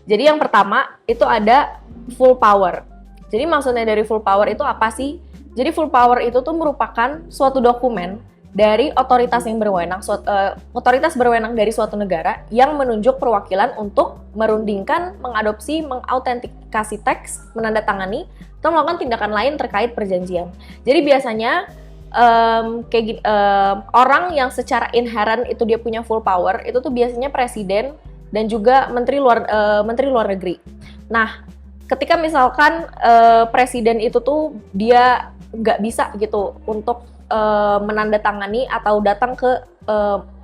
Jadi yang pertama itu ada full power. Jadi maksudnya dari full power itu apa sih? Jadi full power itu tuh merupakan suatu dokumen dari otoritas yang berwenang, otoritas berwenang dari suatu negara yang menunjuk perwakilan untuk merundingkan, mengadopsi, mengautentikasi teks, menandatangani, atau melakukan tindakan lain terkait perjanjian. Jadi biasanya orang yang secara inherent itu dia punya full power itu tuh biasanya presiden dan juga menteri luar negeri. Nah, ketika misalkan presiden itu tuh dia nggak bisa gitu untuk menandatangani atau datang ke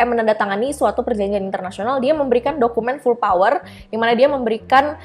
menandatangani suatu perjanjian internasional, dia memberikan dokumen full power, di mana dia memberikan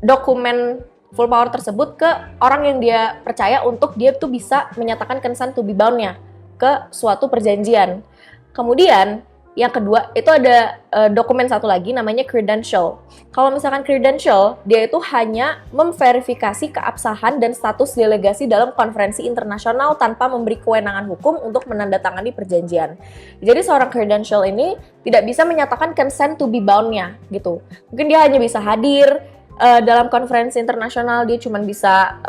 dokumen full power tersebut ke orang yang dia percaya untuk dia tuh bisa menyatakan consent to be bound-nya ke suatu perjanjian. Kemudian yang kedua itu ada dokumen satu lagi namanya credential. Kalau misalkan credential, dia itu hanya memverifikasi keabsahan dan status delegasi dalam konferensi internasional tanpa memberi kewenangan hukum untuk menandatangani perjanjian. Jadi seorang credential ini tidak bisa menyatakan consent to be bound-nya gitu. Mungkin dia hanya bisa hadir dalam konferensi internasional, dia cuma bisa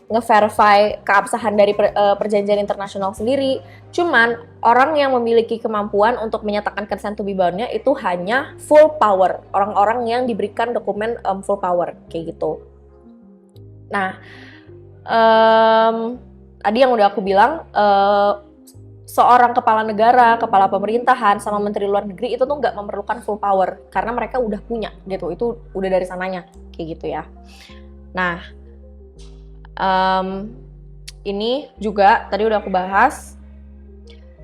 nge-verify keabsahan dari perjanjian internasional sendiri. Cuman orang yang memiliki kemampuan untuk menyatakan consent to be bound-nya itu hanya full power, orang-orang yang diberikan dokumen full power kayak gitu. Nah, tadi yang udah aku bilang, seorang kepala negara, kepala pemerintahan, sama menteri luar negeri itu tuh nggak memerlukan full power karena mereka udah punya gitu, itu udah dari sananya kayak gitu ya. Nah, ini juga tadi udah aku bahas.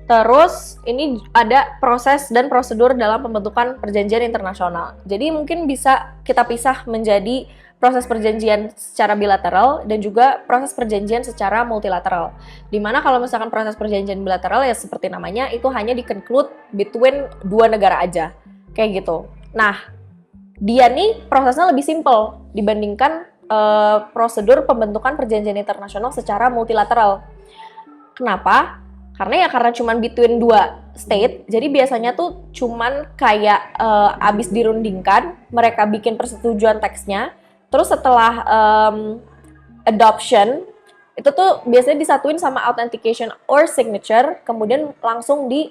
Terus ini ada proses dan prosedur dalam pembentukan perjanjian internasional. Jadi mungkin bisa kita pisah menjadi proses perjanjian secara bilateral dan juga proses perjanjian secara multilateral. Dimana kalau misalkan proses perjanjian bilateral ya seperti namanya itu hanya di-conclude between dua negara aja, kayak gitu. Nah, dia nih prosesnya lebih simple dibandingkan prosedur pembentukan perjanjian internasional secara multilateral. Kenapa? Karena cuman between dua state, jadi biasanya tuh cuman kayak abis dirundingkan, mereka bikin persetujuan teksnya. Terus setelah adoption, itu tuh biasanya disatuin sama authentication or signature, kemudian langsung di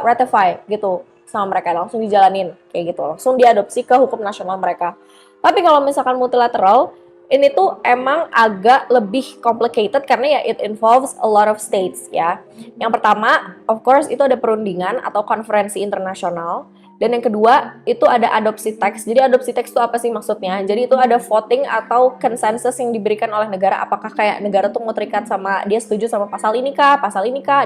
ratify gitu sama mereka, langsung dijalanin kayak gitu, langsung diadopsi ke hukum nasional mereka. Tapi kalau misalkan multilateral, ini tuh emang agak lebih complicated karena ya it involves a lot of states ya. Yang pertama, of course itu ada perundingan atau konferensi internasional. Dan yang kedua, itu ada adopsi teks. Jadi adopsi teks itu apa sih maksudnya? Jadi itu ada voting atau consensus yang diberikan oleh negara. Apakah kayak negara tuh mau terikat sama, dia setuju sama pasal ini kah,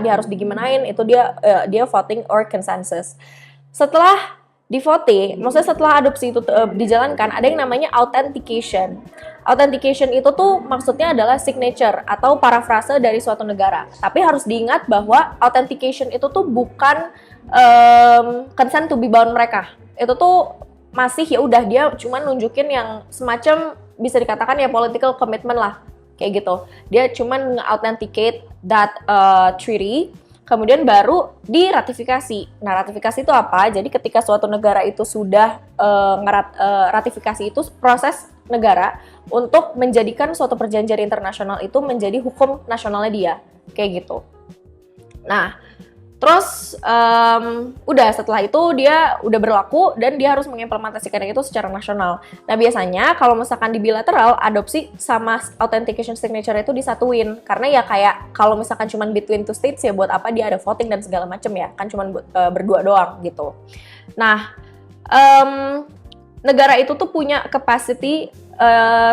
dia harus digimanain, itu dia voting or consensus. Setelah di voting, maksudnya setelah adopsi itu dijalankan, ada yang namanya authentication. Authentication itu tuh maksudnya adalah signature atau parafrase dari suatu negara. Tapi harus diingat bahwa authentication itu tuh bukan consent to be bound mereka. Itu tuh masih ya udah dia cuma nunjukin yang semacam bisa dikatakan ya political commitment lah, kayak gitu. Dia cuma nge-authenticate that treaty, kemudian baru diratifikasi. Nah, ratifikasi itu apa? Jadi ketika suatu negara itu sudah ratifikasi, itu proses negara untuk menjadikan suatu perjanjian internasional itu menjadi hukum nasionalnya dia, kayak gitu. Nah, terus udah setelah itu dia udah berlaku dan dia harus mengimplementasikan itu secara nasional. Nah, biasanya kalau misalkan di bilateral, adopsi sama authentication signature itu disatuin. Karena ya kayak kalau misalkan cuma between two states ya buat apa dia ada voting dan segala macem ya, kan cuma berdua doang gitu. Nah, negara itu tuh punya capacity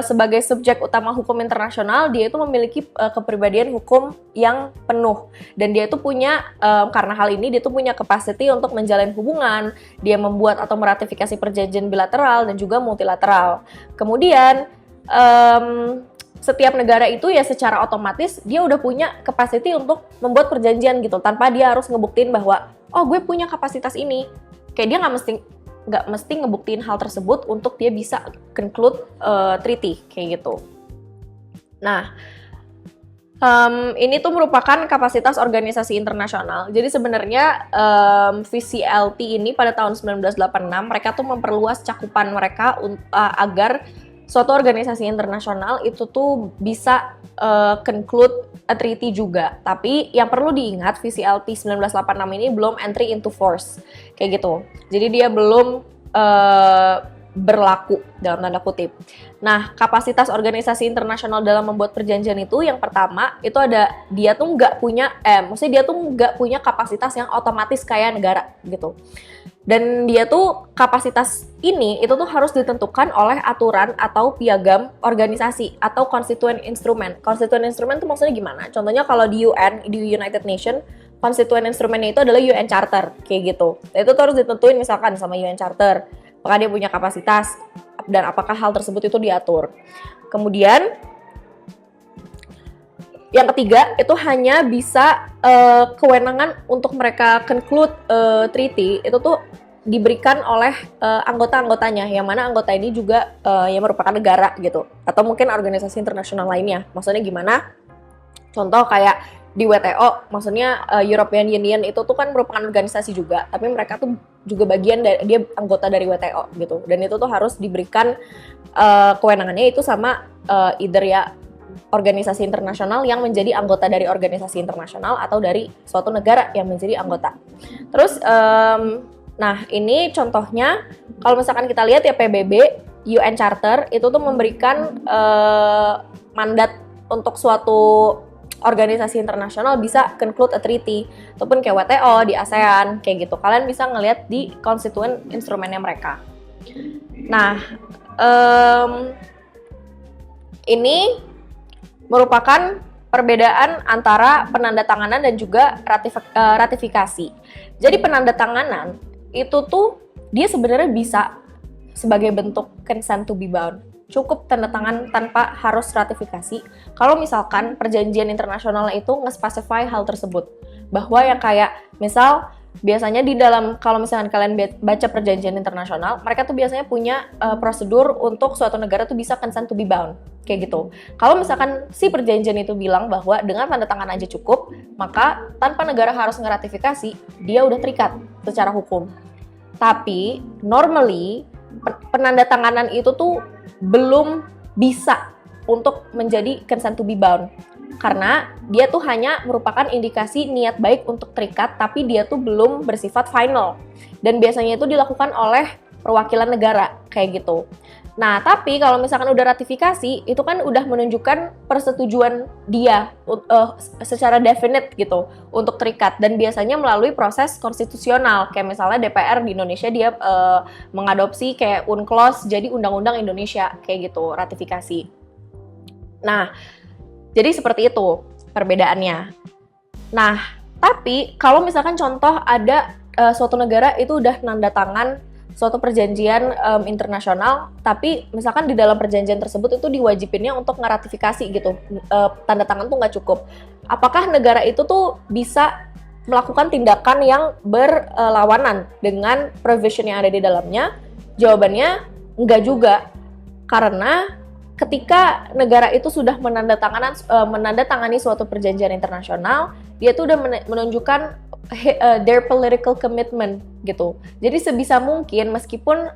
sebagai subjek utama hukum internasional, dia itu memiliki kepribadian hukum yang penuh, dan dia itu punya karena hal ini dia itu punya capacity untuk menjalin hubungan, dia membuat atau meratifikasi perjanjian bilateral dan juga multilateral. Kemudian setiap negara itu ya secara otomatis dia udah punya capacity untuk membuat perjanjian gitu, tanpa dia harus ngebuktiin bahwa oh gue punya kapasitas ini. Kayak dia nggak mesti ngebuktiin hal tersebut untuk dia bisa conclude treaty kayak gitu. Nah, ini tuh merupakan kapasitas organisasi internasional. Jadi sebenarnya VCLT ini pada tahun 1986 mereka tuh memperluas cakupan mereka agar suatu organisasi internasional itu tuh bisa conclude a treaty juga. Tapi yang perlu diingat, VCLT 1986 ini belum entry into force kayak gitu. Jadi dia belum berlaku dalam tanda kutip. Nah, kapasitas organisasi internasional dalam membuat perjanjian itu yang pertama itu ada dia tuh nggak punya, maksudnya dia tuh nggak punya kapasitas yang otomatis kayak negara gitu. Dan dia tuh kapasitas ini itu tuh harus ditentukan oleh aturan atau piagam organisasi atau constituent instrument. Constituent instrument tuh maksudnya gimana? Contohnya kalau di UN, di United Nations, constituent instrumentnya itu adalah UN Charter kayak gitu. Itu tuh harus ditentuin misalkan sama UN Charter, apakah dia punya kapasitas dan apakah hal tersebut itu diatur. Kemudian yang ketiga itu hanya bisa kewenangan untuk mereka conclude treaty itu tuh diberikan oleh anggota-anggotanya, yang mana anggota ini juga yang merupakan negara gitu, atau mungkin organisasi internasional lainnya. Maksudnya gimana? Contoh kayak di WTO, maksudnya European Union itu tuh kan merupakan organisasi juga, tapi mereka tuh juga bagian dari, dia anggota dari WTO gitu, dan itu tuh harus diberikan kewenangannya itu sama either ya organisasi internasional yang menjadi anggota dari organisasi internasional atau dari suatu negara yang menjadi anggota. Terus nah ini contohnya kalau misalkan kita lihat ya PBB, UN Charter itu tuh memberikan mandat untuk suatu organisasi internasional bisa conclude a treaty, ataupun kayak WTO, di ASEAN, kayak gitu. Kalian bisa ngelihat di constituent instrumennya mereka. Nah, ini merupakan perbedaan antara penandatanganan dan juga ratifikasi. Jadi penandatanganan itu tuh dia sebenarnya bisa sebagai bentuk consent to be bound. Cukup tanda tangan tanpa harus ratifikasi. Kalau misalkan perjanjian internasional itu nge-specify hal tersebut. Bahwa yang kayak misal biasanya di dalam, kalau misalkan kalian baca perjanjian internasional, mereka tuh biasanya punya prosedur untuk suatu negara tuh bisa consent to be bound. Kayak gitu. Kalau misalkan si perjanjian itu bilang bahwa dengan tanda tangan aja cukup, maka tanpa negara harus ngeratifikasi, dia udah terikat secara hukum. Tapi normally penandatanganan itu tuh belum bisa untuk menjadi consent to be bound, karena dia tuh hanya merupakan indikasi niat baik untuk terikat, tapi dia tuh belum bersifat final, dan biasanya itu dilakukan oleh perwakilan negara kayak gitu. Nah, tapi kalau misalkan udah ratifikasi, itu kan udah menunjukkan persetujuan dia secara definite gitu untuk terikat, dan biasanya melalui proses konstitusional. Kayak misalnya DPR di Indonesia dia mengadopsi kayak UNCLOS jadi undang-undang Indonesia kayak gitu, ratifikasi. Nah, jadi seperti itu perbedaannya. Nah, tapi kalau misalkan contoh ada suatu negara itu udah nanda tangan suatu perjanjian internasional, tapi misalkan di dalam perjanjian tersebut itu diwajibinnya untuk ngeratifikasi gitu, tanda tangan tuh nggak cukup. Apakah negara itu tuh bisa melakukan tindakan yang berlawanan dengan provision yang ada di dalamnya? Jawabannya enggak juga, karena ketika negara itu sudah menandatangani suatu perjanjian internasional, dia tuh udah menunjukkan their political commitment gitu. Jadi sebisa mungkin meskipun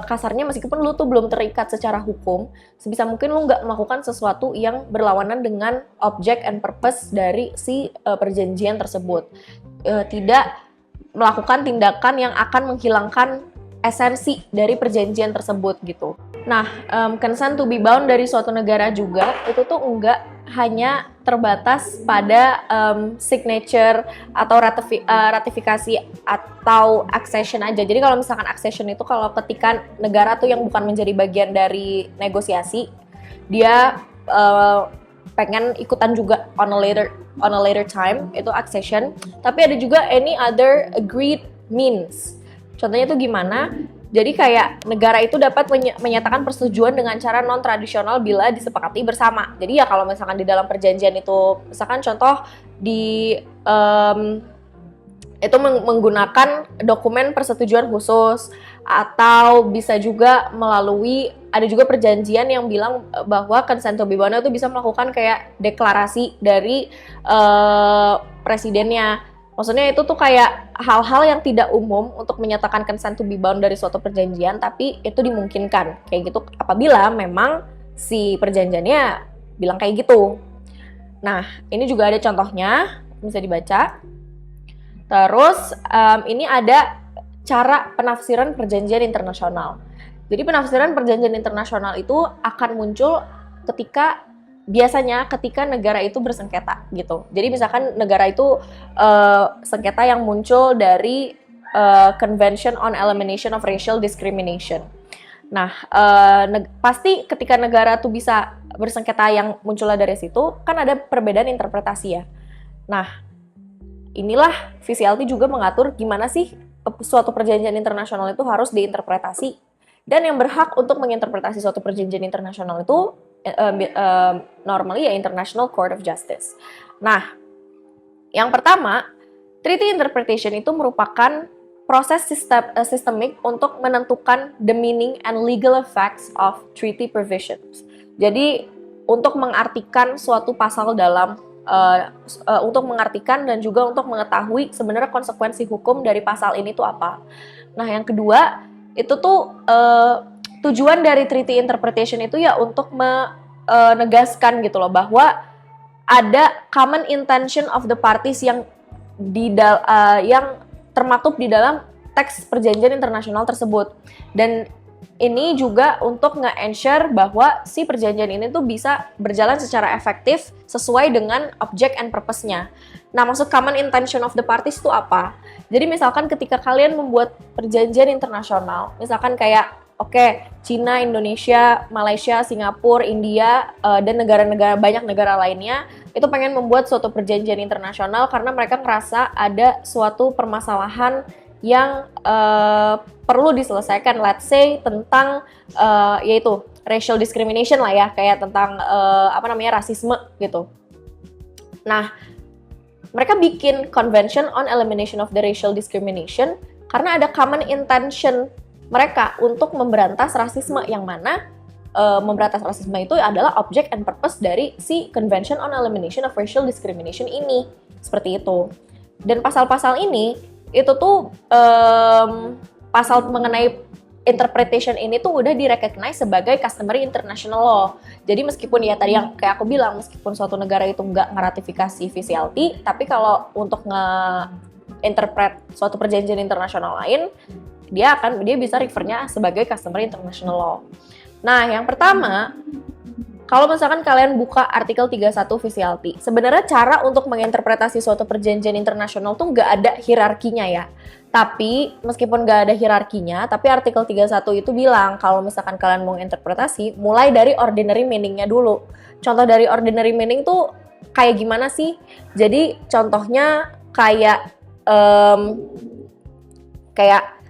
kasarnya meskipun lu tuh belum terikat secara hukum, sebisa mungkin lu nggak melakukan sesuatu yang berlawanan dengan object and purpose dari si perjanjian tersebut. Tidak melakukan tindakan yang akan menghilangkan esensi dari perjanjian tersebut gitu. Nah, consent to be bound dari suatu negara juga itu tuh enggak hanya terbatas pada signature atau ratifikasi atau accession aja. Jadi kalau misalkan accession itu kalau ketika negara tuh yang bukan menjadi bagian dari negosiasi, dia pengen ikutan juga on a later time, itu accession. Tapi ada juga any other agreed means. Contohnya itu gimana? Jadi kayak negara itu dapat menyatakan persetujuan dengan cara non-tradisional bila disepakati bersama. Jadi ya kalau misalkan di dalam perjanjian itu, misalkan contoh di itu menggunakan dokumen persetujuan khusus, atau bisa juga melalui, ada juga perjanjian yang bilang bahwa consent to be bound itu bisa melakukan kayak deklarasi dari presidennya. Maksudnya itu tuh kayak hal-hal yang tidak umum untuk menyatakan consent to be bound dari suatu perjanjian, tapi itu dimungkinkan kayak gitu apabila memang si perjanjiannya bilang kayak gitu. Nah, ini juga ada contohnya, bisa dibaca. Terus ini ada cara penafsiran perjanjian internasional. Jadi penafsiran perjanjian internasional itu akan muncul biasanya ketika negara itu bersengketa gitu. Jadi misalkan negara itu sengketa yang muncul dari Convention on Elimination of Racial Discrimination. Nah, pasti ketika negara tuh bisa bersengketa yang munculnya dari situ, kan ada perbedaan interpretasi ya. Nah, inilah VCLT juga mengatur gimana sih suatu perjanjian internasional itu harus diinterpretasi. Dan yang berhak untuk menginterpretasi suatu perjanjian internasional itu normally ya International Court of Justice. Nah, yang pertama, treaty interpretation itu merupakan proses sistemik untuk menentukan the meaning and legal effects of treaty provisions. Jadi, untuk mengartikan suatu pasal dalam untuk mengartikan dan juga untuk mengetahui sebenarnya konsekuensi hukum dari pasal ini tuh apa. Nah, yang kedua, itu tuh tujuan dari treaty interpretation itu ya untuk menegaskan gitu loh bahwa ada common intention of the parties yang yang termaktub di dalam teks perjanjian internasional tersebut. Dan ini juga untuk nge-ensure bahwa si perjanjian ini tuh bisa berjalan secara efektif sesuai dengan object and purpose-nya. Nah, maksud common intention of the parties itu apa? Jadi misalkan ketika kalian membuat perjanjian internasional, misalkan kayak Cina, Indonesia, Malaysia, Singapura, India, dan banyak negara lainnya itu pengen membuat suatu perjanjian internasional karena mereka ngerasa ada suatu permasalahan yang perlu diselesaikan, let's say tentang yaitu racial discrimination lah ya, kayak tentang rasisme gitu. Nah, mereka bikin Convention on Elimination of the Racial Discrimination karena ada common intention mereka untuk memberantas rasisme, yang mana memberantas rasisme itu adalah object and purpose dari si Convention on Elimination of Racial Discrimination ini, seperti itu. Dan pasal-pasal ini itu tuh pasal mengenai interpretation ini tuh udah di-recognize sebagai customary international law. Jadi meskipun ya tadi yang kayak aku bilang, meskipun suatu negara itu nggak ngeratifikasi VCLT, tapi kalau untuk nge-interpret suatu perjanjian internasional lain, dia bisa refernya sebagai customary international law. Nah, yang pertama, kalau misalkan kalian buka artikel 31 VCLT, sebenarnya cara untuk menginterpretasi suatu perjanjian internasional tuh nggak ada hierarkinya ya. Tapi, meskipun nggak ada hierarkinya, tapi artikel 31 itu bilang kalau misalkan kalian mau interpretasi, mulai dari ordinary meaning-nya dulu. Contoh dari ordinary meaning tuh kayak gimana sih? Jadi, contohnya kayak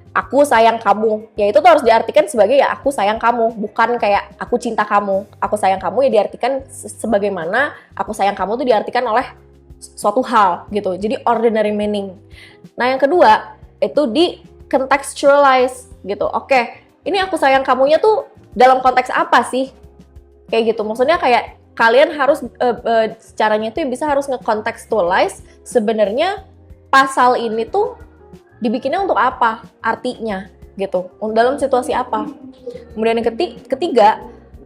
aku sayang kamu, ya itu tuh harus diartikan sebagai ya aku sayang kamu, bukan kayak aku cinta kamu. Aku sayang kamu ya diartikan sebagaimana aku sayang kamu tuh diartikan oleh suatu hal gitu. Jadi ordinary meaning. Nah yang kedua itu di contextualize gitu. Oke, ini aku sayang kamunya tuh dalam konteks apa sih? Kayak gitu. Maksudnya kayak kalian harus caranya itu bisa harus nge-contextualize sebenarnya pasal ini tuh dibikinnya untuk apa, artinya gitu, dalam situasi apa. Kemudian yang ketiga,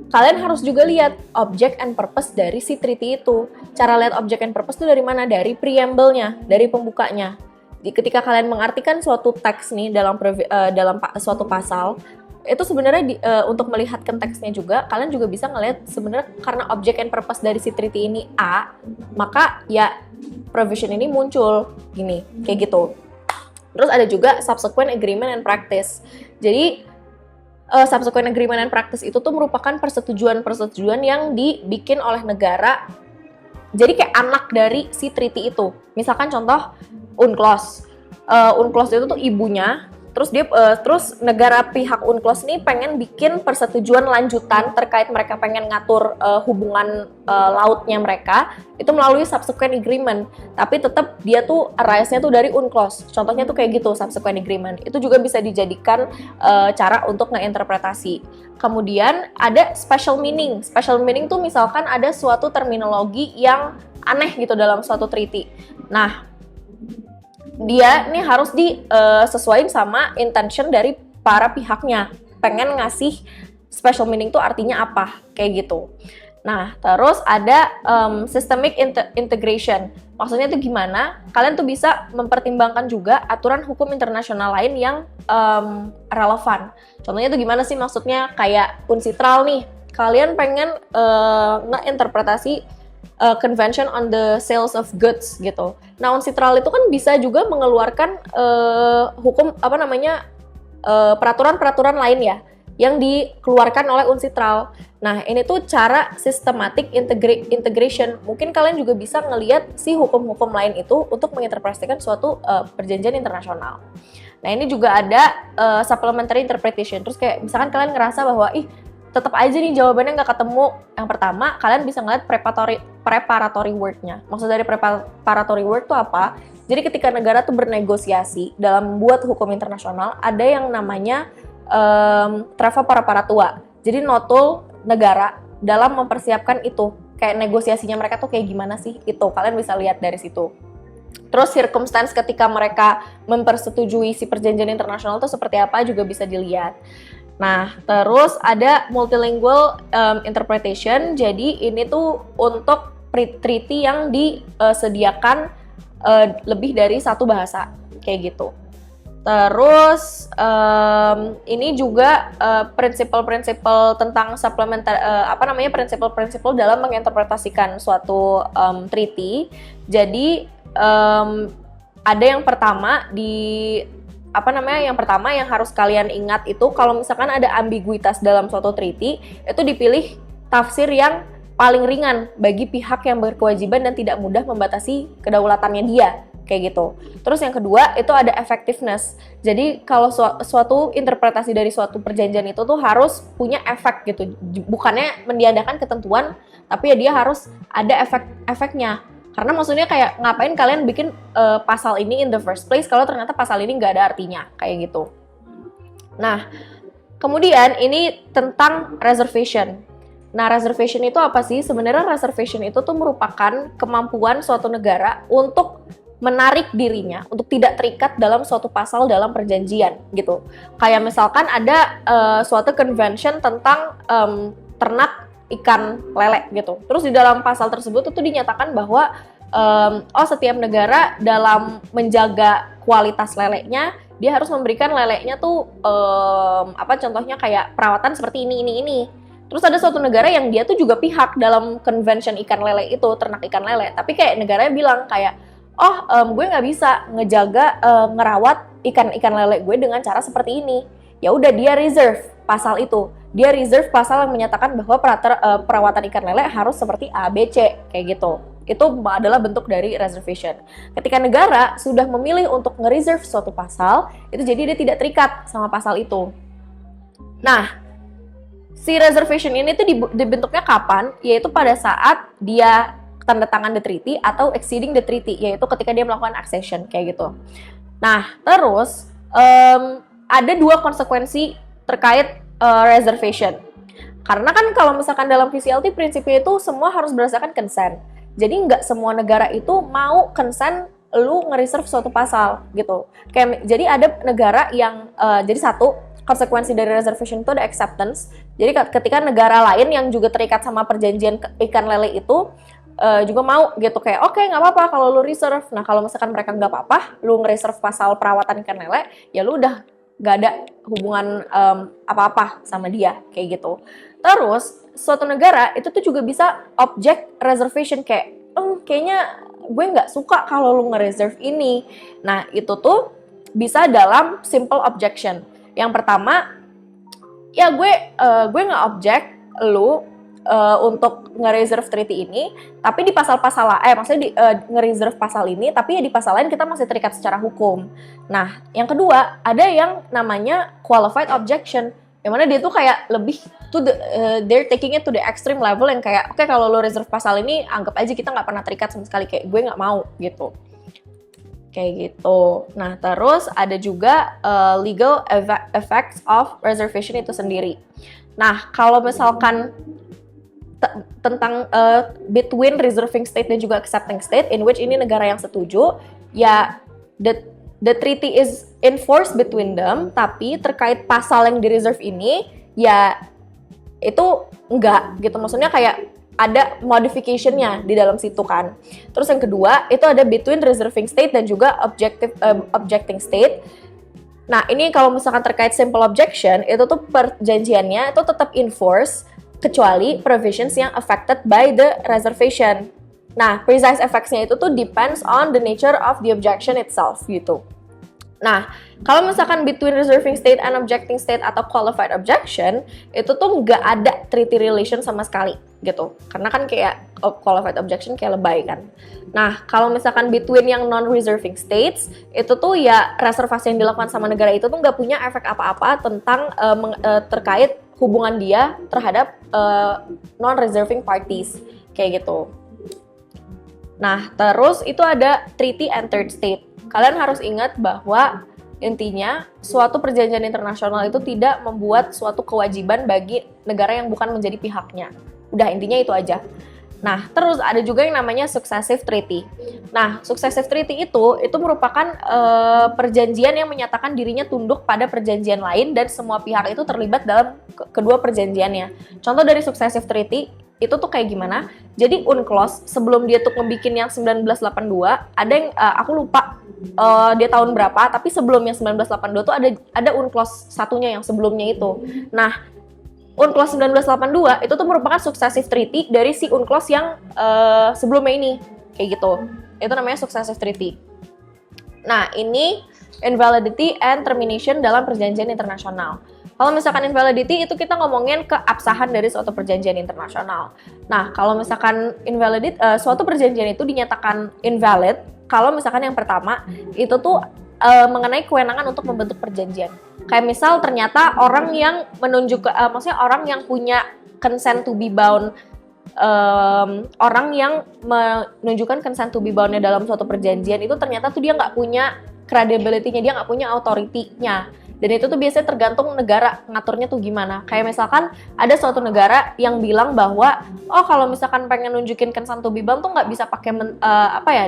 kalian harus juga lihat object and purpose dari si treaty itu. Cara lihat object and purpose itu dari mana? Dari preamble-nya, dari pembukanya. Ketika kalian mengartikan suatu teks nih dalam suatu pasal, itu sebenarnya untuk melihat konteksnya juga, kalian juga bisa ngelihat sebenarnya karena object and purpose dari si treaty ini A, maka ya provision ini muncul gini, kayak gitu. Terus ada juga subsequent agreement and practice. Jadi subsequent agreement and practice itu tuh merupakan persetujuan yang dibikin oleh negara. Jadi kayak anak dari si treaty itu. Misalkan contoh UNCLOS. UNCLOS itu tuh ibunya. Terus negara pihak UNCLOS ini pengen bikin persetujuan lanjutan terkait mereka pengen ngatur hubungan lautnya mereka itu melalui subsequent agreement. Tapi tetap dia tuh arise-nya tuh dari UNCLOS. Contohnya tuh kayak gitu subsequent agreement. Itu juga bisa dijadikan cara untuk ngeinterpretasi. Kemudian ada special meaning. Special meaning tuh misalkan ada suatu terminologi yang aneh gitu dalam suatu treaty. Nah, dia nih harus disesuaikan sama intention dari para pihaknya. Pengen ngasih special meaning tuh artinya apa, kayak gitu. Nah, terus ada systemic integration. Maksudnya itu gimana? Kalian tuh bisa mempertimbangkan juga aturan hukum internasional lain yang relevan. Contohnya tuh gimana sih maksudnya? Kayak UNCITRAL nih. Kalian pengen ngeinterpretasi Convention on the Sales of Goods gitu. Nah, UNCITRAL itu kan bisa juga mengeluarkan peraturan-peraturan lain ya yang dikeluarkan oleh UNCITRAL. Nah, ini tuh cara systematic integration. Mungkin kalian juga bisa ngelihat si hukum-hukum lain itu untuk menginterpretasikan suatu perjanjian internasional. Nah, ini juga ada supplementary interpretation. Terus kayak misalkan kalian ngerasa bahwa tetap aja nih jawabannya nggak ketemu. Yang pertama, kalian bisa ngeliat preparatory work-nya. Maksud dari preparatory work itu apa? Jadi ketika negara tuh bernegosiasi dalam membuat hukum internasional, ada yang namanya treva preparatua. Jadi notul negara dalam mempersiapkan itu. Kayak negosiasinya mereka tuh kayak gimana sih? Itu kalian bisa lihat dari situ. Terus circumstance ketika mereka mempersetujui si perjanjian internasional itu seperti apa juga bisa dilihat. Nah, terus ada multilingual interpretation. Jadi ini tuh untuk treaty yang disediakan lebih dari satu bahasa, kayak gitu. Terus ini juga prinsipal-prinsipal tentang prinsipal-prinsipal dalam menginterpretasikan suatu treaty. Jadi ada yang pertama yang harus kalian ingat itu kalau misalkan ada ambiguitas dalam suatu treaty, itu dipilih tafsir yang paling ringan bagi pihak yang berkewajiban dan tidak mudah membatasi kedaulatannya dia, kayak gitu. Terus yang kedua itu ada effectiveness. Jadi kalau suatu interpretasi dari suatu perjanjian itu tuh harus punya efek gitu. Bukannya mendiadakan ketentuan, tapi ya dia harus ada efeknya. Karena maksudnya kayak ngapain kalian bikin pasal ini in the first place kalau ternyata pasal ini nggak ada artinya, kayak gitu. Nah, kemudian ini tentang reservation. Nah, reservation itu apa sih? Sebenarnya reservation itu tuh merupakan kemampuan suatu negara untuk menarik dirinya, untuk tidak terikat dalam suatu pasal dalam perjanjian gitu. Kayak misalkan ada suatu convention tentang ternak ikan lele gitu. Terus di dalam pasal tersebut itu dinyatakan bahwa setiap negara dalam menjaga kualitas lelenya, dia harus memberikan lelenya tuh contohnya kayak perawatan seperti ini. Terus ada suatu negara yang dia tuh juga pihak dalam convention ikan lele itu, ternak ikan lele. Tapi kayak negaranya bilang kayak, gue nggak bisa ngejaga ngerawat ikan lele gue dengan cara seperti ini. Ya udah, dia reserve pasal itu. Dia reserve pasal yang menyatakan bahwa perawatan ikan lele harus seperti A, B, C kayak gitu. Itu adalah bentuk dari reservation. Ketika negara sudah memilih untuk nge-reserve suatu pasal, itu jadi dia tidak terikat sama pasal itu. Nah, si reservation ini tuh dibentuknya kapan? Yaitu pada saat dia tanda tangan the treaty atau exceeding the treaty, yaitu ketika dia melakukan accession kayak gitu. Nah, terus ada dua konsekuensi terkait reservation. Karena kan kalau misalkan dalam VCLT prinsipnya itu semua harus berdasarkan consent. Jadi nggak semua negara itu mau consent lu nge-reserve suatu pasal gitu. Jadi ada negara yang jadi satu konsekuensi dari reservation itu ada acceptance. Jadi ketika negara lain yang juga terikat sama perjanjian ikan lele itu juga mau gitu, kayak oke, nggak apa-apa kalau lu reserve. Nah, kalau misalkan mereka nggak apa-apa, lu nge-reserve pasal perawatan ikan lele, ya lu udah nggak ada hubungan apa-apa sama dia kayak gitu. Terus suatu negara itu tuh juga bisa object reservation, kayak kayaknya gue nggak suka kalau lu nge-reserve ini. Nah, itu tuh bisa dalam simple objection. Yang pertama, ya gue nggak object lu untuk nge-reserve treaty ini, tapi di pasal-pasal nge-reserve pasal ini, tapi ya di pasal lain kita masih terikat secara hukum. Nah, yang kedua, ada yang namanya qualified objection, yang mana dia tuh kayak lebih they're taking it to the extreme level, yang kayak oke, kalau lo reserve pasal ini, anggap aja kita nggak pernah terikat sama sekali, kayak gue nggak mau gitu. Kayak gitu. Nah, terus ada juga legal effects of reservation itu sendiri. Nah, kalau misalkan tentang between reserving state dan juga accepting state, in which ini negara yang setuju, ya the treaty is enforced between them, tapi terkait pasal yang di reserve ini, ya itu enggak gitu. Maksudnya kayak ada modification-nya di dalam situ kan. Terus yang kedua, itu ada between reserving state dan juga objecting state. Nah, ini kalau misalkan terkait simple objection, itu tuh perjanjiannya itu tetap enforce kecuali provisions yang affected by the reservation. Nah, precise effects-nya itu tuh depends on the nature of the objection itself gitu. Nah, kalau misalkan between reserving state and objecting state atau qualified objection, itu tuh nggak ada treaty relation sama sekali gitu. Karena kan kayak qualified objection kayak lebay kan. Nah, kalau misalkan between yang non-reserving states, itu tuh ya reservasi yang dilakukan sama negara itu tuh nggak punya efek apa-apa tentang terkait hubungan dia terhadap non-reserving parties kayak gitu. Nah, terus itu ada treaty and third state. Kalian harus ingat bahwa intinya suatu perjanjian internasional itu tidak membuat suatu kewajiban bagi negara yang bukan menjadi pihaknya. Udah, intinya itu aja. Nah, terus ada juga yang namanya successive treaty. Nah, successive treaty itu merupakan perjanjian yang menyatakan dirinya tunduk pada perjanjian lain dan semua pihak itu terlibat dalam kedua perjanjiannya. Contoh dari successive treaty itu tuh kayak gimana? Jadi UNCLOS sebelum dia tuh ngebikin yang 1982, ada yang aku lupa dia tahun berapa, tapi sebelumnya 1982 tuh ada UNCLOS satunya yang sebelumnya itu. Nah, UNCLOS 1982 itu tuh merupakan successive treaty dari si UNCLOS yang sebelumnya ini, kayak gitu. Itu namanya successive treaty. Nah, ini invalidity and termination dalam perjanjian internasional. Kalau misalkan invalidity itu kita ngomongin keabsahan dari suatu perjanjian internasional. Nah, kalau misalkan suatu perjanjian itu dinyatakan invalid, kalau misalkan yang pertama itu tuh mengenai kewenangan untuk membentuk perjanjian. Kayak misal ternyata orang yang maksudnya orang yang punya consent to be bound, orang yang menunjukkan consent to be bound-nya dalam suatu perjanjian itu ternyata tuh dia nggak punya credibility-nya, dia nggak punya authority-nya. Dan itu tuh biasanya tergantung negara ngaturnya tuh gimana. Kayak misalkan ada suatu negara yang bilang bahwa kalau misalkan pengen nunjukin consent to be bound tuh nggak bisa pakai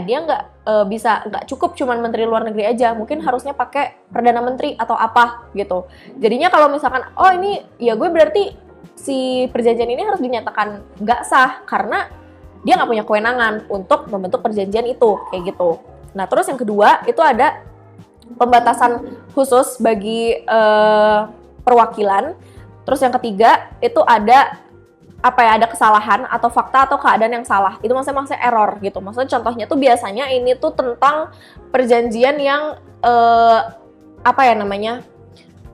dia nggak cukup cuman menteri luar negeri aja, mungkin harusnya pakai perdana menteri atau apa gitu. Jadinya kalau misalkan ini ya gue berarti si perjanjian ini harus dinyatakan nggak sah karena dia nggak punya kewenangan untuk membentuk perjanjian itu kayak gitu. Nah, terus yang kedua itu ada pembatasan khusus bagi perwakilan. Terus yang ketiga itu ada ada kesalahan atau fakta atau keadaan yang salah. Itu maksudnya error gitu. Maksudnya contohnya tuh biasanya ini tuh tentang perjanjian yang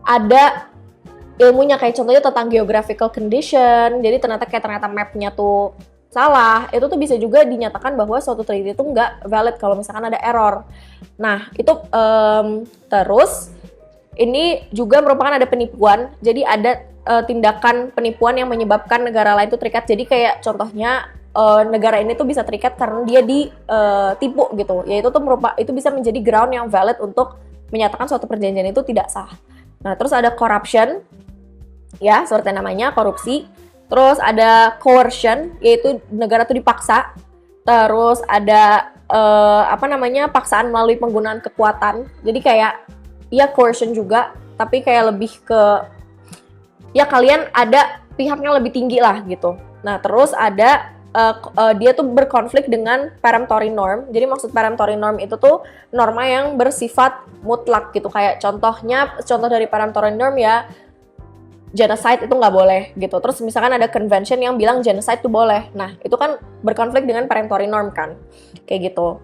ada ilmunya, kayak contohnya tentang geographical condition. Jadi ternyata mapnya tuh salah. Itu tuh bisa juga dinyatakan bahwa suatu treaty itu nggak valid kalau misalkan ada error. Nah itu terus ini juga merupakan ada penipuan. Jadi ada tindakan penipuan yang menyebabkan negara lain itu terikat. Jadi kayak contohnya negara ini tuh bisa terikat karena dia ditipu gitu. Yaitu tuh itu bisa menjadi ground yang valid untuk menyatakan suatu perjanjian itu tidak sah. Nah, terus ada corruption, ya seperti namanya, korupsi. Terus ada coercion, yaitu negara tuh dipaksa. Terus ada paksaan melalui penggunaan kekuatan. Jadi kayak ya coercion juga, tapi kayak lebih ke ya kalian ada pihaknya lebih tinggi lah gitu. Nah terus ada dia tuh berkonflik dengan peremptory norm. Jadi maksud peremptory norm itu tuh norma yang bersifat mutlak gitu. Kayak contoh dari peremptory norm ya genocide itu nggak boleh gitu. Terus misalkan ada convention yang bilang genocide itu boleh. Nah itu kan berkonflik dengan peremptory norm kan, kayak gitu.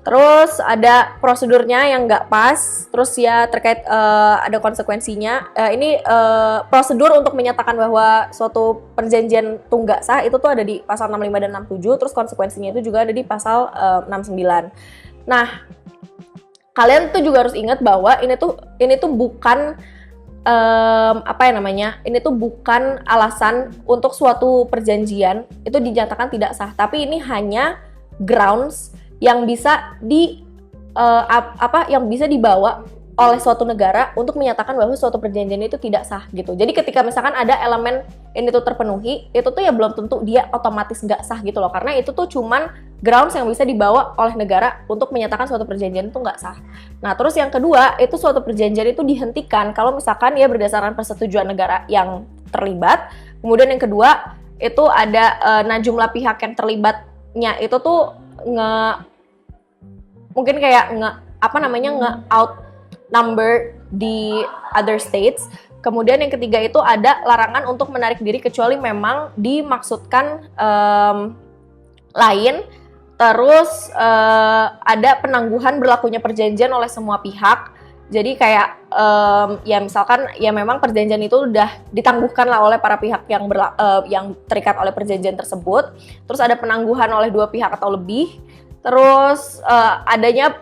Terus ada prosedurnya yang nggak pas, terus ya terkait ada konsekuensinya. Ini prosedur untuk menyatakan bahwa suatu perjanjian itu nggak sah itu tuh ada di pasal 65 dan 67, terus konsekuensinya itu juga ada di pasal 69. Nah, kalian tuh juga harus ingat bahwa ini tuh bukan ini tuh bukan alasan untuk suatu perjanjian itu dinyatakan tidak sah, tapi ini hanya grounds yang bisa yang bisa dibawa oleh suatu negara untuk menyatakan bahwa suatu perjanjian itu tidak sah gitu. Jadi ketika misalkan ada elemen ini tuh terpenuhi, itu tuh ya belum tentu dia otomatis nggak sah gitu loh, karena itu tuh cuman grounds yang bisa dibawa oleh negara untuk menyatakan suatu perjanjian itu nggak sah. Nah terus yang kedua, itu suatu perjanjian itu dihentikan kalau misalkan ya berdasarkan persetujuan negara yang terlibat. Kemudian yang kedua, itu ada jumlah pihak yang terlibatnya itu tuh mungkin kayak outnumber di other states. Kemudian yang ketiga itu ada larangan untuk menarik diri kecuali memang dimaksudkan lain. Terus ada penangguhan berlakunya perjanjian oleh semua pihak. Jadi kayak ya misalkan ya memang perjanjian itu udah ditangguhkan lah oleh para pihak yang terikat oleh perjanjian tersebut. Terus ada penangguhan oleh dua pihak atau lebih. Terus adanya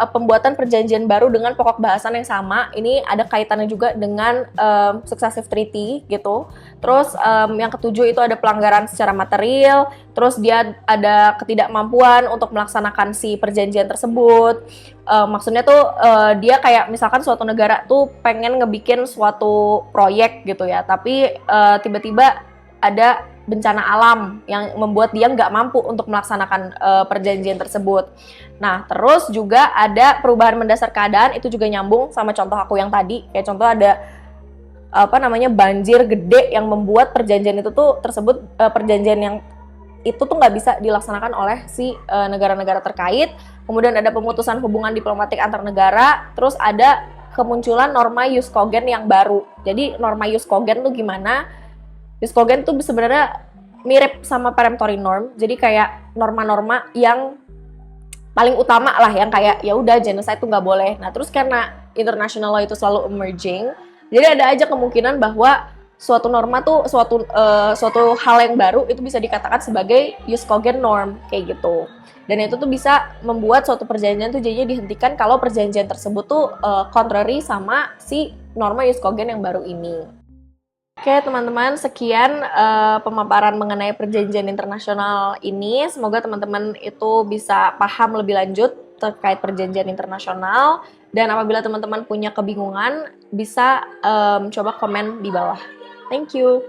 pembuatan perjanjian baru dengan pokok bahasan yang sama. Ini ada kaitannya juga dengan successive treaty gitu. Terus yang ketujuh itu ada pelanggaran secara material. Terus dia ada ketidakmampuan untuk melaksanakan si perjanjian tersebut. Maksudnya tuh dia kayak misalkan suatu negara tuh pengen ngebikin suatu proyek gitu ya, tapi tiba-tiba ada bencana alam yang membuat dia nggak mampu untuk melaksanakan perjanjian tersebut. Nah, terus juga ada perubahan mendasar keadaan, itu juga nyambung sama contoh aku yang tadi. Kayak contoh ada banjir gede yang membuat perjanjian itu tuh perjanjian yang itu tuh nggak bisa dilaksanakan oleh si negara-negara terkait. Kemudian ada pemutusan hubungan diplomatik antar negara. Terus ada kemunculan norma Jus Cogens yang baru. Jadi norma Jus Cogens tuh gimana? Jus Cogens tuh sebenarnya mirip sama peremptory norm. Jadi kayak norma-norma yang paling utama lah, yang kayak ya udah genocide tuh nggak boleh. Nah terus karena international law itu selalu emerging, jadi ada aja kemungkinan bahwa suatu norma tuh suatu hal yang baru itu bisa dikatakan sebagai Jus Cogens norm kayak gitu. Dan itu tuh bisa membuat suatu perjanjian tuh jadinya dihentikan kalau perjanjian tersebut tuh contrary sama si norma Jus Cogens yang baru ini. Oke teman-teman, sekian pemaparan mengenai perjanjian internasional ini. Semoga teman-teman itu bisa paham lebih lanjut terkait perjanjian internasional. Dan apabila teman-teman punya kebingungan, bisa coba komen di bawah. Thank you.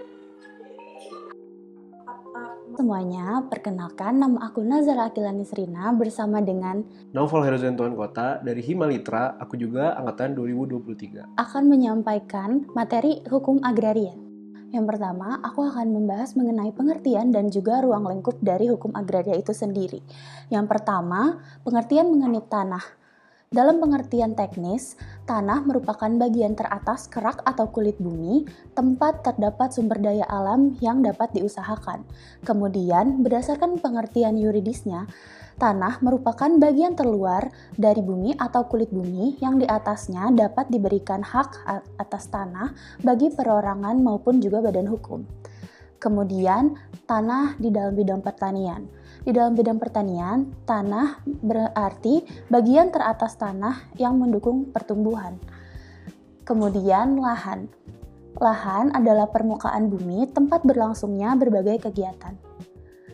Semuanya, perkenalkan nama aku Nazara Akilani Srina bersama dengan Naufal Herozen Tuan Kota dari Himalitra, aku juga angkatan 2023. Akan menyampaikan materi hukum agraria. Yang pertama, aku akan membahas mengenai pengertian dan juga ruang lingkup dari hukum agraria itu sendiri. Yang pertama, pengertian mengenai tanah. Dalam pengertian teknis, tanah merupakan bagian teratas kerak atau kulit bumi, tempat terdapat sumber daya alam yang dapat diusahakan. Kemudian, berdasarkan pengertian yuridisnya, tanah merupakan bagian terluar dari bumi atau kulit bumi yang di atasnya dapat diberikan hak atas tanah bagi perorangan maupun juga badan hukum. Kemudian, tanah di dalam bidang pertanian. Di dalam bidang pertanian, tanah berarti bagian teratas tanah yang mendukung pertumbuhan. Kemudian, lahan. Lahan adalah permukaan bumi tempat berlangsungnya berbagai kegiatan.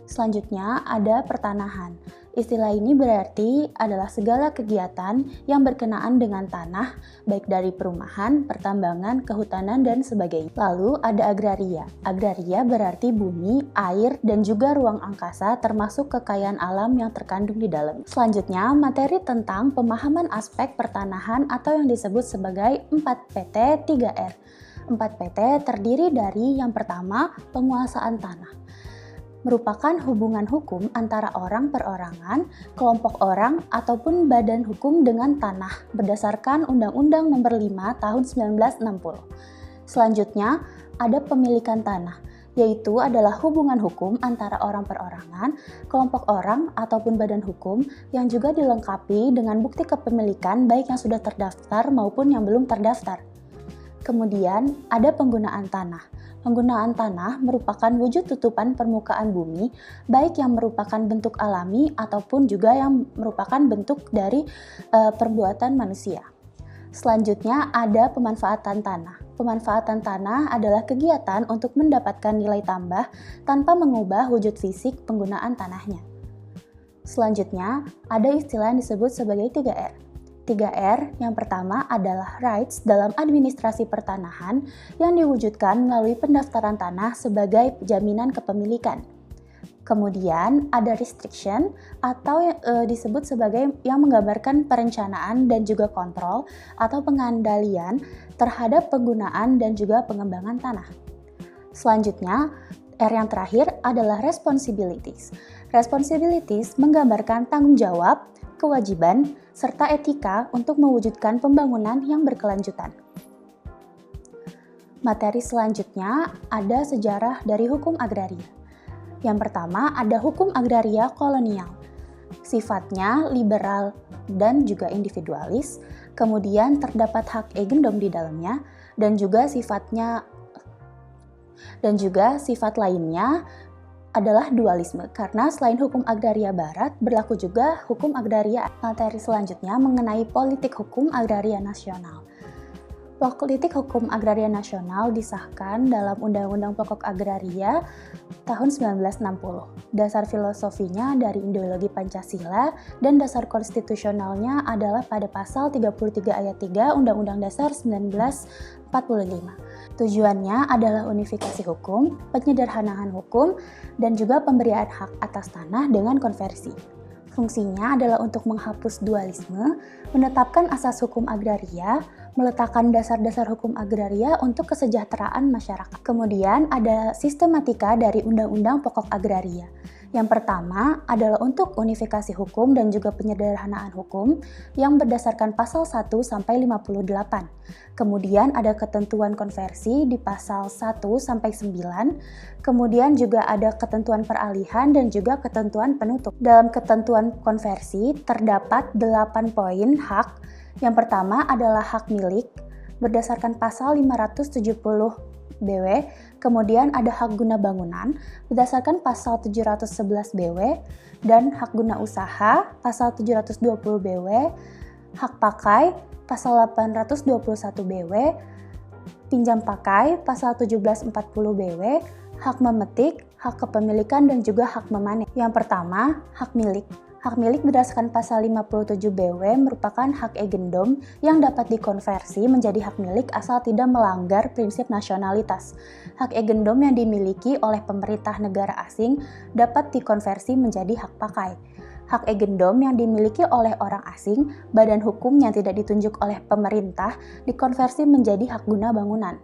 Selanjutnya, ada pertanahan. Istilah ini berarti adalah segala kegiatan yang berkenaan dengan tanah, baik dari perumahan, pertambangan, kehutanan, dan sebagainya. Lalu ada agraria. Agraria berarti bumi, air, dan juga ruang angkasa termasuk kekayaan alam yang terkandung di dalam. Selanjutnya, materi tentang pemahaman aspek pertanahan atau yang disebut sebagai 4PT 3R. 4PT terdiri dari yang pertama, penguasaan tanah. Merupakan hubungan hukum antara orang perorangan, kelompok orang, ataupun badan hukum dengan tanah berdasarkan Undang-Undang Nomor 5 Tahun 1960. Selanjutnya, ada pemilikan tanah, yaitu adalah hubungan hukum antara orang perorangan, kelompok orang, ataupun badan hukum yang juga dilengkapi dengan bukti kepemilikan baik yang sudah terdaftar maupun yang belum terdaftar. Kemudian, ada penggunaan tanah. Penggunaan tanah merupakan wujud tutupan permukaan bumi, baik yang merupakan bentuk alami ataupun juga yang merupakan bentuk dari perbuatan manusia. Selanjutnya ada pemanfaatan tanah. Pemanfaatan tanah adalah kegiatan untuk mendapatkan nilai tambah tanpa mengubah wujud fisik penggunaan tanahnya. Selanjutnya ada istilah yang disebut sebagai 3R. 3R yang pertama adalah rights dalam administrasi pertanahan yang diwujudkan melalui pendaftaran tanah sebagai jaminan kepemilikan. Kemudian ada restriction atau disebut sebagai yang menggambarkan perencanaan dan juga kontrol atau pengandalian terhadap penggunaan dan juga pengembangan tanah. Selanjutnya, R yang terakhir adalah responsibilities. Responsibilities menggambarkan tanggung jawab, kewajiban, serta etika untuk mewujudkan pembangunan yang berkelanjutan. Materi selanjutnya ada sejarah dari hukum agraria. Yang pertama ada hukum agraria kolonial. Sifatnya liberal dan juga individualis, kemudian terdapat hak eigendom di dalamnya, dan juga sifat lainnya adalah dualisme, karena selain hukum agraria barat, berlaku juga hukum agraria. Materi selanjutnya mengenai politik hukum agraria nasional. Politik hukum agraria nasional disahkan dalam Undang-Undang Pokok Agraria tahun 1960. Dasar filosofinya dari ideologi Pancasila dan dasar konstitusionalnya adalah pada pasal 33 ayat 3 Undang-Undang Dasar 1945. Tujuannya adalah unifikasi hukum, penyederhanaan hukum, dan juga pemberian hak atas tanah dengan konversi. Fungsinya adalah untuk menghapus dualisme, menetapkan asas hukum agraria, meletakkan dasar-dasar hukum agraria untuk kesejahteraan masyarakat. Kemudian ada sistematika dari Undang-Undang Pokok Agraria. Yang pertama adalah untuk unifikasi hukum dan juga penyederhanaan hukum yang berdasarkan pasal 1 sampai 58. Kemudian ada ketentuan konversi di pasal 1 sampai 9. Kemudian juga ada ketentuan peralihan dan juga ketentuan penutup. Dalam ketentuan konversi terdapat 8 poin hak. Yang pertama adalah hak milik berdasarkan pasal 570 BW, kemudian ada hak guna bangunan berdasarkan pasal 711 BW, dan hak guna usaha pasal 720 BW, hak pakai pasal 821 BW, pinjam pakai pasal 1740 BW, hak memetik, hak kepemilikan, dan juga hak memanen. Yang pertama, hak milik. Hak milik berdasarkan pasal 57 BW merupakan hak eigendom yang dapat dikonversi menjadi hak milik asal tidak melanggar prinsip nasionalitas. Hak eigendom yang dimiliki oleh pemerintah negara asing dapat dikonversi menjadi hak pakai. Hak eigendom yang dimiliki oleh orang asing, badan hukum yang tidak ditunjuk oleh pemerintah dikonversi menjadi hak guna bangunan.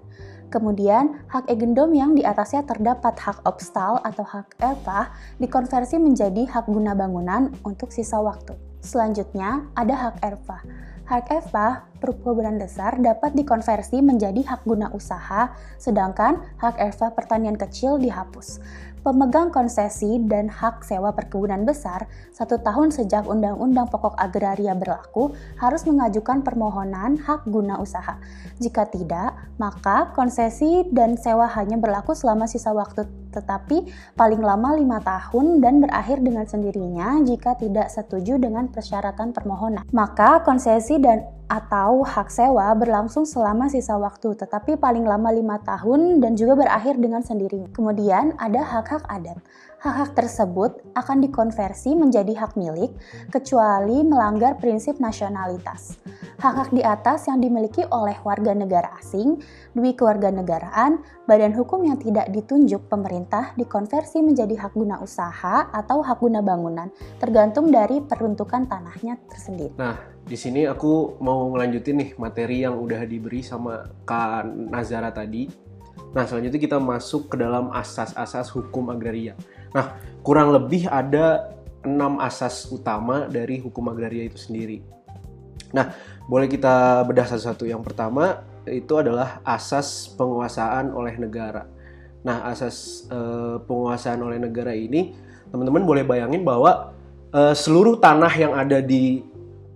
Kemudian, hak eigendom yang di atasnya terdapat hak obstal atau hak elpah dikonversi menjadi hak guna bangunan untuk sisa waktu. Selanjutnya, ada hak ERFA. Hak ERFA, perubahan besar, dapat dikonversi menjadi hak guna usaha, sedangkan hak ERFA pertanian kecil dihapus. Pemegang konsesi dan hak sewa perkebunan besar 1 tahun sejak Undang-Undang Pokok Agraria berlaku harus mengajukan permohonan hak guna usaha. Jika tidak, maka konsesi dan sewa hanya berlaku selama sisa waktu tetapi paling lama 5 tahun dan berakhir dengan sendirinya jika tidak setuju dengan persyaratan permohonan. Maka konsesi dan atau hak sewa berlangsung selama sisa waktu, tetapi paling lama 5 tahun dan juga berakhir dengan sendirinya. Kemudian ada hak-hak adat. Hak-hak tersebut akan dikonversi menjadi hak milik, kecuali melanggar prinsip nasionalitas. Hak-hak di atas yang dimiliki oleh warga negara asing, dui kewarganegaraan, badan hukum yang tidak ditunjuk pemerintah dikonversi menjadi hak guna usaha atau hak guna bangunan, tergantung dari peruntukan tanahnya tersendiri. Nah, di sini aku mau ngelanjutin nih materi yang udah diberi sama Kak Nazara tadi. Nah, selanjutnya kita masuk ke dalam asas-asas hukum agraria. Nah, kurang lebih ada 6 asas utama dari hukum agraria itu sendiri. Nah, boleh kita bedah satu-satu. Yang pertama itu adalah asas penguasaan oleh negara. Nah, asas penguasaan oleh negara ini, teman-teman boleh bayangin bahwa seluruh tanah yang ada di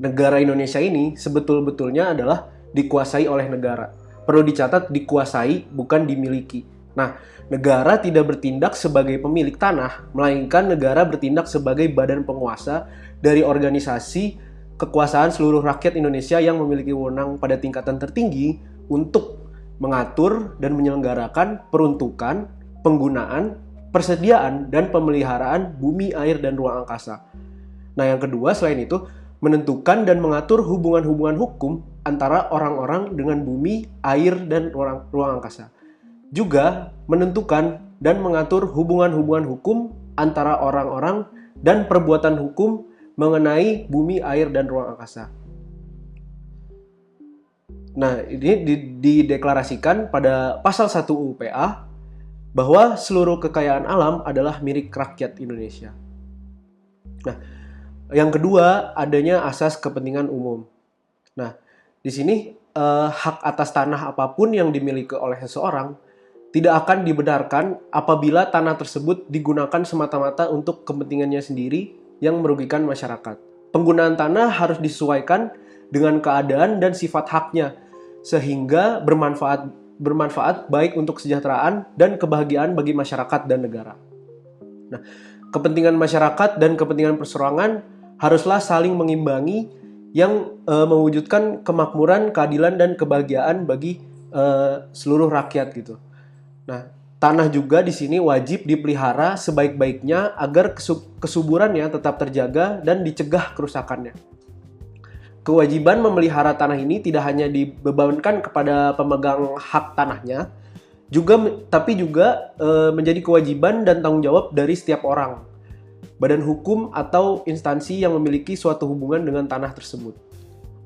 negara Indonesia ini sebetul-betulnya adalah dikuasai oleh negara. Perlu dicatat, dikuasai, bukan dimiliki. Nah, negara tidak bertindak sebagai pemilik tanah, melainkan negara bertindak sebagai badan penguasa dari organisasi kekuasaan seluruh rakyat Indonesia yang memiliki wewenang pada tingkatan tertinggi untuk mengatur dan menyelenggarakan peruntukan, penggunaan, persediaan, dan pemeliharaan bumi, air, dan ruang angkasa. Nah, yang kedua selain itu, menentukan dan mengatur hubungan-hubungan hukum antara orang-orang dengan bumi, air, dan ruang angkasa. Juga menentukan dan mengatur hubungan-hubungan hukum antara orang-orang dan perbuatan hukum mengenai bumi, air, dan ruang angkasa. Nah, ini dideklarasikan pada pasal 1 UU PA bahwa seluruh kekayaan alam adalah milik rakyat Indonesia. Nah, yang kedua adanya asas kepentingan umum. Nah, di sini hak atas tanah apapun yang dimiliki oleh seseorang tidak akan dibenarkan apabila tanah tersebut digunakan semata-mata untuk kepentingannya sendiri yang merugikan masyarakat. Penggunaan tanah harus disesuaikan dengan keadaan dan sifat haknya, sehingga bermanfaat baik untuk kesejahteraan dan kebahagiaan bagi masyarakat dan negara. Nah, kepentingan masyarakat dan kepentingan perseorangan haruslah saling mengimbangi yang mewujudkan kemakmuran, keadilan, dan kebahagiaan bagi seluruh rakyat gitu. Nah, tanah juga di sini wajib dipelihara sebaik-baiknya agar kesuburannya tetap terjaga dan dicegah kerusakannya. Kewajiban memelihara tanah ini tidak hanya dibebankan kepada pemegang hak tanahnya, tapi juga menjadi kewajiban dan tanggung jawab dari setiap orang, badan hukum atau instansi yang memiliki suatu hubungan dengan tanah tersebut.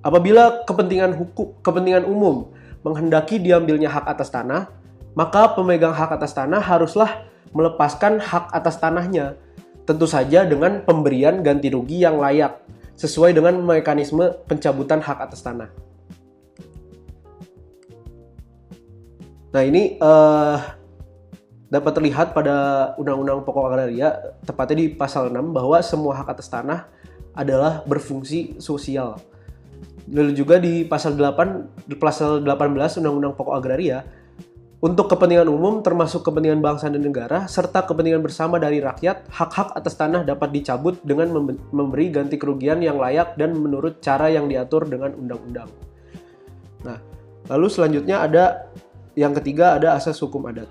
Apabila kepentingan umum menghendaki diambilnya hak atas tanah, maka pemegang hak atas tanah haruslah melepaskan hak atas tanahnya, tentu saja dengan pemberian ganti rugi yang layak, sesuai dengan mekanisme pencabutan hak atas tanah. Nah, ini dapat terlihat pada Undang-Undang Pokok Agraria, tepatnya di pasal 6, bahwa semua hak atas tanah adalah berfungsi sosial. Lalu juga di pasal 18 Undang-Undang Pokok Agraria, untuk kepentingan umum termasuk kepentingan bangsa dan negara, serta kepentingan bersama dari rakyat, hak-hak atas tanah dapat dicabut dengan memberi ganti kerugian yang layak dan menurut cara yang diatur dengan undang-undang. Nah, lalu selanjutnya ada yang ketiga, ada asas hukum adat.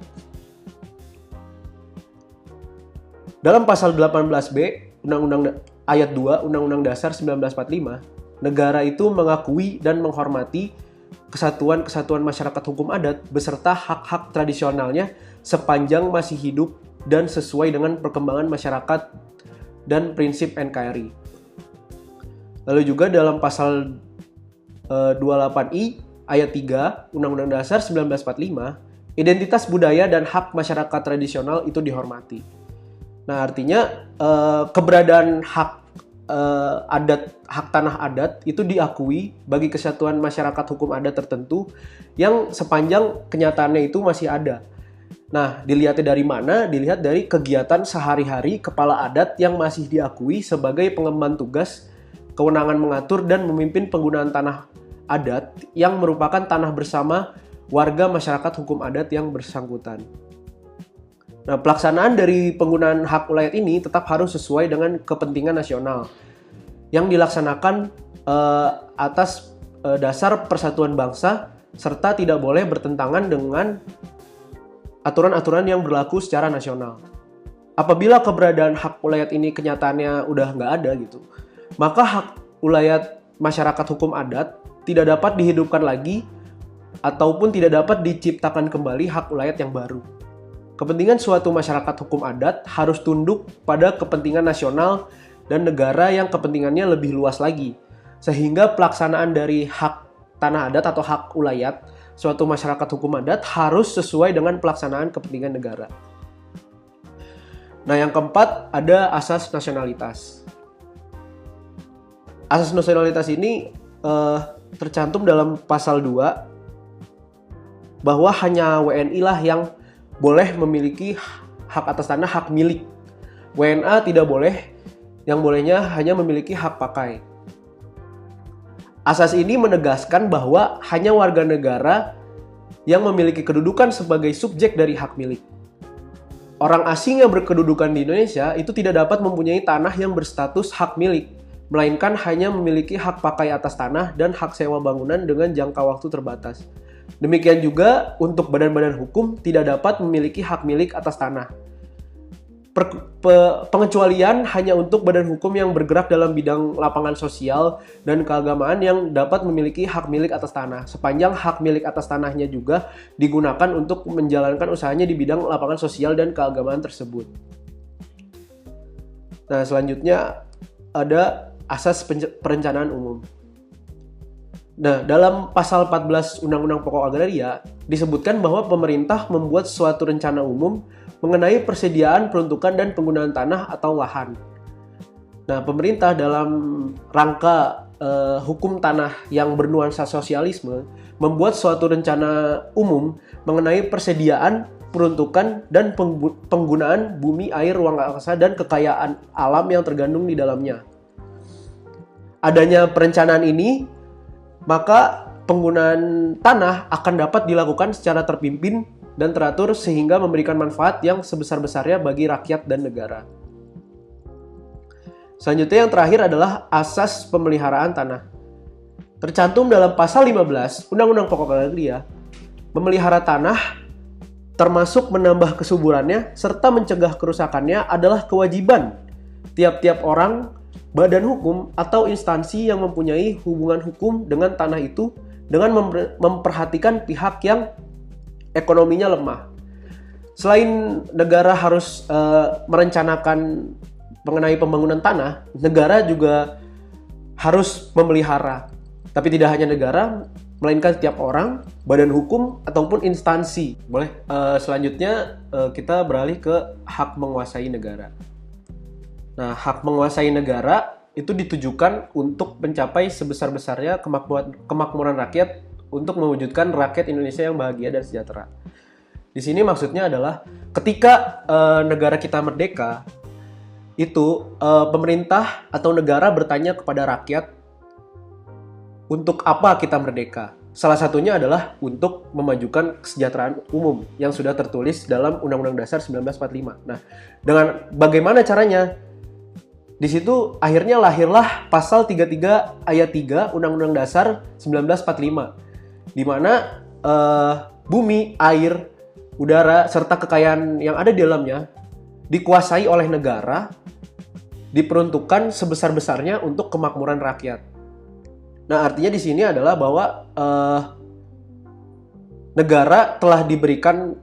Dalam pasal 18B, Undang-Undang ayat 2 Undang-Undang Dasar 1945, negara itu mengakui dan menghormati kesatuan masyarakat hukum adat beserta hak-hak tradisionalnya sepanjang masih hidup dan sesuai dengan perkembangan masyarakat dan prinsip NKRI. Lalu juga dalam pasal 28I ayat 3 Undang-Undang Dasar 1945, identitas budaya dan hak masyarakat tradisional itu dihormati. Nah, artinya keberadaan hak hak tanah adat itu diakui bagi kesatuan masyarakat hukum adat tertentu yang sepanjang kenyataannya itu masih ada. Nah, dilihatnya dari mana? Dilihat dari kegiatan sehari-hari kepala adat yang masih diakui sebagai pengemban tugas, kewenangan mengatur dan memimpin penggunaan tanah adat yang merupakan tanah bersama warga masyarakat hukum adat yang bersangkutan. Nah, pelaksanaan dari penggunaan hak ulayat ini tetap harus sesuai dengan kepentingan nasional yang dilaksanakan atas dasar persatuan bangsa serta tidak boleh bertentangan dengan aturan-aturan yang berlaku secara nasional. Apabila keberadaan hak ulayat ini kenyataannya udah nggak ada gitu, maka hak ulayat masyarakat hukum adat tidak dapat dihidupkan lagi ataupun tidak dapat diciptakan kembali hak ulayat yang baru. Kepentingan suatu masyarakat hukum adat harus tunduk pada kepentingan nasional dan negara yang kepentingannya lebih luas lagi. Sehingga pelaksanaan dari hak tanah adat atau hak ulayat suatu masyarakat hukum adat harus sesuai dengan pelaksanaan kepentingan negara. Nah, yang keempat ada asas nasionalitas. Asas nasionalitas ini tercantum dalam pasal 2 bahwa hanya WNI lah yang boleh memiliki hak atas tanah, hak milik. WNA tidak boleh, yang bolehnya hanya memiliki hak pakai. Asas ini menegaskan bahwa hanya warga negara yang memiliki kedudukan sebagai subjek dari hak milik. Orang asing yang berkedudukan di Indonesia itu tidak dapat mempunyai tanah yang berstatus hak milik, melainkan hanya memiliki hak pakai atas tanah dan hak sewa bangunan dengan jangka waktu terbatas. Demikian juga untuk badan-badan hukum tidak dapat memiliki hak milik atas tanah. Pengecualian hanya untuk badan hukum yang bergerak dalam bidang lapangan sosial dan keagamaan yang dapat memiliki hak milik atas tanah, sepanjang hak milik atas tanahnya juga digunakan untuk menjalankan usahanya di bidang lapangan sosial dan keagamaan tersebut. Nah, selanjutnya ada asas perencanaan umum. Nah, dalam pasal 14 Undang-Undang Pokok Agraria disebutkan bahwa pemerintah membuat suatu rencana umum mengenai persediaan, peruntukan, dan penggunaan tanah atau lahan. Nah, pemerintah dalam rangka hukum tanah yang bernuansa sosialisme membuat suatu rencana umum mengenai persediaan, peruntukan, dan penggunaan bumi, air, ruang angkasa, dan kekayaan alam yang tergandung di dalamnya. Adanya perencanaan ini, maka penggunaan tanah akan dapat dilakukan secara terpimpin dan teratur sehingga memberikan manfaat yang sebesar-besarnya bagi rakyat dan negara. Selanjutnya yang terakhir adalah asas pemeliharaan tanah. Tercantum dalam pasal 15 Undang-Undang Pokok Agraria, memelihara tanah termasuk menambah kesuburannya serta mencegah kerusakannya adalah kewajiban tiap-tiap orang, badan hukum, atau instansi yang mempunyai hubungan hukum dengan tanah itu dengan memperhatikan pihak yang ekonominya lemah. Selain negara harus merencanakan mengenai pembangunan tanah, negara juga harus memelihara. Tapi tidak hanya negara, melainkan setiap orang, badan hukum, ataupun instansi. Boleh. Selanjutnya kita beralih ke hak menguasai negara. Nah, hak menguasai negara itu ditujukan untuk mencapai sebesar-besarnya kemakmuran rakyat untuk mewujudkan rakyat Indonesia yang bahagia dan sejahtera. Di sini maksudnya adalah ketika negara kita merdeka, itu pemerintah atau negara bertanya kepada rakyat untuk apa kita merdeka. Salah satunya adalah untuk memajukan kesejahteraan umum yang sudah tertulis dalam Undang-Undang Dasar 1945. Nah, dengan bagaimana caranya? Di situ akhirnya lahirlah pasal 33 ayat 3 Undang-Undang Dasar 1945, di mana bumi, air, udara, serta kekayaan yang ada di dalamnya dikuasai oleh negara, diperuntukkan sebesar-besarnya untuk kemakmuran rakyat. Nah, artinya di sini adalah bahwa negara telah diberikan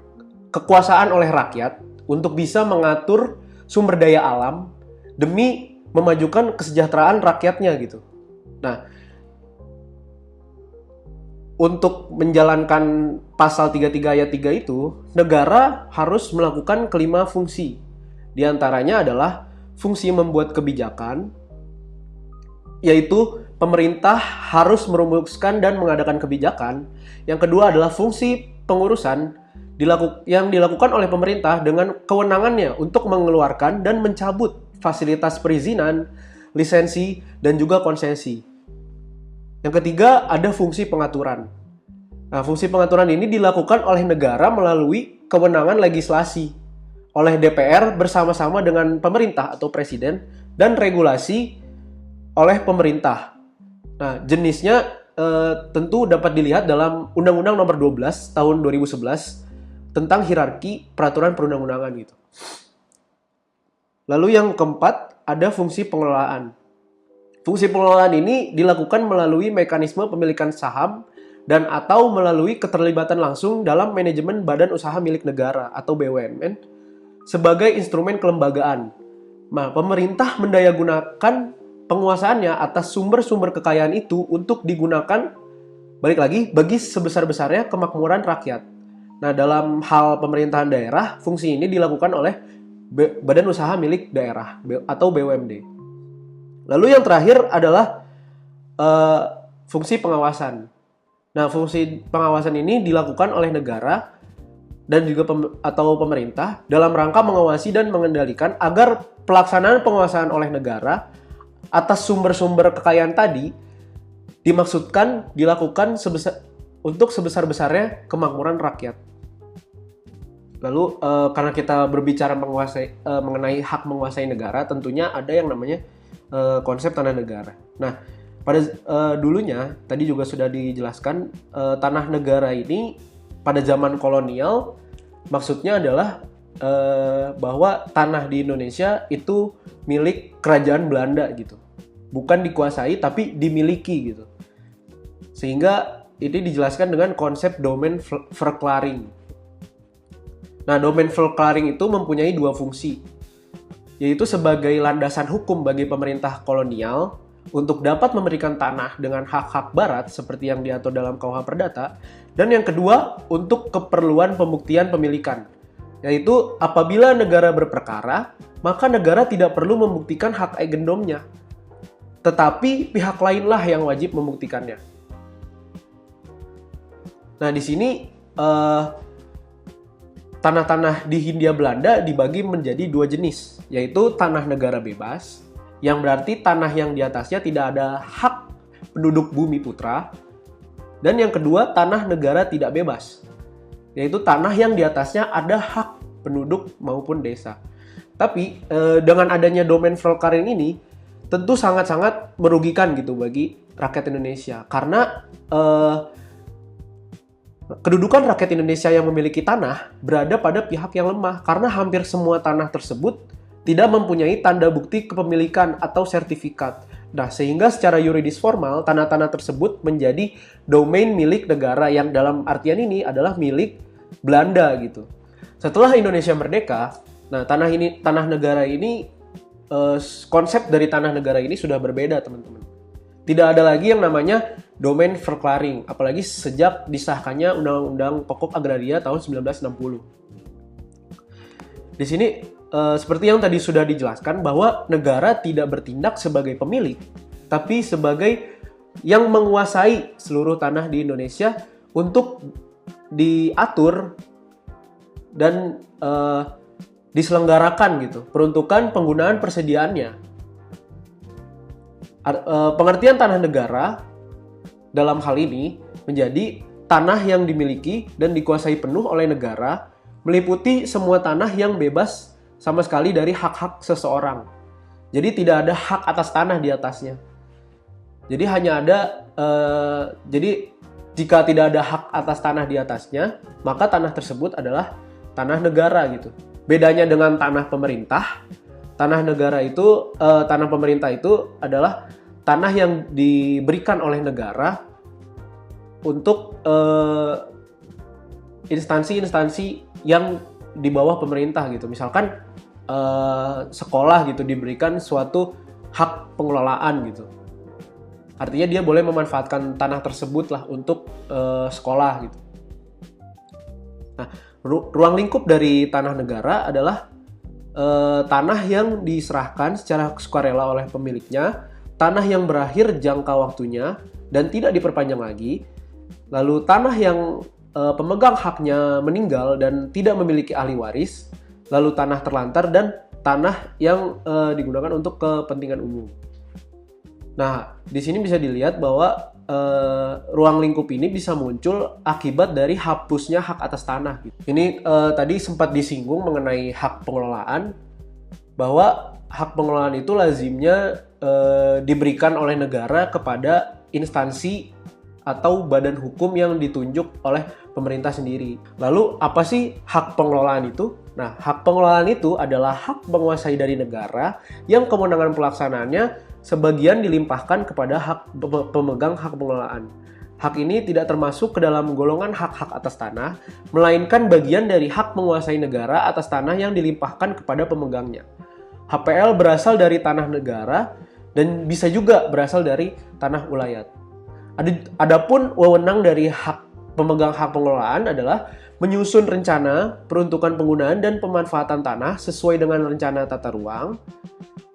kekuasaan oleh rakyat untuk bisa mengatur sumber daya alam demi memajukan kesejahteraan rakyatnya gitu. Nah, untuk menjalankan pasal 33 ayat 3 itu, negara harus melakukan kelima fungsi. Di antaranya adalah fungsi membuat kebijakan, yaitu pemerintah harus merumuskan dan mengadakan kebijakan. Yang kedua adalah fungsi pengurusan yang dilakukan oleh pemerintah dengan kewenangannya untuk mengeluarkan dan mencabut fasilitas perizinan, lisensi, dan juga konsesi. Yang ketiga ada fungsi pengaturan. Nah, fungsi pengaturan ini dilakukan oleh negara melalui kewenangan legislasi oleh DPR bersama-sama dengan pemerintah atau presiden, dan regulasi oleh pemerintah. Nah, jenisnya tentu dapat dilihat dalam Undang-Undang Nomor 12 Tahun 2011 tentang hierarki peraturan perundang-undangan gitu. Lalu yang keempat ada fungsi pengelolaan. Fungsi pengelolaan ini dilakukan melalui mekanisme pemilikan saham dan atau melalui keterlibatan langsung dalam manajemen badan usaha milik negara atau BUMN sebagai instrumen kelembagaan. Nah, pemerintah mendayagunakan penguasaannya atas sumber-sumber kekayaan itu untuk digunakan, balik lagi, bagi sebesar-besarnya kemakmuran rakyat. Nah, dalam hal pemerintahan daerah, fungsi ini dilakukan oleh badan usaha milik daerah atau BUMD. Lalu yang terakhir adalah fungsi pengawasan. Nah, fungsi pengawasan ini dilakukan oleh negara dan juga atau pemerintah dalam rangka mengawasi dan mengendalikan agar pelaksanaan penguasaan oleh negara atas sumber-sumber kekayaan tadi dimaksudkan dilakukan untuk sebesar-besarnya kemakmuran rakyat. Lalu karena kita berbicara mengenai hak menguasai negara, tentunya ada yang namanya konsep tanah negara. Nah, pada dulunya tadi juga sudah dijelaskan tanah negara ini pada zaman kolonial maksudnya adalah bahwa tanah di Indonesia itu milik kerajaan Belanda gitu. Bukan dikuasai tapi dimiliki gitu. Sehingga ini dijelaskan dengan konsep domain verklaring. Nah, domain verklaring itu mempunyai dua fungsi, yaitu sebagai landasan hukum bagi pemerintah kolonial untuk dapat memberikan tanah dengan hak-hak barat seperti yang diatur dalam KUH Perdata, dan yang kedua untuk keperluan pembuktian pemilikan, yaitu apabila negara berperkara, maka negara tidak perlu membuktikan hak agendomnya, tetapi pihak lainlah yang wajib membuktikannya. Nah, di sini tanah-tanah di Hindia Belanda dibagi menjadi dua jenis, yaitu tanah negara bebas, yang berarti tanah yang di atasnya tidak ada hak penduduk bumi putra, dan yang kedua tanah negara tidak bebas, yaitu tanah yang di atasnya ada hak penduduk maupun desa. Tapi dengan adanya domain verklaring ini tentu sangat-sangat merugikan gitu bagi rakyat Indonesia, karena kedudukan rakyat Indonesia yang memiliki tanah berada pada pihak yang lemah, karena hampir semua tanah tersebut tidak mempunyai tanda bukti kepemilikan atau sertifikat. Nah, sehingga secara yuridis formal, tanah-tanah tersebut menjadi domain milik negara yang dalam artian ini adalah milik Belanda gitu. Setelah Indonesia merdeka, nah tanah negara ini, konsep dari tanah negara ini sudah berbeda, teman-teman. Tidak ada lagi yang namanya domain verklaring, apalagi sejak disahkannya Undang-Undang Pokok Agraria tahun 1960. Di sini seperti yang tadi sudah dijelaskan bahwa negara tidak bertindak sebagai pemilik, tapi sebagai yang menguasai seluruh tanah di Indonesia untuk diatur dan diselenggarakan gitu, peruntukan penggunaan persediaannya. Pengertian tanah negara dalam hal ini menjadi tanah yang dimiliki dan dikuasai penuh oleh negara, meliputi semua tanah yang bebas sama sekali dari hak-hak seseorang. Jadi tidak ada hak atas tanah di atasnya. Jadi hanya ada, jadi jika tidak ada hak atas tanah di atasnya, maka tanah tersebut adalah tanah negara gitu. Bedanya dengan tanah pemerintah, tanah negara itu, tanah pemerintah itu adalah tanah yang diberikan oleh negara untuk instansi-instansi yang di bawah pemerintah gitu. Misalkan sekolah gitu diberikan suatu hak pengelolaan gitu. Artinya dia boleh memanfaatkan tanah tersebut lah untuk sekolah gitu. Nah, ruang lingkup dari tanah negara adalah tanah yang diserahkan secara sukarela oleh pemiliknya tanah yang berakhir jangka waktunya dan tidak diperpanjang lagi, lalu tanah yang pemegang haknya meninggal dan tidak memiliki ahli waris, lalu tanah terlantar, dan tanah yang digunakan untuk kepentingan umum. Nah, di sini bisa dilihat bahwa ruang lingkup ini bisa muncul akibat dari hapusnya hak atas tanah. Ini tadi sempat disinggung mengenai hak pengelolaan, bahwa hak pengelolaan itu lazimnya diberikan oleh negara kepada instansi atau badan hukum yang ditunjuk oleh pemerintah sendiri. Lalu apa sih hak pengelolaan itu? Nah, hak pengelolaan itu adalah hak menguasai dari negara yang kewenangan pelaksanaannya sebagian dilimpahkan kepada pemegang hak pengelolaan. Hak ini tidak termasuk ke dalam golongan hak-hak atas tanah, melainkan bagian dari hak menguasai negara atas tanah yang dilimpahkan kepada pemegangnya. HPL berasal dari tanah negara dan bisa juga berasal dari tanah ulayat. Adapun wewenang dari pemegang hak pengelolaan adalah menyusun rencana, peruntukan penggunaan dan pemanfaatan tanah sesuai dengan rencana tata ruang.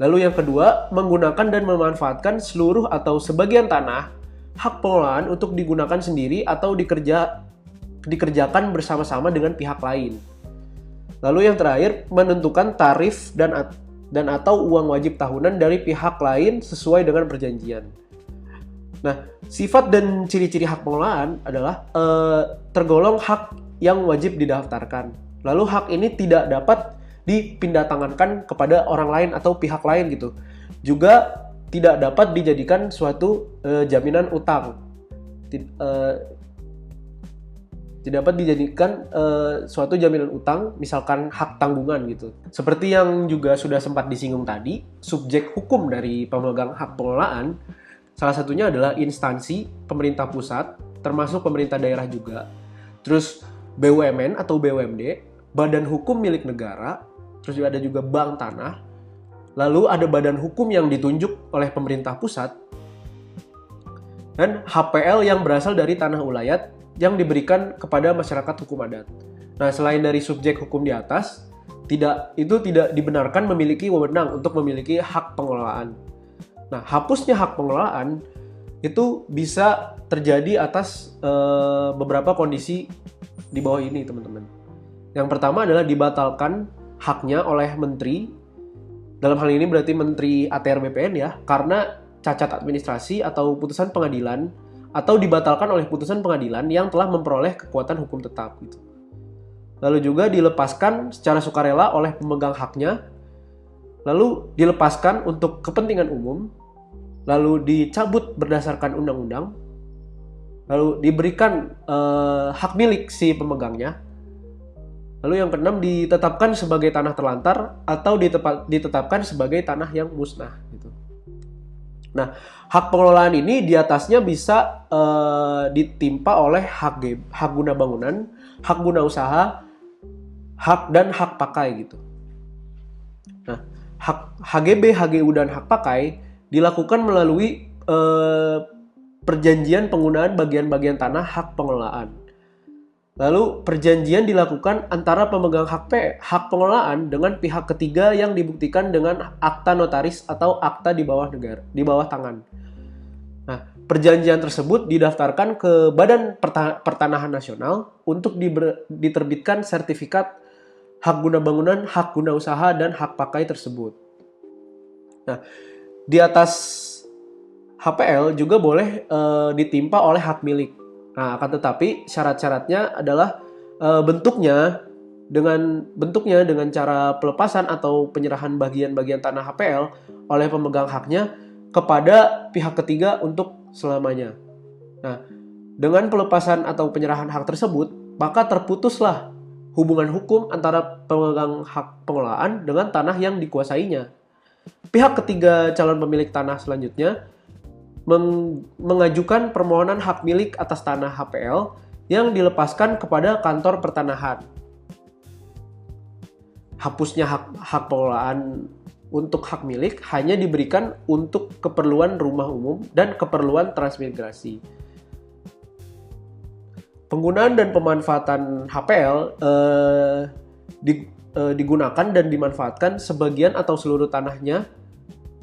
Lalu yang kedua, menggunakan dan memanfaatkan seluruh atau sebagian tanah hak pengelolaan untuk digunakan sendiri atau dikerjakan bersama-sama dengan pihak lain. Lalu yang terakhir, menentukan tarif dan atau uang wajib tahunan dari pihak lain sesuai dengan perjanjian. Nah, sifat dan ciri-ciri hak pengelolaan adalah tergolong hak yang wajib didaftarkan. Lalu hak ini tidak dapat dipindahtangankan kepada orang lain atau pihak lain gitu. Juga tidak dapat dijadikan suatu jaminan utang. Tidak dapat dijadikan suatu jaminan utang, misalkan hak tanggungan gitu. Seperti yang juga sudah sempat disinggung tadi, subjek hukum dari pemegang hak pengelolaan salah satunya adalah instansi pemerintah pusat, termasuk pemerintah daerah juga. Terus BUMN atau BUMD, badan hukum milik negara, terus ada juga bank tanah, lalu ada badan hukum yang ditunjuk oleh pemerintah pusat, dan HPL yang berasal dari tanah ulayat yang diberikan kepada masyarakat hukum adat. Nah, selain dari subjek hukum di atas, tidak dibenarkan memiliki wewenang untuk memiliki hak pengelolaan. Nah, hapusnya hak pengelolaan itu bisa terjadi atas beberapa kondisi di bawah ini, teman-teman. Yang pertama adalah dibatalkan haknya oleh menteri. Dalam hal ini berarti Menteri ATR BPN ya, karena cacat administrasi atau putusan pengadilan, atau dibatalkan oleh putusan pengadilan yang telah memperoleh kekuatan hukum tetap gitu. Lalu juga dilepaskan secara sukarela oleh pemegang haknya, lalu dilepaskan untuk kepentingan umum, lalu dicabut berdasarkan undang-undang, lalu diberikan hak milik si pemegangnya. Lalu yang keenam, ditetapkan sebagai tanah terlantar atau ditetapkan sebagai tanah yang musnah gitu. Nah, hak pengelolaan ini di atasnya bisa ditimpa oleh hak guna bangunan, hak guna usaha, hak dan hak pakai gitu. Nah, hak HGB, HGU dan hak pakai dilakukan melalui perjanjian penggunaan bagian-bagian tanah hak pengelolaan. Lalu perjanjian dilakukan antara pemegang hak pengelolaan dengan pihak ketiga yang dibuktikan dengan akta notaris atau akta di bawah tangan. Nah, perjanjian tersebut didaftarkan ke Badan Pertanahan Nasional untuk diterbitkan sertifikat hak guna bangunan, hak guna usaha, dan hak pakai tersebut. Nah, di atas HPL juga boleh ditimpa oleh hak milik. Nah, akan tetapi syarat-syaratnya adalah bentuknya dengan cara pelepasan atau penyerahan bagian-bagian tanah HPL oleh pemegang haknya kepada pihak ketiga untuk selamanya. Nah, dengan pelepasan atau penyerahan hak tersebut, maka terputuslah hubungan hukum antara pemegang hak pengelolaan dengan tanah yang dikuasainya. Pihak ketiga calon pemilik tanah selanjutnya mengajukan permohonan hak milik atas tanah HPL yang dilepaskan kepada kantor pertanahan. Hapusnya hak pengelolaan untuk hak milik hanya diberikan untuk keperluan rumah umum dan keperluan transmigrasi. Penggunaan dan pemanfaatan HPL digunakan dan dimanfaatkan sebagian atau seluruh tanahnya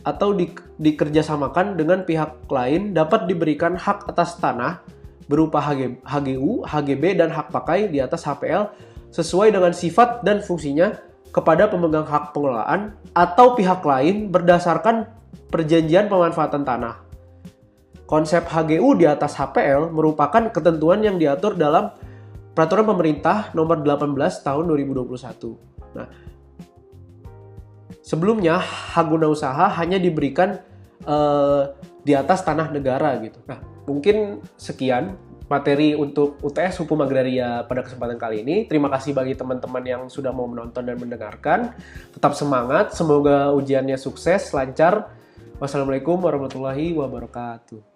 atau dikerjasamakan dengan pihak lain dapat diberikan hak atas tanah berupa HGU, HGB, dan hak pakai di atas HPL sesuai dengan sifat dan fungsinya kepada pemegang hak pengelolaan atau pihak lain berdasarkan perjanjian pemanfaatan tanah. Konsep HGU di atas HPL merupakan ketentuan yang diatur dalam Peraturan Pemerintah Nomor 18 Tahun 2021. Nah, sebelumnya hak guna usaha hanya diberikan di atas tanah negara gitu. Nah, mungkin sekian materi untuk UTS Hukum Agraria pada kesempatan kali ini. Terima kasih bagi teman-teman yang sudah mau menonton dan mendengarkan. Tetap semangat, semoga ujiannya sukses, lancar. Wassalamualaikum warahmatullahi wabarakatuh.